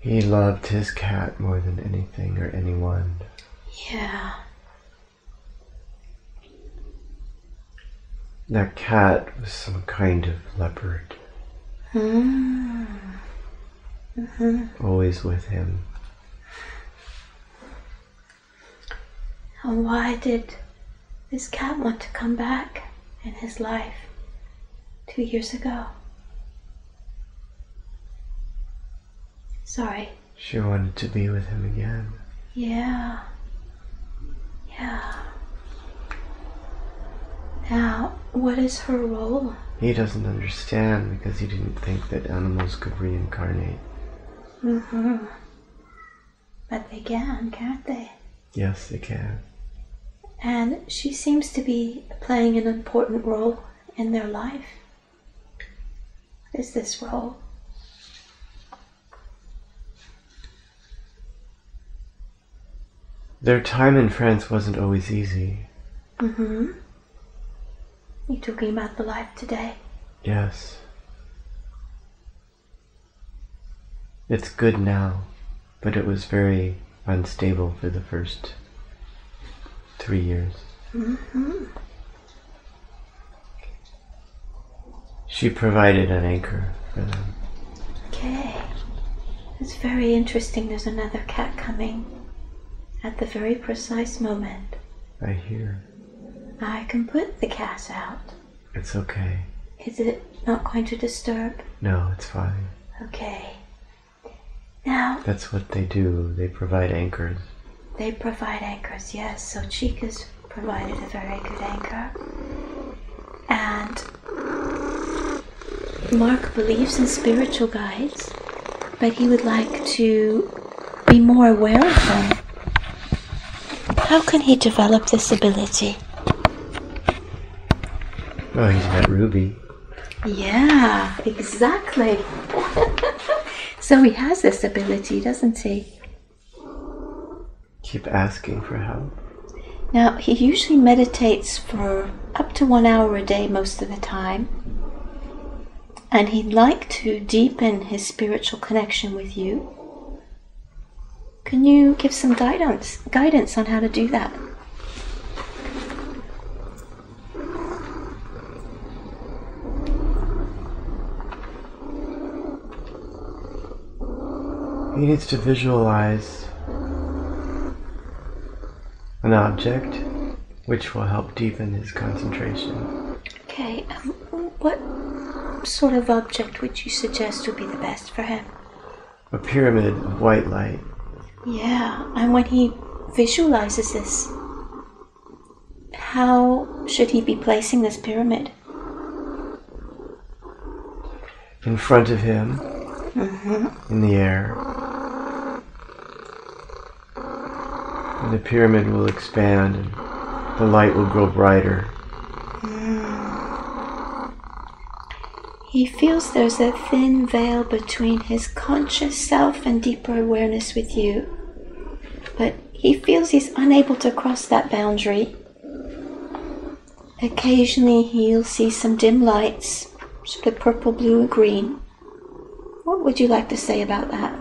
He loved his cat more than anything or anyone. Yeah. That cat was some kind of leopard. Always with him. And why did this cat want to come back in his life 2 years ago? Sorry. She wanted to be with him again. Yeah. Yeah. Now, what is her role? He doesn't understand because he didn't think that animals could reincarnate. But they can, can't they? Yes, they can. And she seems to be playing an important role in their life. What is this role? Their time in France wasn't always easy. You talking about the life today? Yes. It's good now, but it was very unstable for the first 3 years. She provided an anchor for them. Okay. It's very interesting. There's another cat coming at the very precise moment. I hear. I can put the cat out. It's okay. Is it not going to disturb? No, it's fine. Okay. Now, That's what they do. They provide anchors. they provide anchors, yes. So Chica's provided a very good anchor. And Mark believes in spiritual guides, but he would like to be more aware of them. How can he develop this ability? Oh, he's met Ruby. Yeah, exactly. So he has this ability, doesn't he? Keep asking for help. Now, he usually meditates for up to 1 hour a day most of the time. And he'd like to deepen his spiritual connection with you. Can you give some guidance on how to do that? He needs to visualize an object which will help deepen his concentration. Okay, what sort of object would you suggest would be the best for him? A pyramid of white light. Yeah, and when he visualizes this, how should he be placing this pyramid? In front of him, in the air. And the pyramid will expand and the light will grow brighter He feels there's a thin veil between his conscious self and deeper awareness with you. But he feels he's unable to cross that boundary. Occasionally he'll see some dim lights, sort of purple, blue, and green. What would you like to say about that?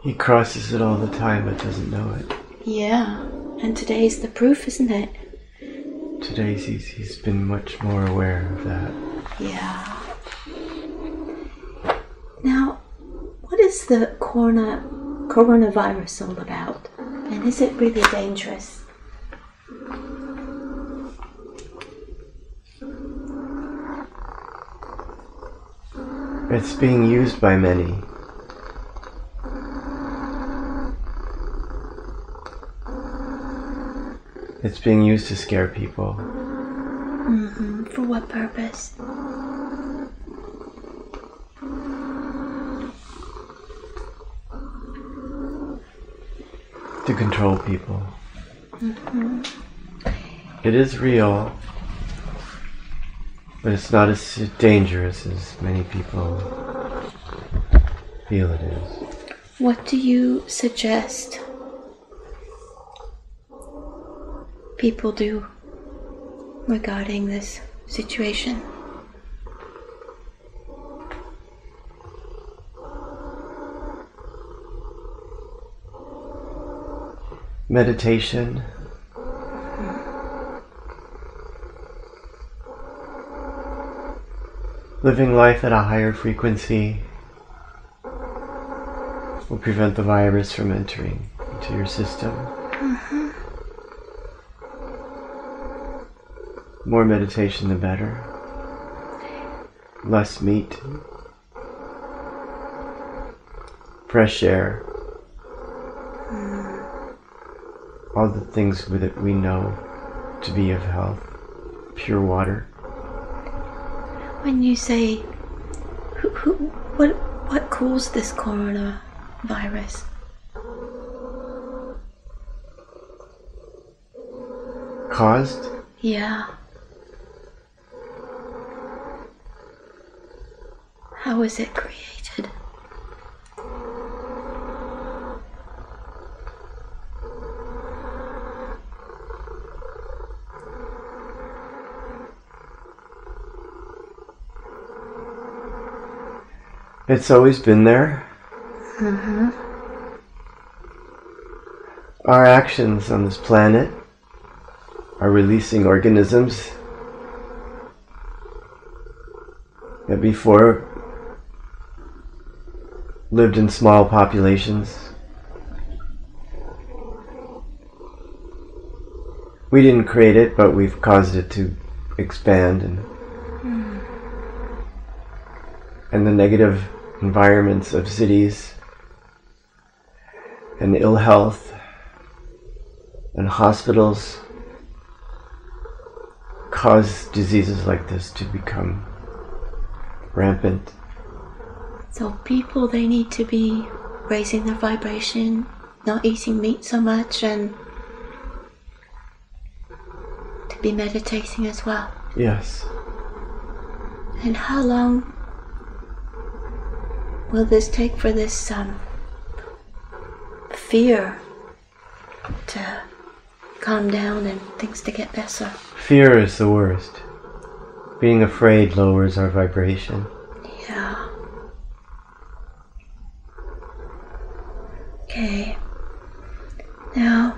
He crosses it all the time but doesn't know it. Yeah, and today's the proof, isn't it? Today he's been much more aware of that. Yeah. Now, what is the coronavirus all about? And is it really dangerous? It's being used by many. It's being used to scare people. For what purpose? To control people. It is real, but it's not as dangerous as many people feel it is. What do you suggest people do regarding this situation? Meditation. Living life at a higher frequency will prevent the virus from entering into your system. More meditation the better. Less meat. Fresh air. All the things that we know to be of health. Pure water. When you say, what caused this coronavirus? Caused? Yeah. How was it created? It's always been there. Our actions on this planet are releasing organisms that before lived in small populations. We didn't create it, but we've caused it to expand, and the negative environments of cities and ill health and hospitals cause diseases like this to become rampant. So people, they need to be raising their vibration, not eating meat so much, and to be meditating as well. Yes. And how long will this take for this fear to calm down and things to get better? Fear is the worst. Being afraid lowers our vibration. Yeah. Okay. Now,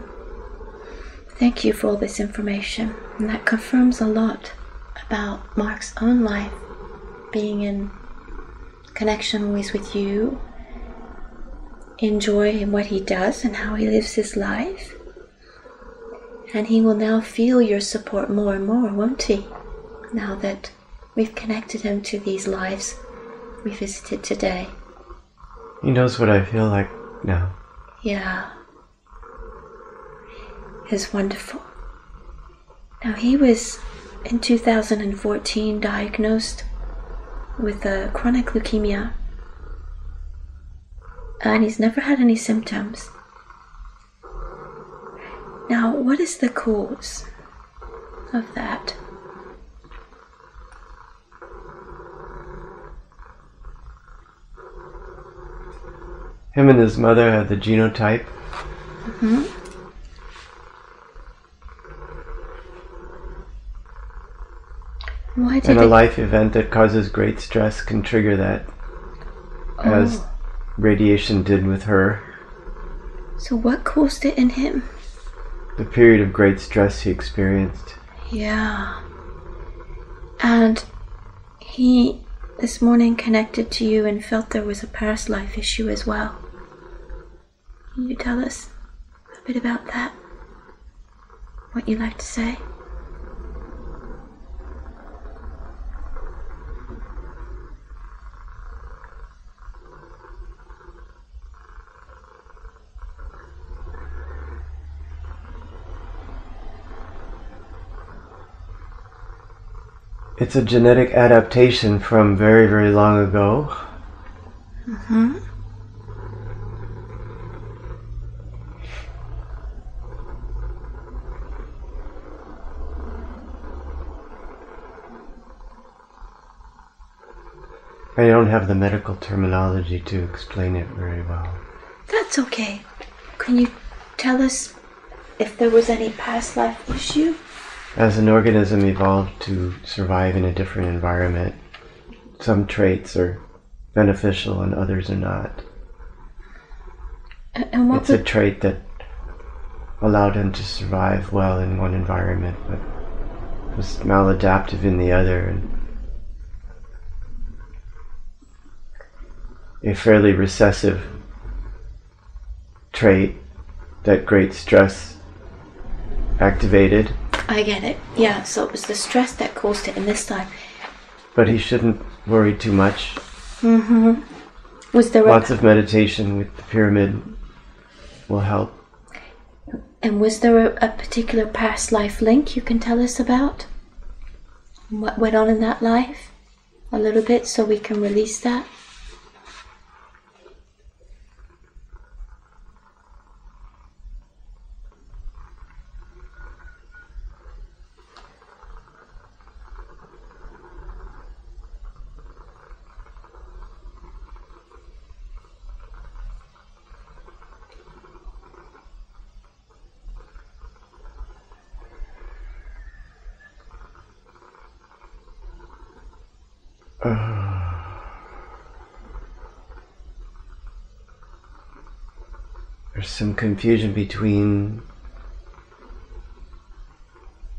thank you for all this information. And that confirms a lot about Mark's own life, being in connection always with you, in joy in what he does and how he lives his life. And he will now feel your support more and more, won't he? Now that we've connected him to these lives we visited today. He knows what I feel like now. Yeah. It's wonderful. Now he was, in 2014, diagnosed with a chronic leukemia. And he's never had any symptoms. Now, what is the cause of that? Him and his mother had the genotype. Mm-hmm. Why did And a life event that causes great stress can trigger that, as radiation did with her. So what caused it in him? The period of great stress he experienced. Yeah. And he, this morning, connected to you and felt there was a past life issue as well. Can you tell us a bit about that? What you'd like to say? It's a genetic adaptation from very, very long ago. Mm-hmm. I don't have the medical terminology to explain it very well. That's okay. Can you tell us if there was any past life issue? As an organism evolved to survive in a different environment, some traits are beneficial and others are not. And what it's a trait that allowed him to survive well in one environment, but was maladaptive in the other. And a fairly recessive trait that great stress activated. I get it. Yeah, so it was the stress that caused it in this time. But he shouldn't worry too much. Mm-hmm. Was there lots of meditation with the pyramid will help. And was there a particular past life link you can tell us about? What went on in that life? A little bit so we can release that? There's some confusion between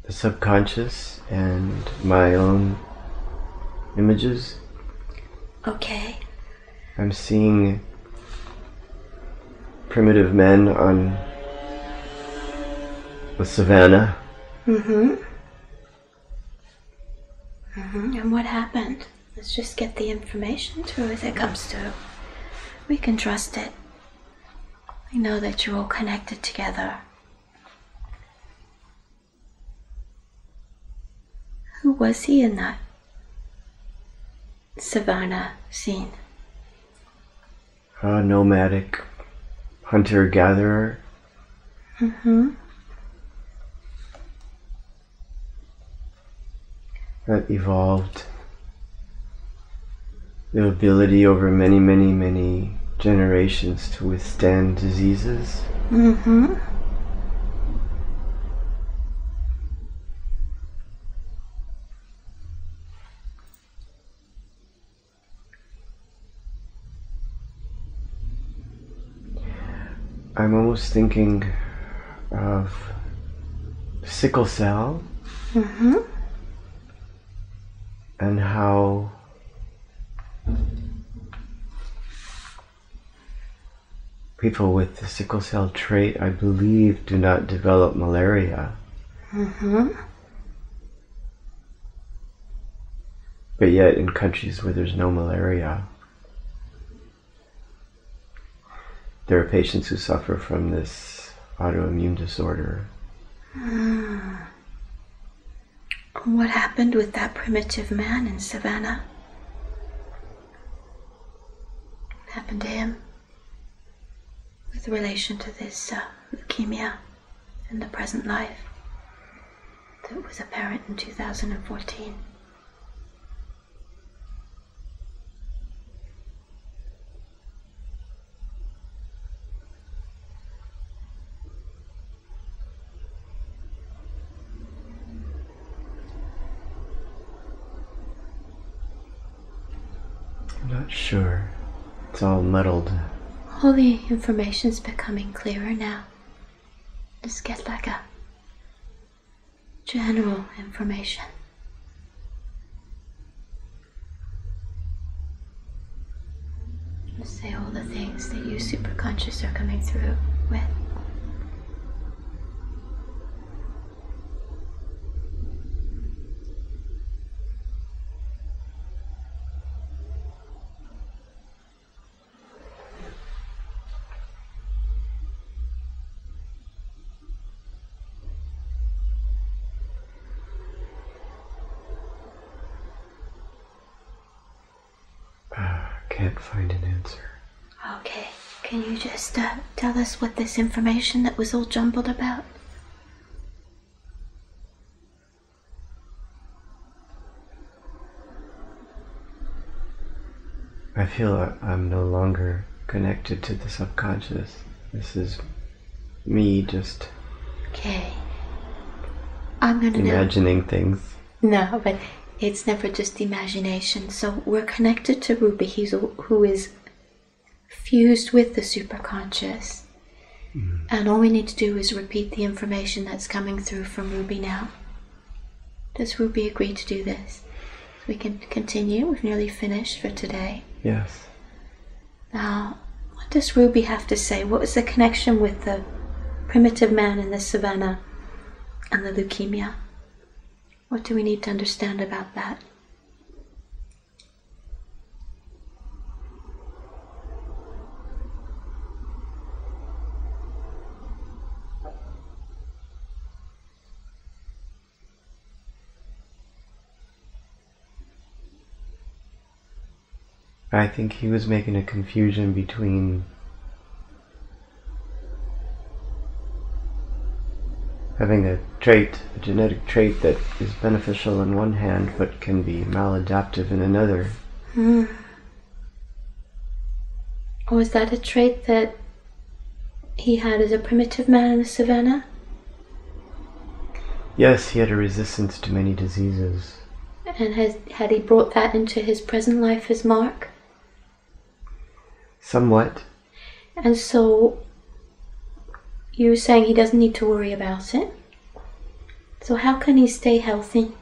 the subconscious and my own images. Okay. I'm seeing primitive men on the savannah. Mm-hmm. Mm-hmm. And what happened? Let's just get the information through as it comes through. We can trust it. We know that you're all connected together. Who was he in that savannah scene? A nomadic hunter-gatherer. Mm-hmm. That evolved the ability over many, many, many generations to withstand diseases. Mm-hmm. I'm almost thinking of sickle cell. Mm-hmm. And how people with the sickle cell trait, I believe, do not develop malaria. Mm-hmm. But yet in countries where there's no malaria, there are patients who suffer from this autoimmune disorder. What happened with that primitive man in Savannah? What happened to him with relation to this leukemia in the present life that was apparent in 2014? I'm not sure. It's all muddled. All the information's becoming clearer now. Just get like a general information. Just say all the things that you superconscious are coming through with. Can't find an answer. Okay, can you just tell us what this information that was all jumbled about? I feel I'm no longer connected to the subconscious. This is me just I'm gonna imagining things. No, but it's never just imagination. So we're connected to Ruby, who is fused with the superconscious. And all we need to do is repeat the information that's coming through from Ruby now. Does Ruby agree to do this? So we can continue. We've nearly finished for today. Yes. Now, what does Ruby have to say? What was the connection with the primitive man in the savannah and the leukemia? What do we need to understand about that? I think he was making a confusion between having a genetic trait that is beneficial in one hand but can be maladaptive in another. Was that a trait that he had as a primitive man in the savannah? Yes, he had a resistance to many diseases. And had he brought that into his present life as Mark? Somewhat. And so you're saying he doesn't need to worry about it? So how can he stay healthy?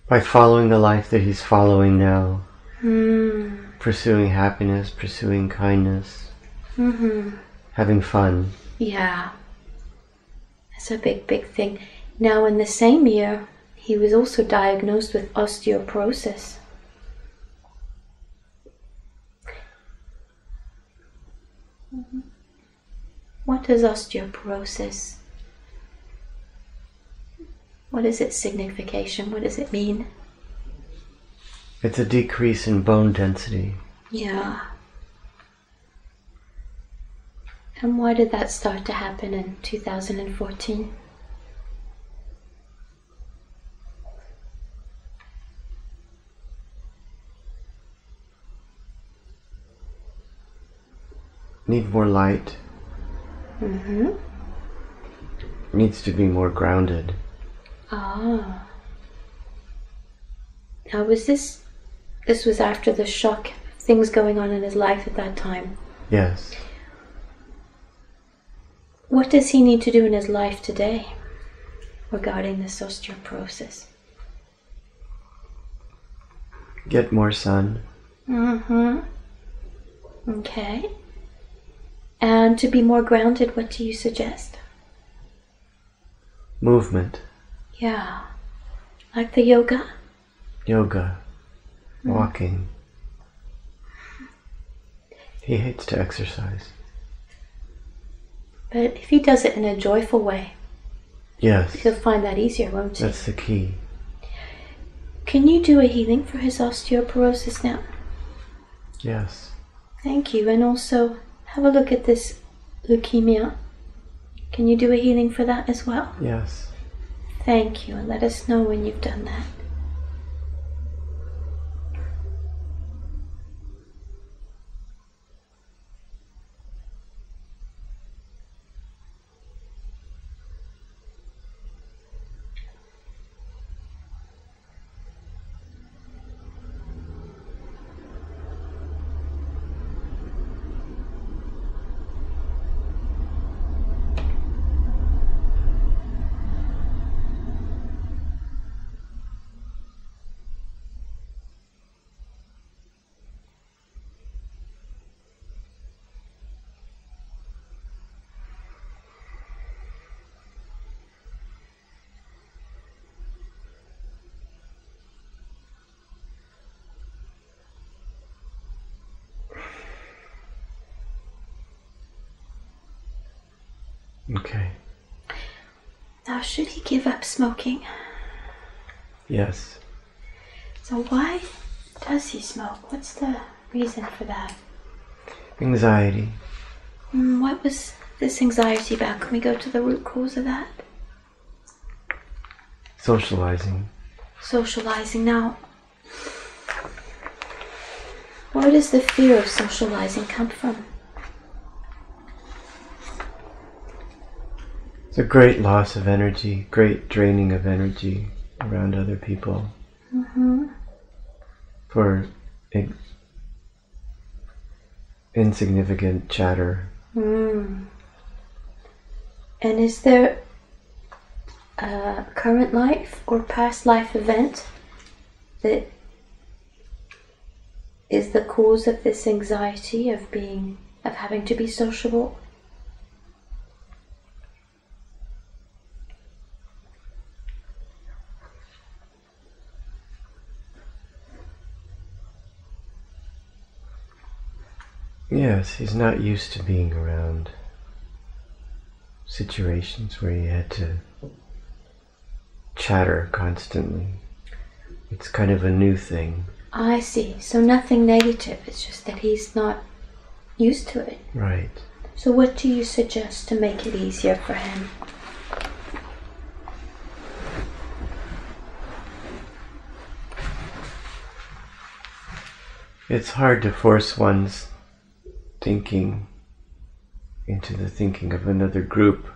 By following the life that he's following now. Pursuing happiness, pursuing kindness. Having fun. Yeah. That's a big, big thing. Now in the same year, he was also diagnosed with osteoporosis. What is osteoporosis? What is its signification? What does it mean? It's a decrease in bone density. Yeah. And why did that start to happen in 2014? Need more light. Needs to be more grounded. Ah. Now was this was after the shock, things going on in his life at that time? Yes. What does he need to do in his life today regarding this osteoporosis? Get more sun. Okay. And to be more grounded, what do you suggest? Movement. Yeah. Like the yoga? Yoga. Walking. He hates to exercise. But if he does it in a joyful way, yes, he'll find that easier, won't he? That's the key. Can you do a healing for his osteoporosis now? Yes. Thank you. And also, have a look at this leukemia. Can you do a healing for that as well? Yes. Thank you. And let us know when you've done that. Okay. Now, should he give up smoking? Yes. So why does he smoke? What's the reason for that? Anxiety. What was this anxiety about? Can we go to the root cause of that? Socializing. Socializing. Now, where does the fear of socializing come from? It's a great loss of energy, great draining of energy around other people. For insignificant chatter. And is there a current life or past life event that is the cause of this anxiety of having to be sociable? Yes, he's not used to being around situations where he had to chatter constantly. It's kind of a new thing. I see. So nothing negative, it's just that he's not used to it. Right. So what do you suggest to make it easier for him? It's hard to force one's thinking into the thinking of another group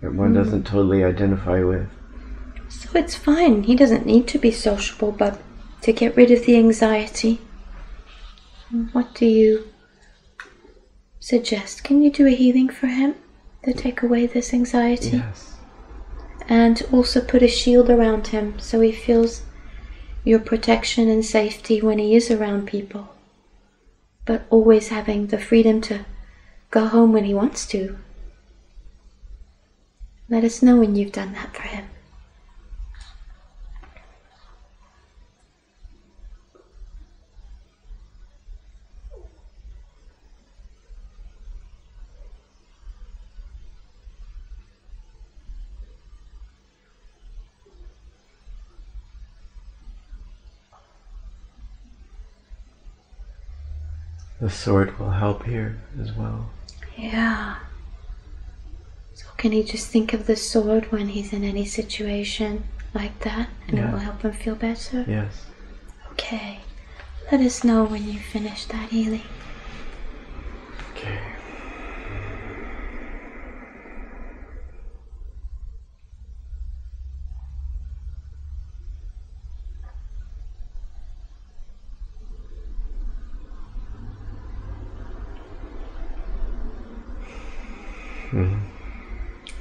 that one doesn't totally identify with. So it's fine. He doesn't need to be sociable, but to get rid of the anxiety, what do you suggest? Can you do a healing for him to take away this anxiety? Yes. And also put a shield around him so he feels your protection and safety when he is around people, but always having the freedom to go home when he wants to. Let us know when you've done that for him. The sword will help here as well. Yeah. So can he just think of the sword when he's in any situation like that, and it will help him feel better? Yes. Okay. Let us know when you finish that healing. Okay.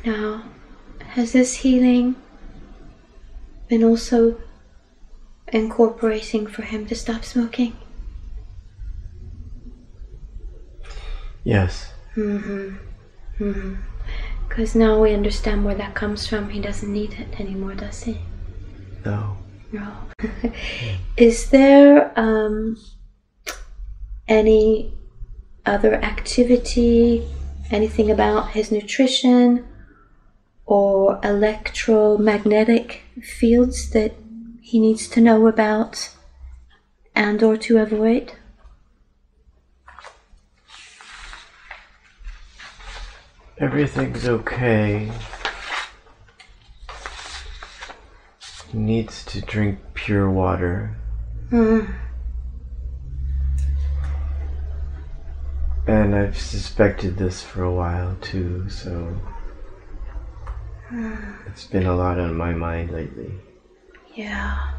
Now, has this healing been also incorporating for him to stop smoking? Yes. Because now we understand where that comes from. He doesn't need it anymore, does he? No. No. Is there any other activity, anything about his nutrition or electromagnetic fields that he needs to know about and or to avoid? Everything's okay. He needs to drink pure water. And I've suspected this for a while too, so it's been a lot on my mind lately. Yeah.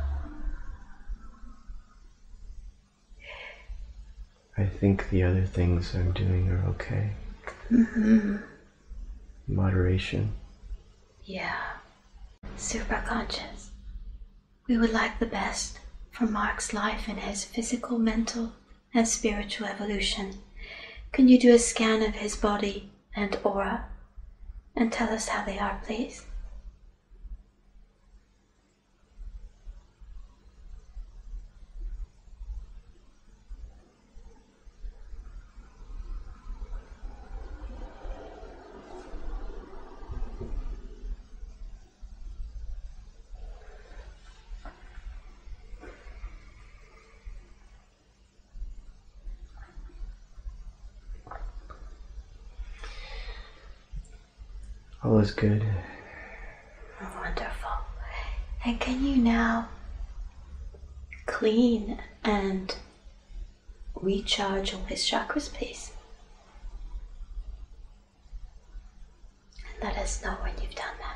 I think the other things I'm doing are okay. Moderation. Yeah. Super conscious. We would like the best for Mark's life and his physical, mental, and spiritual evolution. Can you do a scan of his body and aura and tell us how they are, please? All is good. Wonderful. And can you now clean and recharge all his chakras, please? And let us know when you've done that.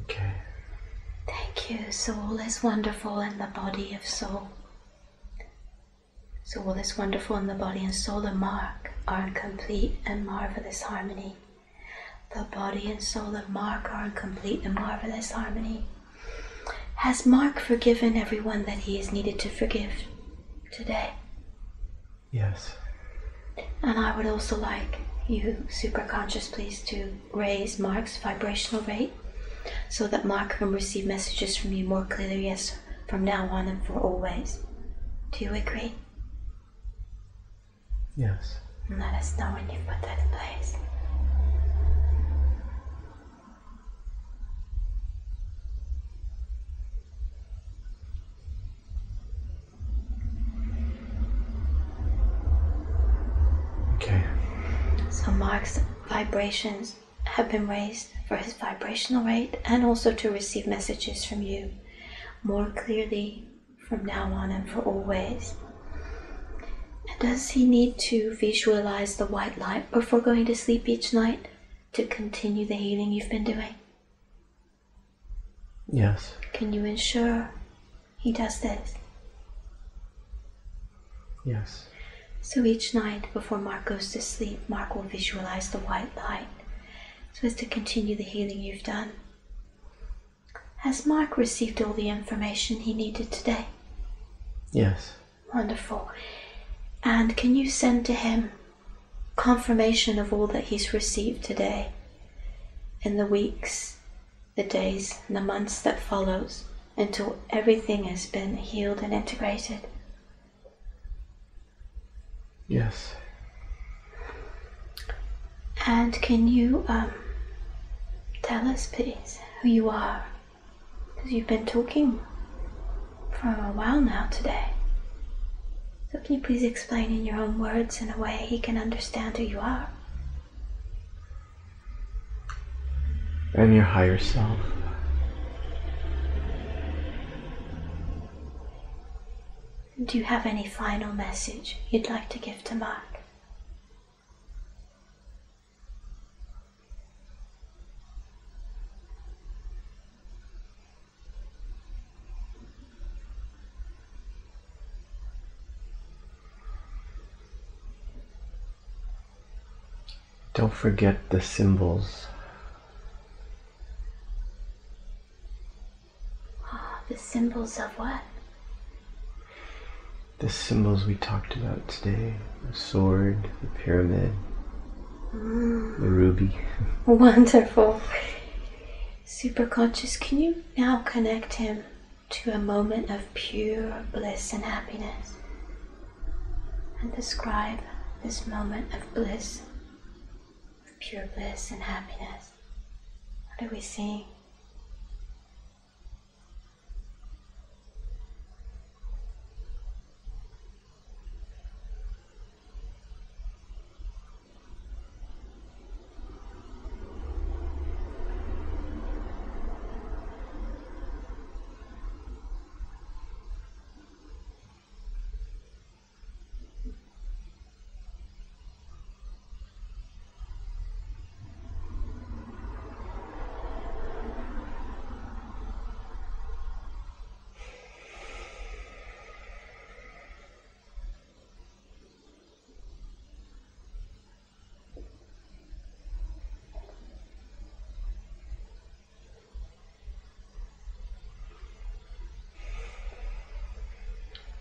Okay. Thank you. Soul is wonderful in the body of soul. Soul is wonderful in the body, and soul and Mark are in complete and marvelous harmony. The body and soul of Mark are in complete and marvelous harmony. Has Mark forgiven everyone that he has needed to forgive today? Yes. And I would also like you, superconscious, please, to raise Mark's vibrational rate so that Mark can receive messages from you more clearly, yes, from now on and for always. Do you agree? Yes. And let us know when you put that in place. Okay. So Mark's vibrations have been raised for his vibrational rate and also to receive messages from you more clearly from now on and for always. And does he need to visualize the white light before going to sleep each night to continue the healing you've been doing? Yes. Can you ensure he does this? Yes. So each night before Mark goes to sleep, Mark will visualize the white light so as to continue the healing you've done. Has Mark received all the information he needed today? Yes. Wonderful. And can you send to him confirmation of all that he's received today in the weeks, the days, and the months that follows until everything has been healed and integrated? Yes. And can you tell us, please, who you are? Because you've been talking for a while now today. So can you please explain in your own words in a way he can understand who you are? I'm your higher self. Do you have any final message you'd like to give to Mark? Don't forget the symbols. Oh, the symbols of what? The symbols we talked about today. The sword, the pyramid, the ruby. Wonderful. Superconscious, can you now connect him to a moment of pure bliss and happiness? And describe this moment of bliss, of pure bliss and happiness. What are we seeing?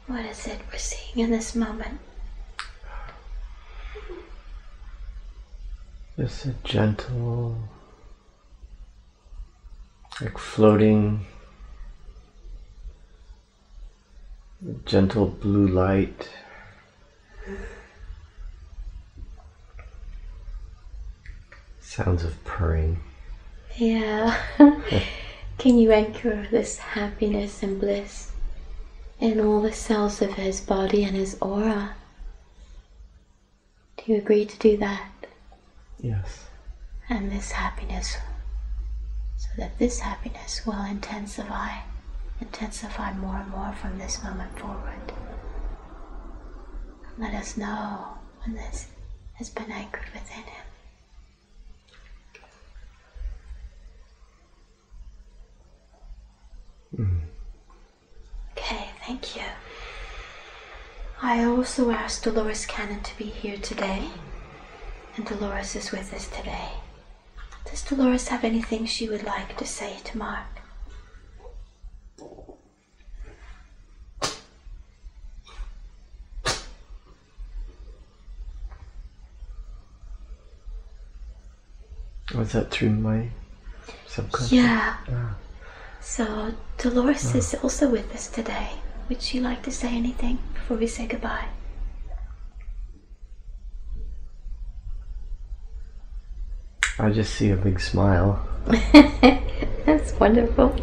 What is it we're seeing in this moment? Just a gentle, like floating, gentle blue light. Sounds of purring. Yeah. Can you anchor this happiness and bliss in all the cells of his body and his aura? Do you agree to do that? Yes. And this happiness, so that this happiness will intensify more and more from this moment forward. Let us know when this has been anchored within him. Okay, thank you. I also asked Dolores Cannon to be here today, and Dolores is with us today. Does Dolores have anything she would like to say to Mark? Was that through my subconscious? Yeah. So Dolores is also with us today. Would she like to say anything before we say goodbye? I just see a big smile. That's wonderful.